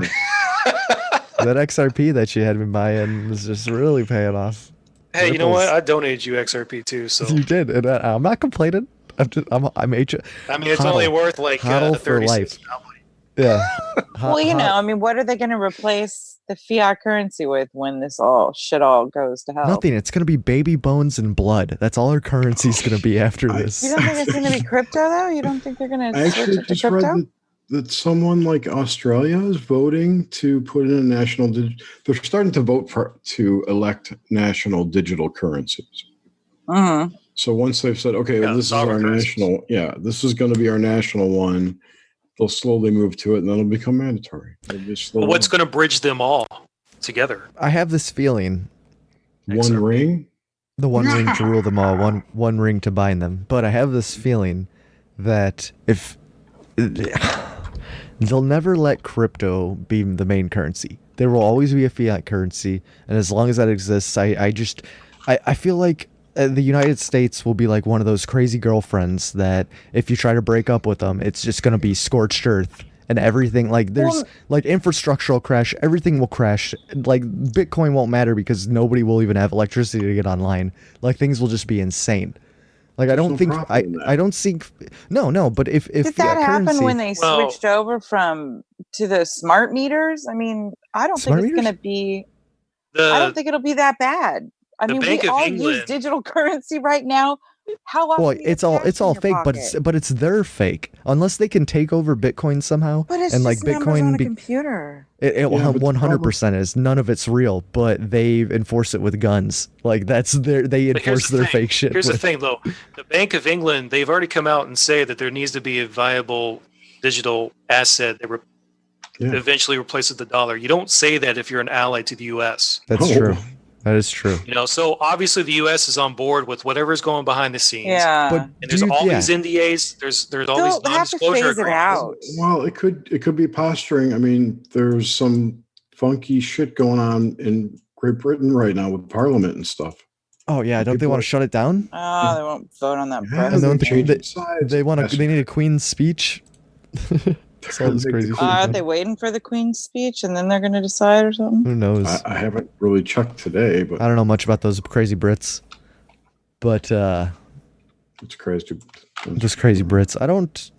E: That XRP that you had been buying is just really paying off.
J: Hey, you know
E: Ripples.
J: what? I donated you XRP too, so
E: You did, and I'm not complaining. I'm
J: I mean it's
E: hodl.
J: only worth like
E: Hodl for
J: 30
E: life.
J: cents now.
E: Yeah.
H: Well, you know, I mean, what are they going to replace the fiat currency with when this all goes to hell?
E: Nothing. It's gonna be baby bones and blood. That's all our currency's gonna be after this.
H: You don't think it's going to be crypto, though? You don't think they're going
G: I
H: to switch
G: actually
H: it to
G: just read
H: crypto?
G: that someone like Australia is voting to put in a national. They're starting to vote to elect national digital currencies.
H: Mm-hmm.
G: So once they've said, okay, well, this is our national, this is going to be our national one, they'll slowly move to it, and then it'll become mandatory.
J: But what's going to bridge them all together?
E: I have this feeling.
G: One ring?
E: The one ring to rule them all, one ring to bind them. But I have this feeling that if they'll never let crypto be the main currency. There will always be a fiat currency, and as long as that exists, I feel like the United States will be like one of those crazy girlfriends that if you try to break up with them, it's just gonna be scorched earth and everything. Like there's like infrastructural crash, everything will crash. Like Bitcoin won't matter because nobody will even have electricity to get online. Like things will just be insane. Like I don't think I don't see no. But if
H: Did that
E: fiat
H: happen
E: currency,
H: when they switched over to the smart meters? I mean, I don't
E: Smart
H: think it's
E: meters?
H: going to be. I don't think it'll be that bad. I
J: the
H: mean,
J: Bank
H: we
J: of
H: all
J: England-
H: use digital currency right now. How often?
E: well,
H: do you
E: it's
H: have
E: all
H: cash
E: it's
H: in
E: all
H: your
E: fake,
H: pocket?
E: but it's their fake. Unless they can take over Bitcoin somehow,
H: But it's
E: and like
H: just numbers on a
E: Bitcoin,
H: computer.
E: it
G: Yeah, but the
E: 100% is. None of it's real, but they enforce it with guns. Like they
J: But here's
E: enforce
J: the
E: their
J: thing.
E: fake shit.
J: Here's the
E: with-
J: thing, though. The Bank of England, they've already come out and say that there needs to be a viable digital asset that eventually replaces the dollar. You don't say that if you're an ally to the U.S.
E: That's true. That is true.
J: You know, so obviously the U.S. is on board with whatever's going behind the scenes.
H: Yeah.
E: But
J: And there's all these NDAs. There's all these
H: They'll have to
J: non-disclosure
H: phase it
J: agreements.
H: out.
G: Well, it could be posturing. I mean, there's some funky shit going on in Great Britain right now with Parliament and stuff.
E: Oh yeah, don't they want to shut it down?
H: Oh, they won't vote on that.
G: Yeah,
E: And
H: president.
E: they want to. They need a Queen's speech. It's all this crazy shit.
H: Aren't they waiting for the Queen's speech and then they're going to decide or something?
E: Who knows?
G: I haven't really checked today, but
E: I don't know much about those crazy Brits, but
G: it's crazy.
E: just crazy Brits. I don't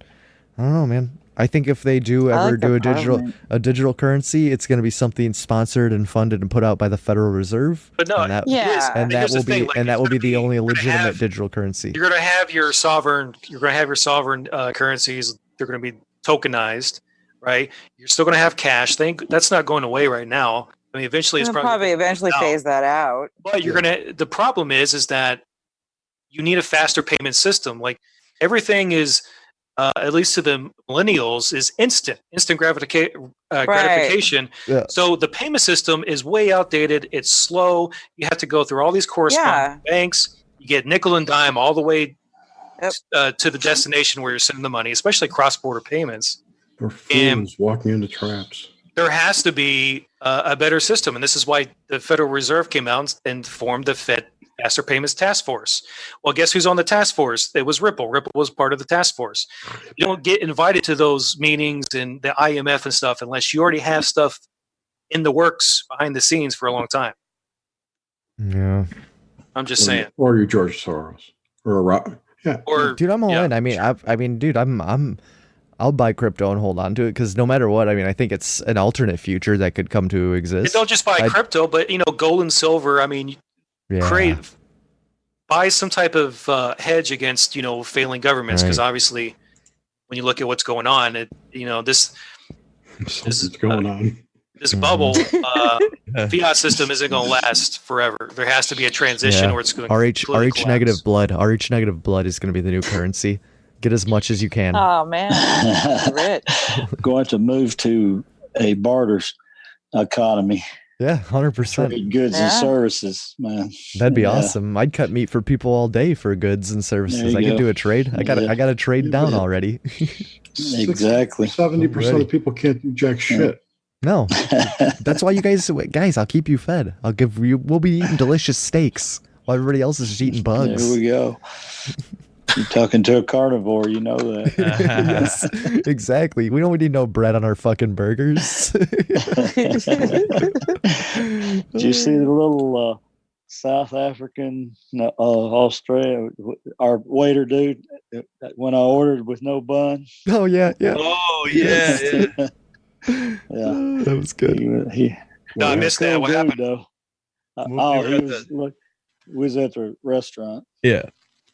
E: know, man. I think if they do
H: I
E: ever
H: like
E: do
H: the
E: a digital currency, it's going to be something sponsored and funded and put out by the Federal Reserve.
J: But no,
E: and that,
H: Yeah.
E: and that
J: Here's the
E: will be
J: thing, like,
E: and that
J: it's
E: will be
J: gonna
E: the
J: be-
E: only
J: you're gonna
E: legitimate
J: have-
E: digital currency.
J: You're going to have your sovereign. You're going to have your sovereign currencies. They're going to be tokenized, right? You're still going to have cash. That's not going away right now. I mean, eventually it's
H: They'll probably eventually phase that out.
J: But you're gonna. The problem is that you need a faster payment system. Like everything is, at least to the millennials, is instant gratification.
E: Yeah.
J: So the payment system is way outdated. It's slow. You have to go through all these corresponding banks. You get nickel and dime all the way to the destination where you're sending the money, especially cross-border payments.
G: Or fools walking into traps.
J: There has to be a better system, and this is why the Federal Reserve came out and formed the Fed Faster Payments Task Force. Well, guess who's on the task force? It was Ripple. Ripple was part of the task force. You don't get invited to those meetings and the IMF and stuff unless you already have stuff in the works behind the scenes for a long time.
E: Yeah.
J: I'm just saying.
G: Or you're George Soros. Or a rock. Yeah.
J: Or,
E: dude, I'm all in. I mean, dude, I'll buy crypto and hold on to it because no matter what, I mean, I think it's an alternate future that could come to exist.
J: And don't just buy crypto, but gold and silver. I mean, buy some type of hedge against failing governments, because obviously, when you look at what's going on, this
G: going on.
J: This bubble fiat system isn't going to last forever. There has to be a transition where it's going to
E: RH negative blood. RH negative blood is going to be the new currency. Get as much as you can.
H: Oh man, rich.
L: Going to move to a barter economy.
E: Yeah, 100%.
L: Trade goods and services, man.
E: That'd be awesome. I'd cut meat for people all day for goods and services. I could do a trade. I got a trade down already.
L: Exactly.
G: 70% of people can't do jack shit.
E: No, that's why you guys, I'll keep you fed. We'll be eating delicious steaks while everybody else is just eating bugs.
L: There we go. You're talking to a carnivore, you know that.
E: Yes, exactly. We don't need no bread on our fucking burgers.
L: Did you see the little South African, Australia, our waiter dude, when I ordered with no bun?
E: Oh, yeah.
F: Oh, yeah.
L: Yeah,
E: that was good.
J: No, I missed that. What happened?
L: Though. We was at the restaurant.
F: Yeah.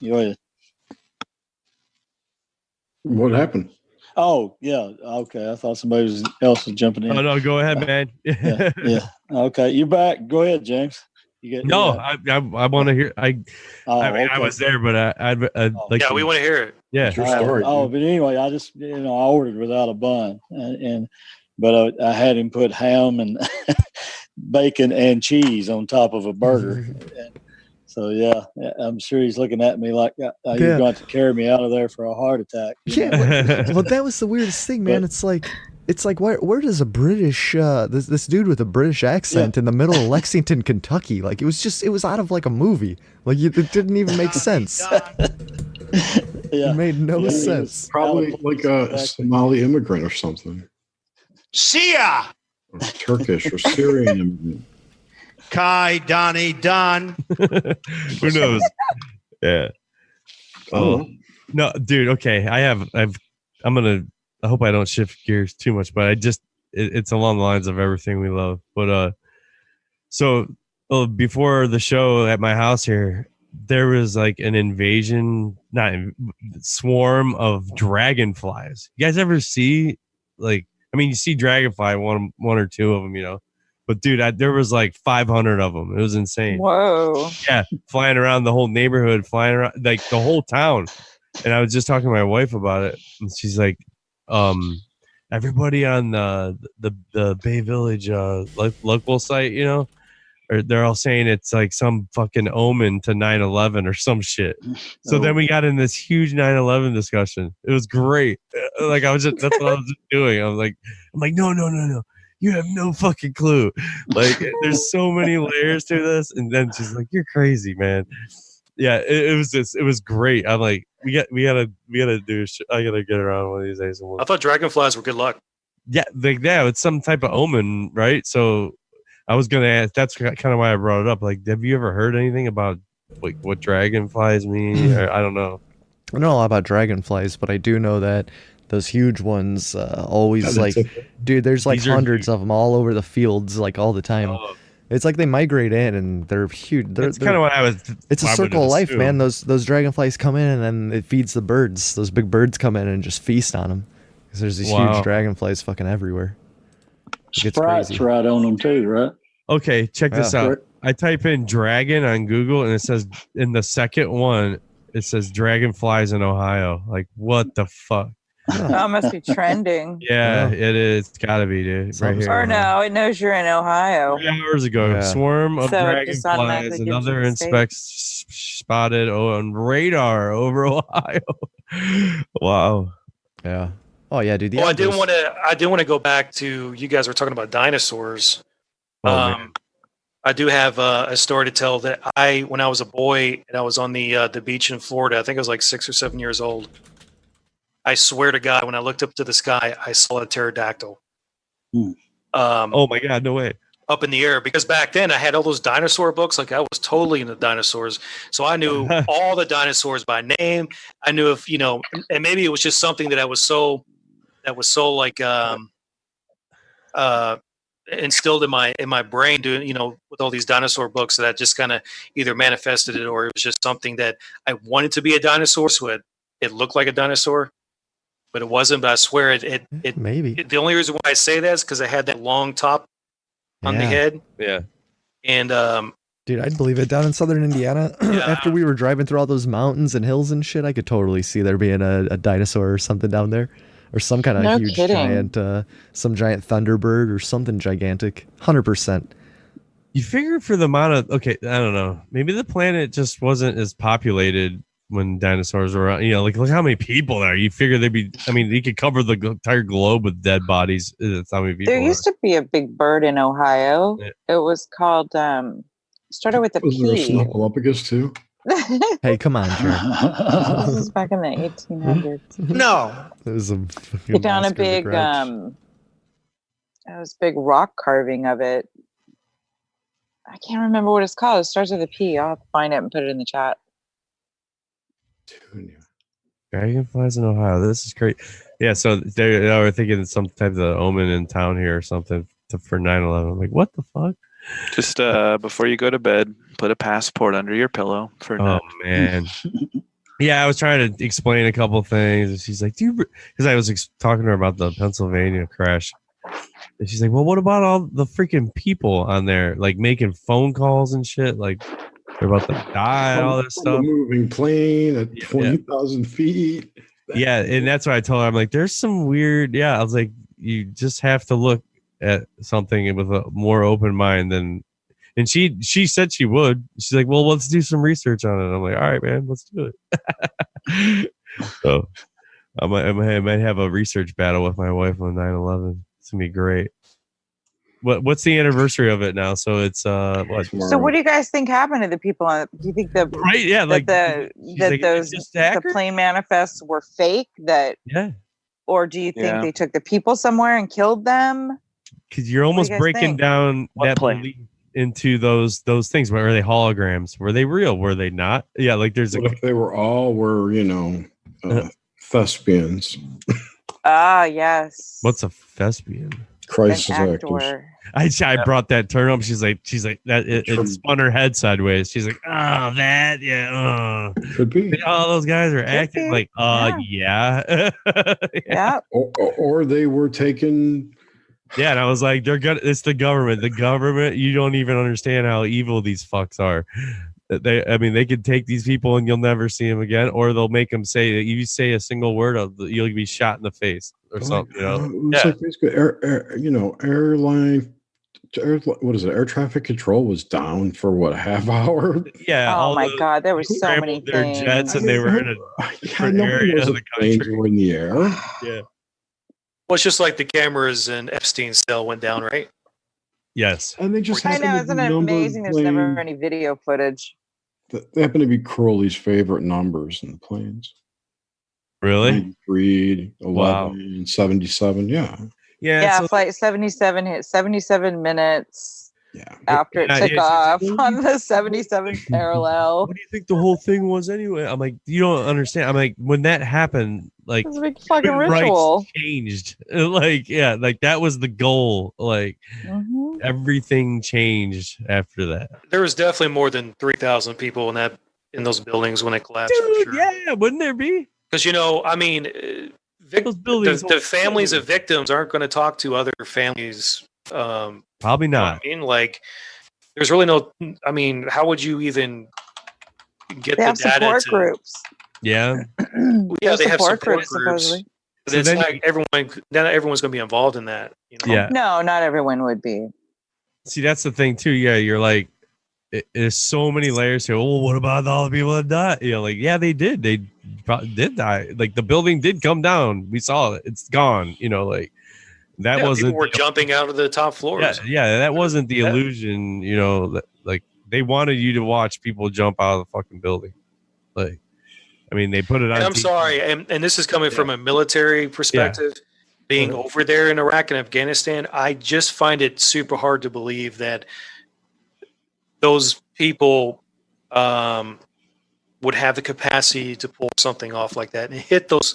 L: Go ahead.
G: What happened?
L: Oh, yeah. Okay. I thought somebody else was jumping in.
F: Oh, no. Go ahead, man.
L: Yeah. Okay. You're back. Go ahead, James.
F: I want to hear. I was there, but I'd like.
J: Yeah, we want to hear it.
F: Yeah.
G: Your story.
L: But anyway, I just I ordered without a bun, but I had him put ham and bacon and cheese on top of a burger. So yeah, I'm sure he's looking at me like you're going to carry me out of there for a heart attack.
E: Yeah, well, that was the weirdest thing, man. It's like where does a British this dude with a British accent in the middle of Lexington, Kentucky? Like it was out of like a movie. Like it didn't even make sense. It made no sense.
G: Probably like a Somali immigrant or something.
M: Sia!
G: Or Turkish or Syrian immigrant.
M: Kai, Donnie, Don.
F: Who knows? Yeah. Oh no, dude. Okay, I hope I don't shift gears too much, but it's along the lines of everything we love. But before the show at my house here, there was like an swarm of dragonflies. You guys ever see you see dragonfly, one or two of them, but dude, there was like 500 of them. It was insane.
H: Whoa.
F: Yeah. Flying around the whole neighborhood, flying around like the whole town. And I was just talking to my wife about it. And she's like, everybody on the Bay Village, local site, or they're all saying it's like some fucking omen to 9/11 or some shit. So then we got in this huge 9/11 discussion. It was great. That's what I was just doing. I'm like, no. You have no fucking clue. Like, there's so many layers to this. And then she's like, "You're crazy, man." Yeah, it was great. I'm like, we gotta do. I gotta get around one of these days.
J: I thought dragonflies were good luck.
F: Yeah, it's some type of omen, right? So I was gonna ask. That's kind of why I brought it up. Like, have you ever heard anything about like what dragonflies mean? I don't know.
E: I don't know a lot about dragonflies, but I do know that those huge ones always dude, there's like hundreds of them all over the fields, like all the time. It's like they migrate in and they're huge.
F: That's kind of what I was.
E: It's a circle of life, man. Those dragonflies come in and then it feeds the birds. Those big birds come in and just feast on them. Because there's these huge dragonflies fucking everywhere.
L: Sprite's right on them too, right?
F: Okay, check this out. I type in dragon on Google and it says in the second one, it says dragonflies in Ohio. Like, what the fuck?
H: Oh, it must be trending.
F: Yeah, it is. It's gotta be, dude. Right here.
H: Or no, it knows you're in Ohio.
F: 3 hours ago, swarm of
H: So it just automatically
F: dragonflies,
H: gives you
F: another
H: the
F: inspects spotted on radar over Ohio. Wow.
E: Yeah. Oh yeah, dude.
J: I did want to go back to, you guys were talking about dinosaurs.
F: Man.
J: I do have a story to tell that when I was a boy and I was on the beach in Florida, I think I was like 6 or 7 years old. I swear to God, when I looked up to the sky, I saw a pterodactyl.
F: Oh my God, no way.
J: Up in the air, because back then I had all those dinosaur books. Like I was totally into dinosaurs, so I knew all the dinosaurs by name. I knew if and maybe it was just something that was so like instilled in my brain, doing with all these dinosaur books, that I just kind of either manifested it, or it was just something that I wanted to be a dinosaur, so it looked like a dinosaur. But it wasn't. But I swear it
E: maybe.
J: The only reason why I say that is because I had that long top on the head.
F: Yeah.
J: And
E: dude, I'd believe it. Down in southern Indiana, after we were driving through all those mountains and hills and shit, I could totally see there being a dinosaur or something down there, or some kind of huge giant, some giant thunderbird or something gigantic. 100%.
F: You figure for the amount of I don't know. Maybe the planet just wasn't as populated when dinosaurs were around. Like look how many people there are. You figure they'd be. I mean, you could cover the entire globe with dead bodies. That's how many people.
H: There used to be a big bird in Ohio. Yeah. It was called. Started with a P.
G: Was there a Snuffleupagus too?
E: Hey, come on, Jerry.
H: This was back in the 1800s.
M: No,
E: it was a.
H: You found a big. It was big rock carving of it. I can't remember what it's called. It starts with a P. I'll have to find it and put it in the chat.
F: Dragonflies in Ohio. This is great. Yeah, so they were thinking some type of omen in town here or something for 9/11. I'm like, what the fuck?
O: Just before you go to bed, put a passport under your pillow for.
F: Oh man. Yeah, I was trying to explain a couple things, and she's like, "Dude," because I was talking to her about the Pennsylvania crash, and she's like, "Well, what about all the freaking people on there, like making phone calls and shit, like?" They're about to die, all this stuff.
G: A moving plane at 20,000 feet.
F: Yeah, and that's what I told her. I'm like, there's some weird. Yeah, I was like, you just have to look at something with a more open mind than. And she said she would. She's like, well, let's do some research on it. I'm like, all right, man, let's do it. So I might have a research battle with my wife on 9/11. It's gonna be great. What's the anniversary of it now? So it's what?
H: So what do you guys think happened to the people on? Do you think the the plane manifests were fake? Or do you think they took the people somewhere and killed them?
F: Because you're almost breaking down that belief into those things. Were they holograms? Were they real? Were they not? Yeah, like there's
G: if they were thespians.
H: Ah, yes.
F: What's a thespian?
G: Crisis actors.
F: I brought that term up. She's like that. It spun her head sideways. She's like, oh, that,
G: could be.
F: All those guys are acting like, yeah.
G: Or they were taken.
F: Yeah, and I was like, it's the government. The government. You don't even understand how evil these fucks are. They could take these people and you'll never see them again, or they'll make them say that you say a single word you'll be shot in the face or something.
G: Like basically airline. What is it? Air traffic control was down for a half hour.
F: Yeah.
H: Oh my God, there were so many things.
F: Jets, and they were in a different area of the country.
G: Were in the air.
F: Yeah.
J: Well, it's just like the cameras in Epstein's cell went down, right?
F: Yes.
G: And they just.
H: I know, isn't it amazing? There's never any video footage.
G: They happen to be Crowley's favorite numbers in the planes.
F: Really?
G: 3, 11, 77. Yeah.
H: Yeah, so flight 77 hit 77 minutes after it took off on the 77th parallel.
F: What do you think the whole thing was anyway? I'm like, you don't understand. I'm like, when that happened, like,
H: it's a big fucking ritual.
F: Changed. Like, that was the goal. Like, everything changed after that.
J: There was definitely more than 3,000 people in those buildings when it collapsed.
F: Dude, yeah, wouldn't there be?
J: Because
F: Those buildings,
J: the families of victims aren't going to talk to other families.
F: Probably
J: You know what
F: not.
J: I mean, like, there's really no. I mean, how would you even get
H: They
J: the
H: have
J: data
H: support
J: to?
H: groups.
F: Yeah.
J: Yeah, they have support
H: groups,
J: groups.
H: supposedly.
J: But
F: So
J: it's
F: then
J: like not everyone's going to be involved in that. You know?
F: Yeah.
H: No, not everyone would be.
F: See, that's the thing too. Yeah, you're like, there's so many layers here. Oh, what about all the people that died? You know, like, yeah, they did. They did die. Like, the building did come down. We saw it. It's gone. You know, like that
J: Yeah,
F: wasn't.
J: people were jumping out of the top floors.
F: Yeah, that wasn't the illusion. You know, that, like they wanted you to watch people jump out of the fucking building. Like, I mean, they put it on.
J: And I'm
F: TV.
J: sorry, and this is coming from a military perspective. Being over there in Iraq and Afghanistan, I just find it super hard to believe that those people would have the capacity to pull something off like that and hit those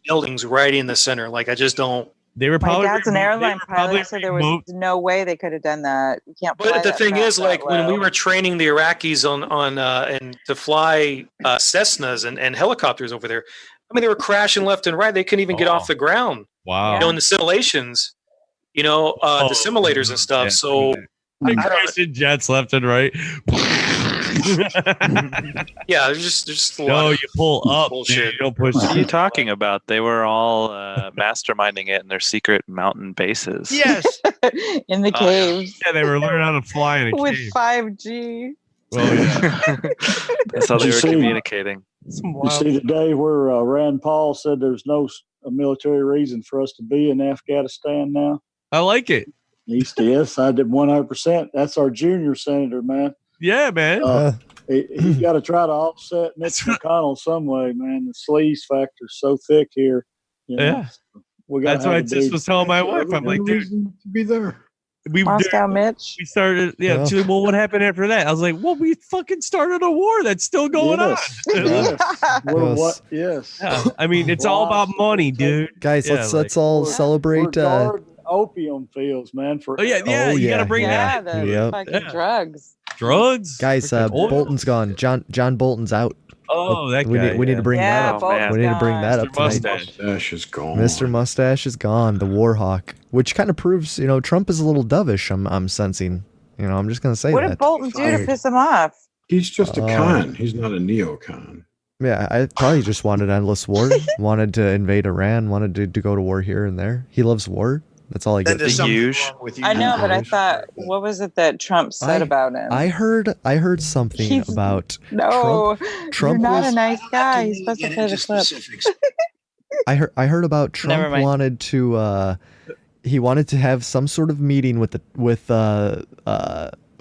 J: buildings right in the center. Like, I just don't.
F: They were
H: My
F: probably
H: dad's an airline pilot, so there was no way they could have done that. You can't.
J: But the thing is, like, when we
H: low.
J: were training the Iraqis on and to fly Cessnas and helicopters over there, I mean, they were crashing left and right. They couldn't even get off the ground.
F: Wow.
J: You know, in the simulations, you know, the simulators and stuff. So
F: they crashing jets left and right.
J: yeah, there's just a
F: No,
J: lot of
F: you pull up.
J: bullshit.
F: Dude, you don't push.
O: What are you talking about? They were all masterminding it in their secret mountain bases.
M: Yes.
H: In the caves
F: Yeah, they were learning how to fly in a
H: with
F: cave.
H: 5G.
F: Well, yeah.
O: That's how they
L: You
O: were
L: see-
O: communicating.
L: You see the day where Rand Paul said there's no military reason for us to be in Afghanistan now.
F: I like it.
L: Yes, I did 100%. That's our junior senator, man.
F: Yeah, man.
L: He's got to try to offset Mitch McConnell some way, man. The sleaze factor's so thick here. You know?
F: Yeah. That's what I just was telling my wife. I'm like, dude,
G: to be there.
H: Moscow Mitch.
F: We started, yeah. She's like, well, what happened after that? I was like, well, we fucking started a war that's still going on.
L: Yes.
F: Yeah, I mean, it's all about money, dude.
E: Guys,
F: Yeah,
E: let's all celebrate.
L: Guard opium fields, man. For
F: you gotta bring that.
H: The fucking drugs.
F: Drugs,
E: guys. Bolton's gone. John Bolton's out.
F: Oh, that
E: we
F: guy.
E: need to bring that up.
H: Bolton's
E: We need to bring
H: gone.
E: that up
F: Mr.
E: tonight.
G: Mustache is gone.
E: Mr. Mustache is gone. The war hawk, which kind of proves, you know, Trump is a little dovish. I'm sensing. You know, I'm just gonna say
H: What
E: that.
H: did Bolton do to piss him off?
G: He's just a con. He's not a neocon.
E: Yeah, I probably just wanted endless war. Wanted to invade Iran. Wanted to go to war here and there. He loves war. That's all I get.
M: There's something wrong with you.
H: I know, but I thought, what was it that Trump said about him?
E: I heard something about
H: no,
E: Trump
H: you're not
E: was-
H: a nice guy. You're supposed to play the clip.
E: I heard about Trump
H: Never mind.
E: wanted to he wanted to have some sort of meeting with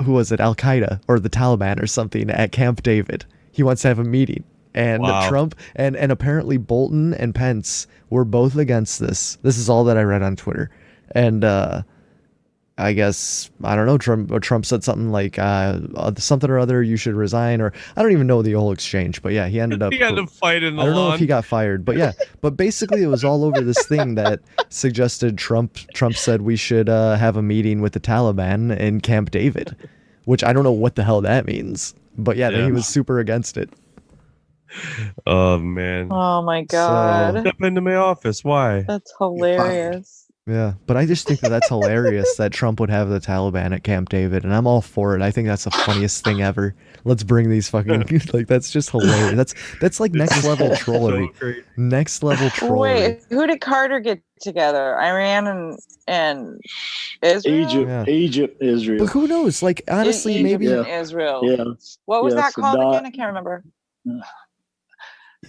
E: who was it, Al Qaeda or the Taliban or something at Camp David. He wants to have a meeting. And
F: Wow.
E: Trump and apparently Bolton and Pence were both against this. This is all that I read on Twitter. And I guess, I don't know, Trump said something like something or other, you should resign, or I don't even know the whole exchange, but yeah, he ended up
F: He got to fight in the
E: I don't know
F: lawn.
E: if he got fired, but yeah, but basically it was all over this thing that suggested Trump said we should have a meeting with the Taliban in Camp David, which I don't know what the hell that means, but yeah.
F: Yeah.
E: He was super against it.
F: Oh man.
H: Oh my god,
F: Step into my office. Why?
H: that's hilarious.
E: Yeah, but I just think that's hilarious that Trump would have the Taliban at Camp David, and I'm all for it. I think that's the funniest thing ever. Let's bring these fucking like that's just hilarious. That's like next level trollery. Next level trollery.
H: Wait, who did Carter get together? Iran and Israel.
L: Egypt, Israel.
E: But who knows? Like honestly,
H: Egypt
E: maybe
H: and Israel.
L: Yeah.
H: What was
L: Yeah,
H: that called
L: Sadat.
H: again? I can't remember.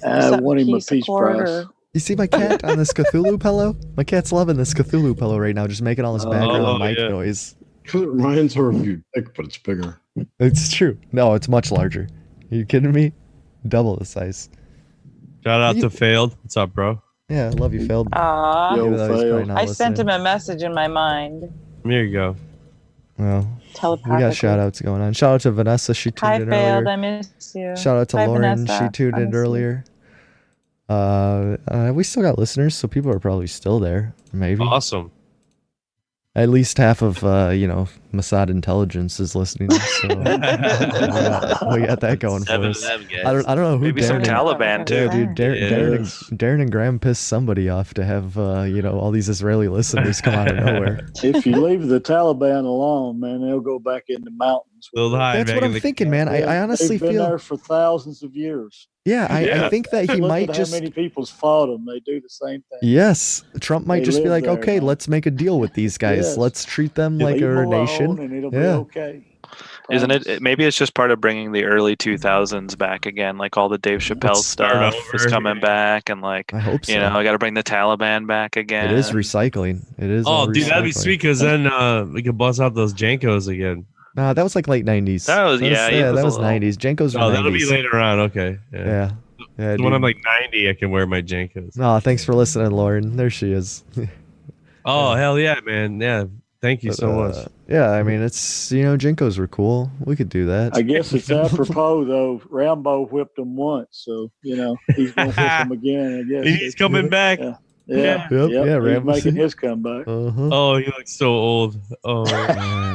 L: I won him a peace
H: accord
L: prize.
H: or-
E: You see my cat on this Cthulhu pillow? My cat's loving this Cthulhu pillow right now, just making all this background mic noise.
G: Because it reminds her of you, but it's bigger.
E: It's true. No, it's much larger. Are you kidding me? Double the size.
F: Shout out to Failed. What's up, bro?
E: Yeah, I love you, Phil.
H: Aw.
E: Even though he's probably not
H: I sent him
E: listening.
H: a message in my mind.
F: There you go.
E: Well, we
H: Telepathically.
E: got shout outs going on. Shout out to Vanessa, she tuned
H: Hi,
E: in
H: Failed.
E: earlier.
H: I miss you.
E: Shout out to
H: Hi,
E: Lauren,
H: Vanessa.
E: she tuned
H: I
E: in
H: miss you.
E: earlier. We still got listeners, so people are probably still there. Maybe.
F: Awesome.
E: At least half of Mossad intelligence is listening. So we got that going for us. I don't know who.
I: Maybe some Taliban too.
E: Yeah, dude. Darren and Graham pissed somebody off to have all these Israeli listeners come out of nowhere.
L: If you leave the Taliban alone, man, they'll go back in the mountains.
E: That's what I'm thinking, man. I honestly
L: They've been
E: feel
L: there for thousands of years.
E: Yeah, I think that he
L: Look
E: might
L: at
E: just.
L: how many people's fought them. They do the same thing.
E: Yes, Trump might
L: They
E: just be
L: live
E: like,
L: there,
E: okay,
L: man.
E: let's make a deal with these guys.
L: Yes.
E: Let's treat them
L: Leave
E: like
L: them
E: a
L: alone
E: nation.
L: and it'll be
E: Yeah.
L: okay.
I: Isn't maybe it's just part of bringing the early 2000s back again, like all the Dave Chappelle
F: start
I: stuff is
F: over,
I: coming back, and like
E: I hope so.
I: I got to bring the Taliban back again.
E: It is recycling. It is.
F: Oh,
E: all
F: dude, that'd be
E: recycling.
F: sweet because then we could bust out those Jankos again.
E: Nah, that was like late 90s.
I: That was- yeah, it was
E: that
I: a
E: was
I: little-
E: 90s. Jenkos were
F: Oh,
E: 90s.
F: that'll be later on. Okay.
E: Yeah. Yeah,
F: When
E: dude.
F: I'm like 90, I can wear my Jankos.
E: Oh, thanks for listening, Lauren. There she is.
F: Oh, hell yeah, man. Yeah. Thank you
E: But,
F: so much.
E: Yeah, I mean, it's, Jenkos were cool. We could do that.
L: I guess it's apropos, though. Rambo whipped him once, so, he's going to whip him again, I guess.
F: He's coming back.
L: Yeah.
E: Yep, yeah,
L: He's
E: Rambo.
L: making his comeback.
E: Uh-huh.
F: Oh, he looks so old. Oh,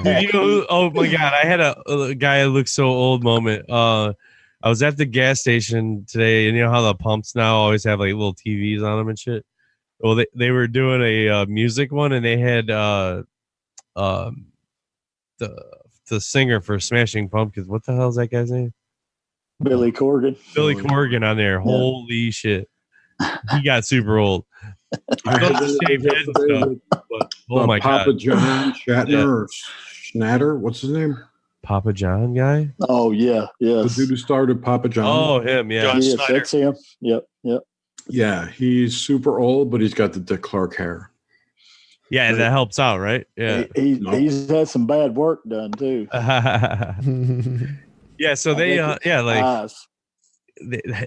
F: dude, you know who, oh my God. I had a guy that looked so old moment. I was at the gas station today, and you know how the pumps now always have like little TVs on them and shit? Well, they were doing a music one, and they had the singer for Smashing Pumpkins. What the hell is that guy's name?
L: Billy Corgan.
F: Billy Corgan on there. Holy shit. He got super old. Shaved head and stuff, but, oh my
G: Papa
F: God.
G: John Shatner or Schnatter. What's his name?
F: Papa John guy?
L: Oh, yeah. Yes.
G: The dude who started Papa John.
F: Oh, him. Yeah.
L: Yes, that's him. Yep.
G: Yeah, he's super old, but he's got the Dick Clark hair.
F: Yeah, that helps out, right? Yeah.
L: He's had some bad work done, too.
F: Yeah, so they
L: Eyes.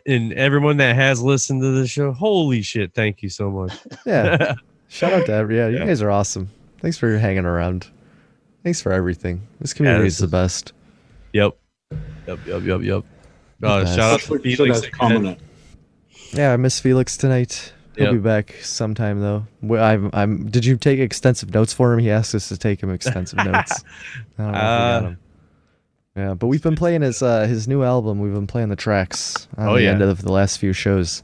F: and everyone that has listened to the show, holy shit, thank you so much.
E: Yeah. Shout out to you guys are awesome. Thanks for hanging around. Thanks for everything. This community is the best.
F: Yep. Shout out to Felix again.
E: Yeah, I miss Felix tonight. He'll be back sometime though. Did you take extensive notes for him? He asked us to take him extensive notes. I don't know if we got him. Yeah, but we've been playing his new album. We've been playing the tracks on the end of the last few shows.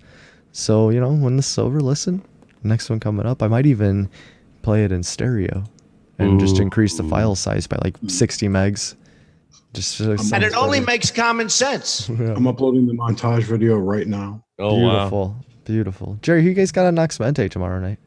E: So, when this is over, listen. Next one coming up, I might even play it in stereo and just increase the file size by like 60 megs.
M: And it only makes common sense.
G: I'm uploading the montage video right now.
F: Oh,
E: beautiful.
F: wow.
E: Beautiful. Jerry, who you guys got on Noxmente tomorrow night?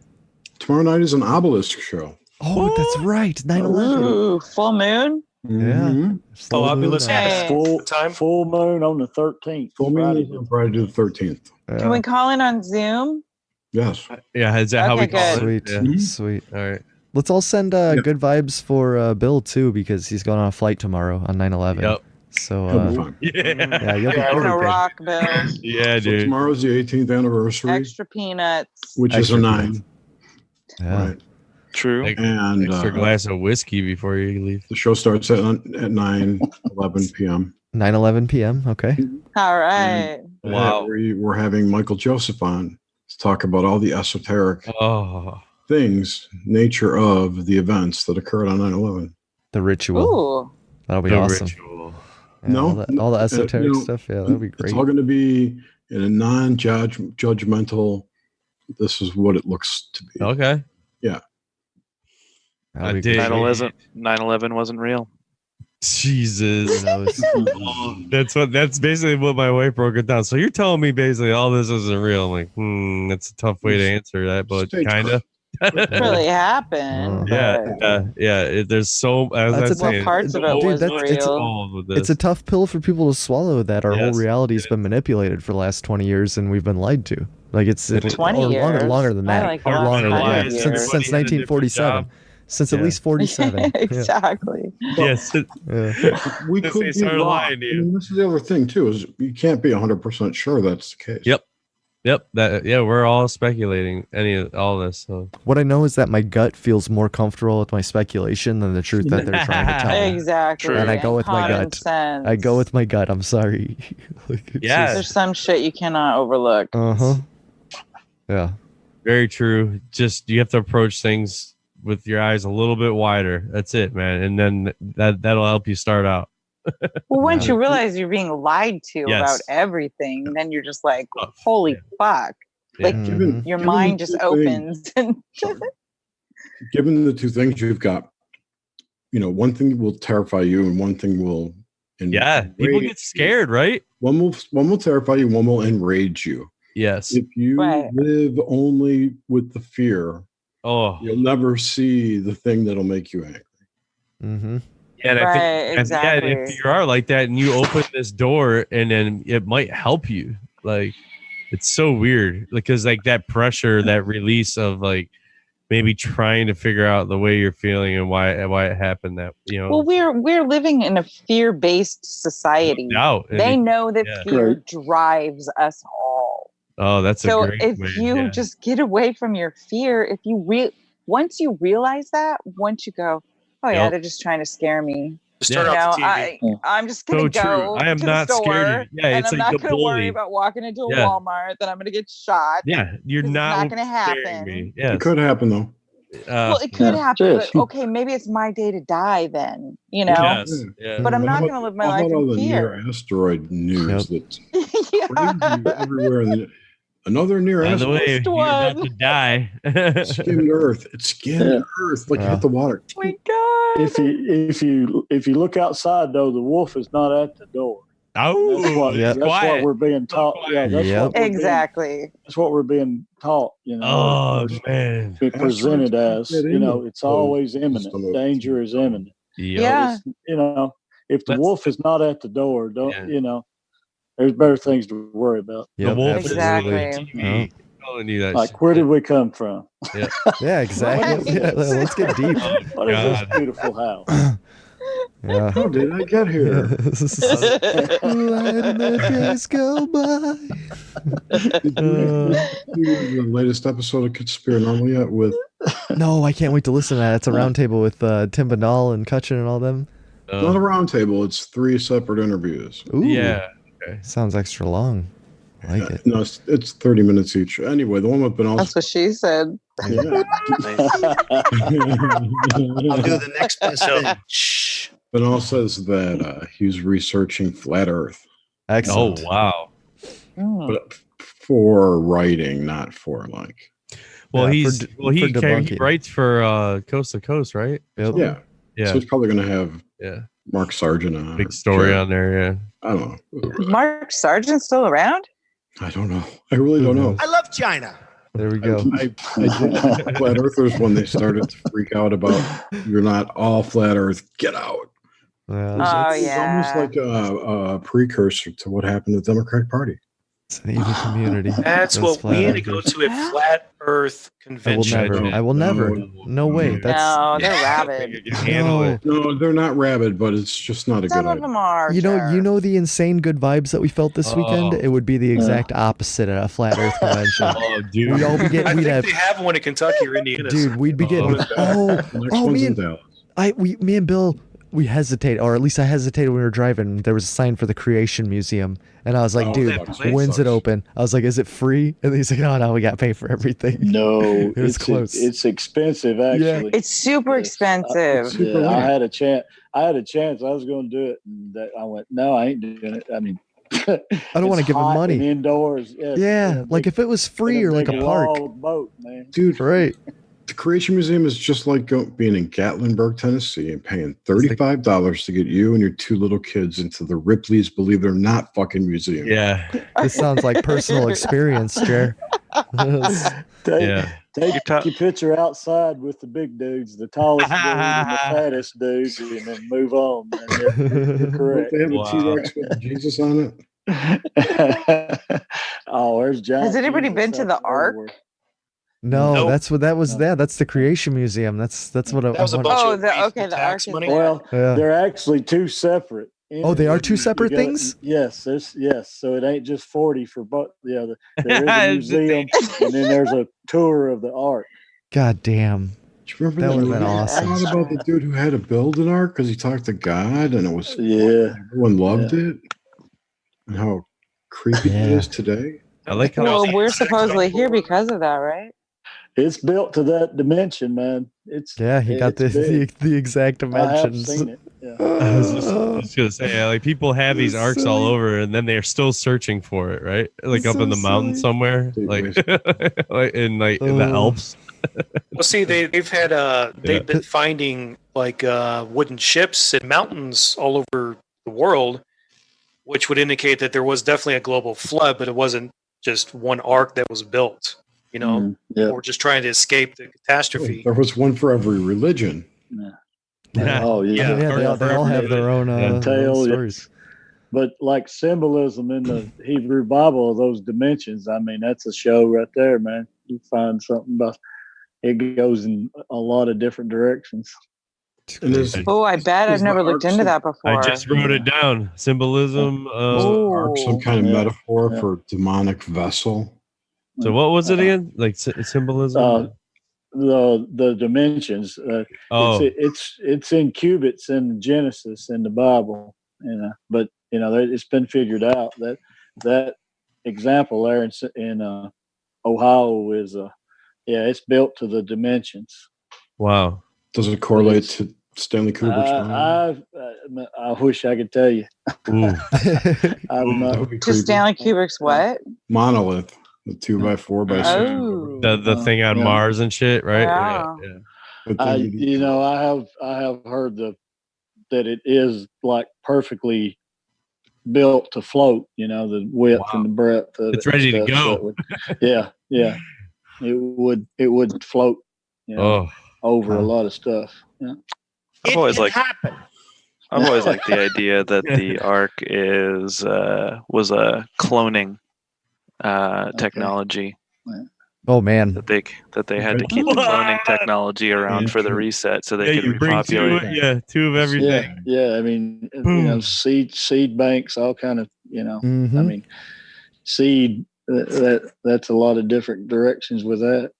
G: Tomorrow night is an obelisk show.
E: Oh, that's right. 9/11.
H: Ooh, full moon?
G: Mm-hmm.
J: Oh, I'll be listening.
L: Full moon on the 13th.
G: Full moon is on Friday the 13th.
H: Can we call in on Zoom?
G: Yes.
F: Yeah, is that how we
H: Okay,
F: call
H: good.
F: it?
E: Sweet.
F: Yeah.
E: Sweet.
F: All right.
E: Let's all send good vibes for Bill too, because he's going on a flight tomorrow on 9/11.
F: Yep.
E: So
G: He'll be fine.
E: yeah, you'll be
H: We're gonna
E: good.
H: rock, Bill.
F: Yeah,
G: So
F: dude.
G: tomorrow's the 18th anniversary,
H: Extra peanuts.
G: which is a
E: Extra
G: 9.
E: Yeah.
G: Right.
I: True.
G: And
F: Extra glass of whiskey before you leave.
G: the show starts at 9:11 p.m.
E: 9/11 p.m. Okay.
H: All right.
F: Wow.
G: We're having Michael Joseph on to talk about all the esoteric things, nature of the events that occurred on 9/11.
E: The ritual.
H: Ooh.
E: That'll be
F: The
E: awesome.
F: ritual.
E: Yeah, all the esoteric stuff. Yeah, that'll be
G: It's
E: great.
G: all going to be in a non-judgmental. This is what it looks to be.
F: Okay.
G: Yeah.
E: That'll be
F: dig
E: great.
I: 9/11 wasn't real.
F: Jesus. That's basically what my wife broke it down. So you're telling me basically all this isn't real. I'm like, that's a tough way to answer that, but kind of.
H: It really happened.
F: Yeah. There's so as
E: That's
F: I
E: a
F: say,
H: tough parts of it
F: there's
H: was
F: so much
H: real.
F: involved with this.
E: It's a tough pill for people to swallow that our whole
F: Yes,
E: reality's been manipulated for the last 20 years and we've been lied to. Like it's
H: 20
E: or
H: years.
E: longer than
H: I
E: that.
H: like
E: Or
H: longer
E: longer
H: than
E: than
H: that.
E: that.
H: Years.
E: Since 1947. Since at least 47.
H: Exactly.
F: Yes.
G: We
F: Since
G: could
F: they
G: be
F: started
G: wrong.
F: lying to you.
G: This is the other thing too, is you can't be 100% sure that's the case.
F: Yep. We're all speculating all this. So
E: What I know is that my gut feels more comfortable with my speculation than the truth that they're trying to tell me.
H: Exactly.
E: And I go with my
H: Common
E: gut.
H: sense.
E: I go with my gut. I'm sorry. Like, it's
F: Yeah.
H: There's some shit you cannot overlook.
E: Uh-huh. Yeah.
F: very true. Just you have to approach things with your eyes a little bit wider. That's it, man. And then that'll help you start out.
H: Well, once you realize you're being lied to
F: Yes.
H: about everything, then you're just like, holy fuck. Like
G: Given
H: your
G: the
H: mind just
G: two
H: opens.
G: Given the two things you've got, one thing will terrify you and one thing will
F: people get scared, right?
G: One will terrify you, one will enrage you.
F: Yes.
G: If you live only with the fear, you'll never see the thing that'll make you angry.
E: Mm-hmm.
F: And I think,
H: exactly.
F: if you are like that and you open this door, and then it might help you. Like, it's so weird because like that pressure, that release of like maybe trying to figure out the way you're feeling and why it happened. That
H: Well, we're living in a fear-based society.
F: No doubt.
H: They know that fear drives us all.
F: Oh, that's
H: so.
F: Great
H: If
F: way,
H: you just get away from your fear, if you once you realize that, once you go, oh yeah, they're just trying to scare me.
J: Just turn off the TV.
H: I'm just gonna
F: So
H: go
F: true. I am
H: to
F: not
H: the store,
F: scared. Yeah,
H: and
F: it's
H: I'm
F: like
H: not
F: the
H: gonna worry
F: bully.
H: about walking into a
F: Yeah.
H: Walmart that I'm gonna get shot.
F: Yeah, you're
H: It's
F: not
H: gonna happen.
F: me. Yes.
G: It could happen though.
H: Well, it could happen, but okay, maybe it's my day to die then,
F: Yes. Yeah.
H: But I'm not going to live my life in
G: all the
H: fear.
G: near asteroid news that's
H: Yeah.
G: crazy everywhere. Another near
F: By the way,
G: asteroid.
F: you're about to die.
G: Skimmed Earth. It skimmed Earth like it hit the water.
H: Oh my God.
L: If you look outside though, the wolf is not at the door.
F: Oh,
L: that's what we're being taught. Yeah,
H: Exactly.
L: That's what we're being taught.
F: Oh man,
L: presented as it's always imminent. Danger is imminent.
H: Yeah.
L: If the wolf is not at the door, there's better things to worry about.
F: The wolf
H: exactly.
F: Telling you that.
L: Like, where did we come from?
F: Yeah,
E: yeah, exactly. Yeah, let's get deep.
L: What is this beautiful house?
E: Yeah.
G: How did I get here?
E: Letting the days go by.
G: The latest episode of Conspiranormal yet with?
E: No, I can't wait to listen to that. It's a roundtable with Tim Banal and Cutchin and all them.
G: Not a roundtable. It's 3 separate interviews.
E: Ooh.
F: Yeah. Okay.
E: Sounds extra long. I like it.
G: No, it's 30 minutes each. Anyway, the one with Banal.
H: That's what she said.
G: Yeah.
M: I'll do the next best thing. Shh.
G: Banal says that he's researching flat Earth.
E: Excellent.
F: Oh wow.
G: But for writing, not for like.
F: Well,
E: Yeah,
F: he writes for Coast to Coast, right?
E: Yep.
G: Yeah. So he's probably going to have Mark Sargent on.
F: Big story on there. Yeah.
G: I don't know.
H: Mark Sargent's still around?
G: I don't know. I really don't know.
M: I love China.
E: There we go.
G: I did Flat Earthers when they started to freak out about you're not all flat Earth. Get out. It's almost like a precursor to what happened to the Democratic Party.
E: It's an evil community.
J: That's what we need to go to a flat Earth convention.
E: I will never. No way.
H: No, they're rabid.
G: No, they're not rabid, but it's just not a
H: Some
G: good
H: of
G: idea.
H: them are.
E: You know the insane good vibes that we felt this weekend? It would be the exact opposite at a flat Earth convention.
F: Oh, dude.
E: We'd all be
J: I
E: getting,
J: think
E: have,
J: they have one in Kentucky or Indiana.
E: dude, we'd be getting, me and Bill, we hesitate, or at least I hesitated when we were driving. There was a sign for the Creation Museum, and I was like, dude, when's it open? I was like, is it free? And he's like, no, we got to pay for everything.
L: No,
E: it was close.
L: It's expensive, actually.
E: Yeah.
H: It's super expensive.
L: I had a chance. I was going to do it, and I went, no, I ain't doing it. I mean,
E: I don't want to give him money.
L: Indoors,
E: yeah, like if it was free or like a park,
L: boat, man.
G: Dude,
E: right?
G: The Creation Museum is just like being in Gatlinburg, Tennessee, and paying $35 to get you and your 2 little kids into the Ripley's Believe It or Not fucking museum.
F: Yeah,
E: this sounds like personal experience, Jer.
L: Take your picture outside with the big dudes, the tallest dude and the fattest dude, and then move on. Man. You're correct.
G: They have a T-Rex with Jesus on it.
L: Oh, there's John.
H: Has anybody been to the Ark?
E: No, that's what that was. There, that's the Creation Museum. That's what.
J: That was a bunch of
H: the Ark.
L: Well, they're actually 2 separate.
E: Oh, they are 2 separate things?
L: Yes, so it ain't just 40 for both. Yeah, there is a museum, and then there's a tour of the Ark.
E: God damn.
G: Do you remember
E: that would have been
G: movie
E: awesome.
G: about the dude who had to build an ark because he talked to God, and it was everyone loved it, and how creepy it is today.
F: I like how
H: Well, we're supposedly here because of that, right?
L: It's built to that dimension, man.
E: He got the exact dimensions.
L: I have seen it. Yeah.
F: I was just gonna say, like, people have these arcs all over, and then they're still searching for it, right? Like up in the mountain somewhere, like, in the Alps.
J: Well, see, they've been finding like wooden ships and mountains all over the world, which would indicate that there was definitely a global flood, but it wasn't just one ark that was built. You know, or just trying to escape the catastrophe.
G: There was one for every religion.
L: Oh yeah,
E: they all have their own stories.
L: But like symbolism in the Hebrew Bible, those dimensions, I mean, that's a show right there, man. You find something about it goes in a lot of different directions.
H: Oh, I bet I've never looked into that before.
F: I just wrote it down. Symbolism.
G: Some kind of metaphor for demonic vessel.
F: So what was it again? Like symbolism?
L: The dimensions. It's in cubits in Genesis in the Bible, but it's been figured out that example there in Ohio is it's built to the dimensions.
F: Wow.
G: Does it correlate to Stanley Kubrick's mind?
L: I wish I could tell you.
H: To Stanley Kubrick's what?
G: Monolith. The 2x4x6.
F: The thing on Mars and shit, right?
H: Yeah.
L: I have heard that it is like perfectly built to float. The width and the breadth of
F: it's ready to go.
L: Yeah. It would float. Over a lot of stuff. Yeah.
I: I've always liked the idea that the Ark was a cloning technology.
E: Oh man,
I: that they had to keep the cloning technology around for the reset so they could repopulate.
F: Two of everything.
L: Yeah, I mean, seed banks, all kind of, I mean, seed. That's a lot of different directions with that,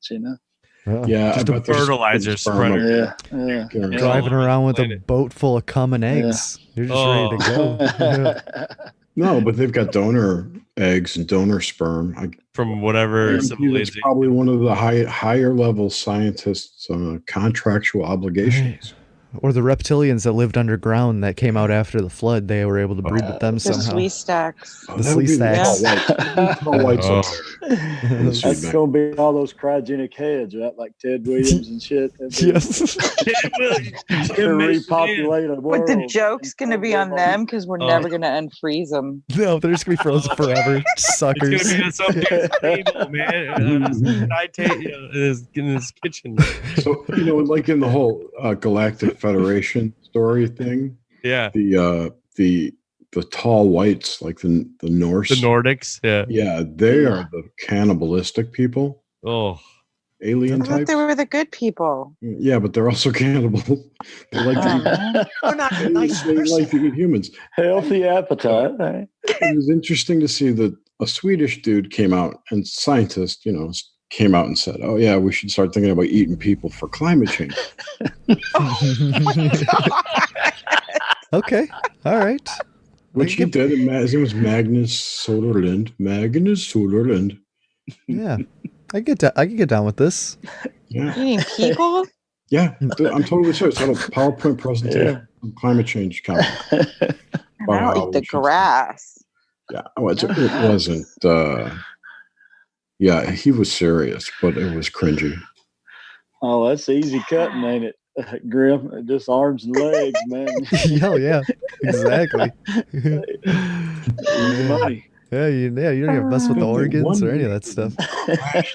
G: Yeah,
F: just a fertilizer spreader.
L: Yeah.
E: Driving around with a boat full of coming eggs. You're just ready to go.
G: No, but they've got donor eggs and donor sperm.
F: From whatever.
G: It's probably one of the higher level scientists' contractual obligations.
E: Or the reptilians that lived underground that came out after the flood. They were able to breed with them somehow.
H: The Sleestacks.
E: The Sleestacks.
L: That's going to be all those cryogenic heads, right? Like Ted Williams and shit.
E: Yes.
L: To repopulate a world.
H: But the joke's going to be on them because we're never going to unfreeze them.
E: No, they're just going to be frozen forever. Suckers.
F: It's going to be on some dude's table, man. In his kitchen.
G: So, like in the whole Galactic Federation story thing.
F: Yeah.
G: The tall whites, like the Norse.
F: The Nordics, yeah.
G: Yeah, they are the cannibalistic people.
F: Oh.
G: Alien
H: I thought
G: types.
H: they were the good people.
G: Yeah, but they're also cannibal. They like to eat humans.
L: Healthy appetite. Right?
G: It was interesting to see that a Swedish dude came out, and scientists, came out and said, "Oh yeah, we should start thinking about eating people for climate change."
E: Okay, all right.
G: Which he did. His name was Magnus Soderlund.
E: Yeah, I can get down with this.
G: Yeah.
H: Eating people?
G: Yeah, I'm totally serious. I had a PowerPoint presentation on climate change coming.
H: I'll eat the grass.
G: Yeah, it wasn't. Yeah, he was serious, but it was cringy.
L: Oh, that's easy cutting, ain't it? Grim, just arms and legs, man.
E: Oh yeah, exactly.
L: Money.
E: Yeah, you don't even mess with the organs or any of that stuff.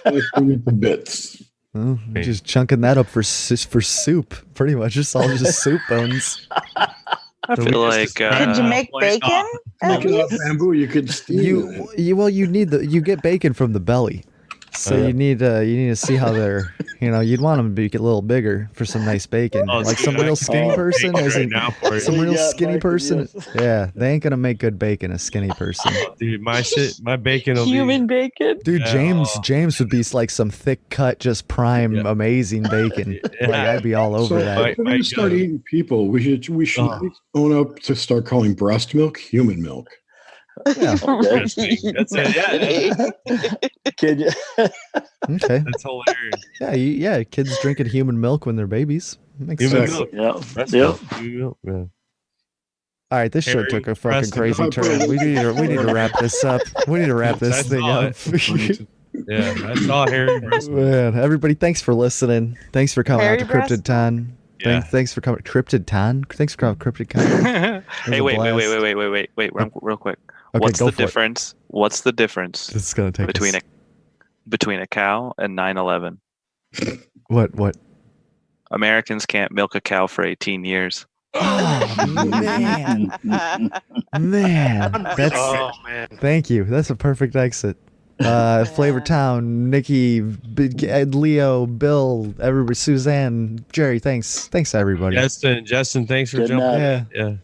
G: The bits.
E: Well, you're just chunking that up for soup, pretty much. Just all just soup bones.
I: I feel like.
H: Did you make bacon?
G: Bamboo, you could steam.
E: You get bacon from the belly. So you need to see how they're, you'd want them to be a little bigger for some nice bacon. Like some real skinny person, some real skinny person. Yeah, they ain't gonna make good bacon. A skinny person.
F: Dude, my bacon will
H: human bacon.
E: Dude, James would be like some thick cut, just prime, amazing bacon. Like I'd be all over that.
G: If we're gonna start eating people, we should own up to start calling breast milk human milk.
E: Yeah.
F: Interesting. That's it. Yeah.
L: Can you?
E: Okay.
F: That's hilarious.
E: Yeah, kids drinking human milk when they're babies. Makes
F: Human
E: sense.
F: milk.
L: Yeah.
F: That's
L: Yep.
F: human milk, man.
E: All right, this show
F: Harry
E: took a fucking
F: Preston.
E: crazy turn. We need to wrap this up. We need to wrap this
F: That's
E: thing
F: all
E: up.
F: Yeah, I saw Harry.
E: Man, everybody, thanks for listening. Thanks for coming
H: Harry
E: out to CryptidCon.
F: Yeah.
E: Thanks for coming. CryptidCon? Thanks for coming to CryptidCon.
O: Hey, wait, real quick.
E: Okay,
O: What's
E: go
O: the
E: for it.
O: difference? What's the difference
E: This is gonna take
O: between a cow and 9/11?
E: What?
O: Americans can't milk a cow for 18 years.
E: Oh man, that's.
J: Oh man.
E: Thank you. That's a perfect exit. Flavor Town, Nickie, Leo, Bill, everybody, Suzanne, Jerry. Thanks everybody.
F: Justin, thanks for
L: Good
F: jumping
L: night.
F: in. Yeah.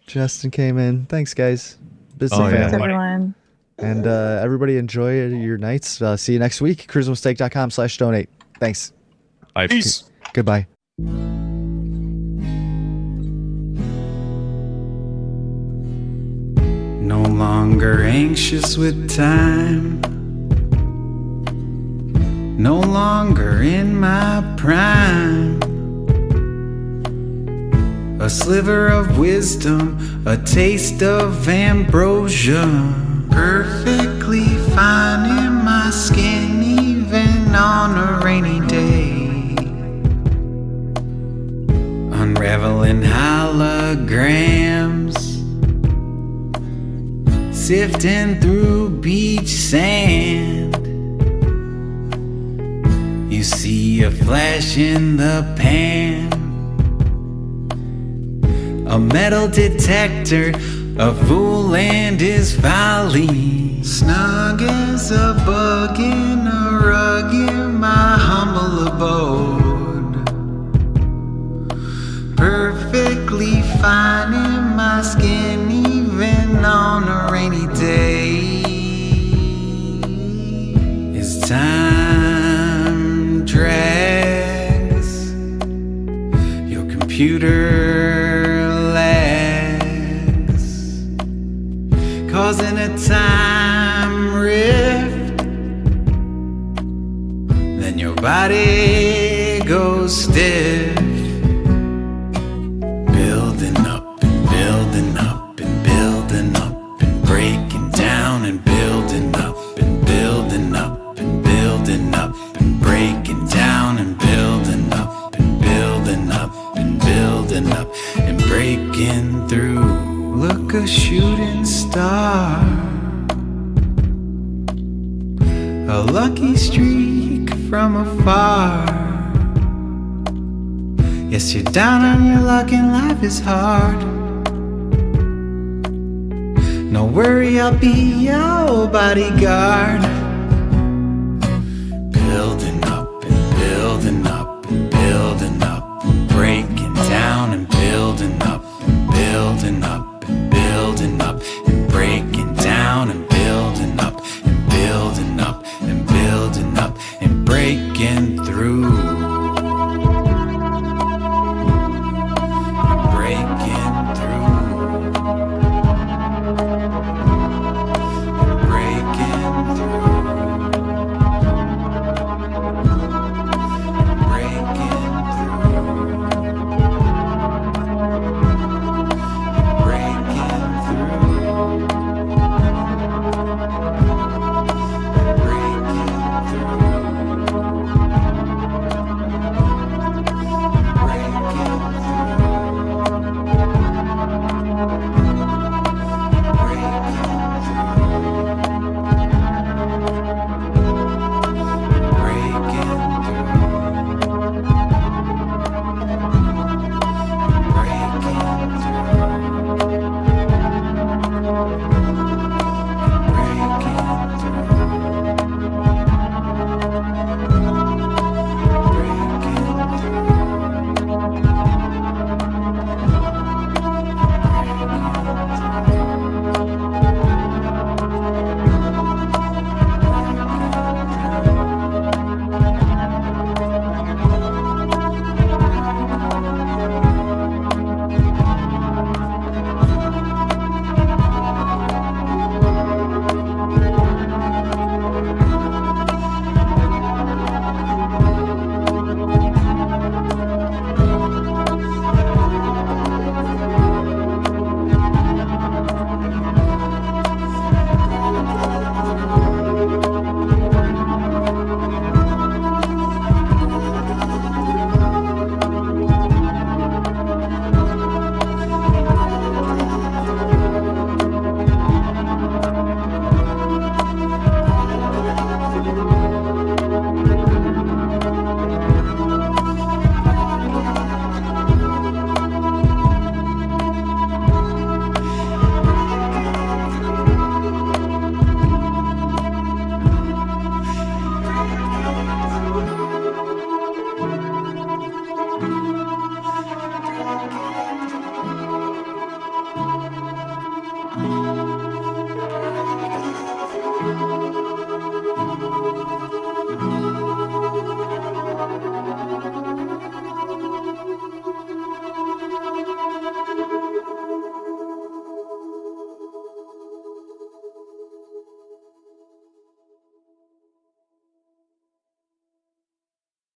E: Justin came in. Thanks, guys. Busy
F: Oh, yeah.
H: Thanks,
E: family.
H: everyone.
E: And everybody enjoy your nights. See you next week. cruisinwithsteak.com/donate. Thanks.
F: Bye.
J: Peace.
E: Goodbye.
D: No longer anxious with time. No longer in my prime. A sliver of wisdom, a taste of ambrosia. Perfectly fine in my skin, even on a rainy day. Unraveling holograms, sifting through beach sand. You see a flash in the pan, a metal detector, a fool and his folly. Snug as a bug in a rug in my humble abode. Perfectly fine in my skin, even on a rainy day. As time drags, your computer lags, causing a time rift. Then your body goes stiff. Building up and building up and building up and breaking down and building up and building up and building up and breaking down and building up and building up and building up and breaking through. Look, a shooting star, a lucky streak from afar. Yes, you're down on your luck and life is hard. No worry, I'll be your bodyguard.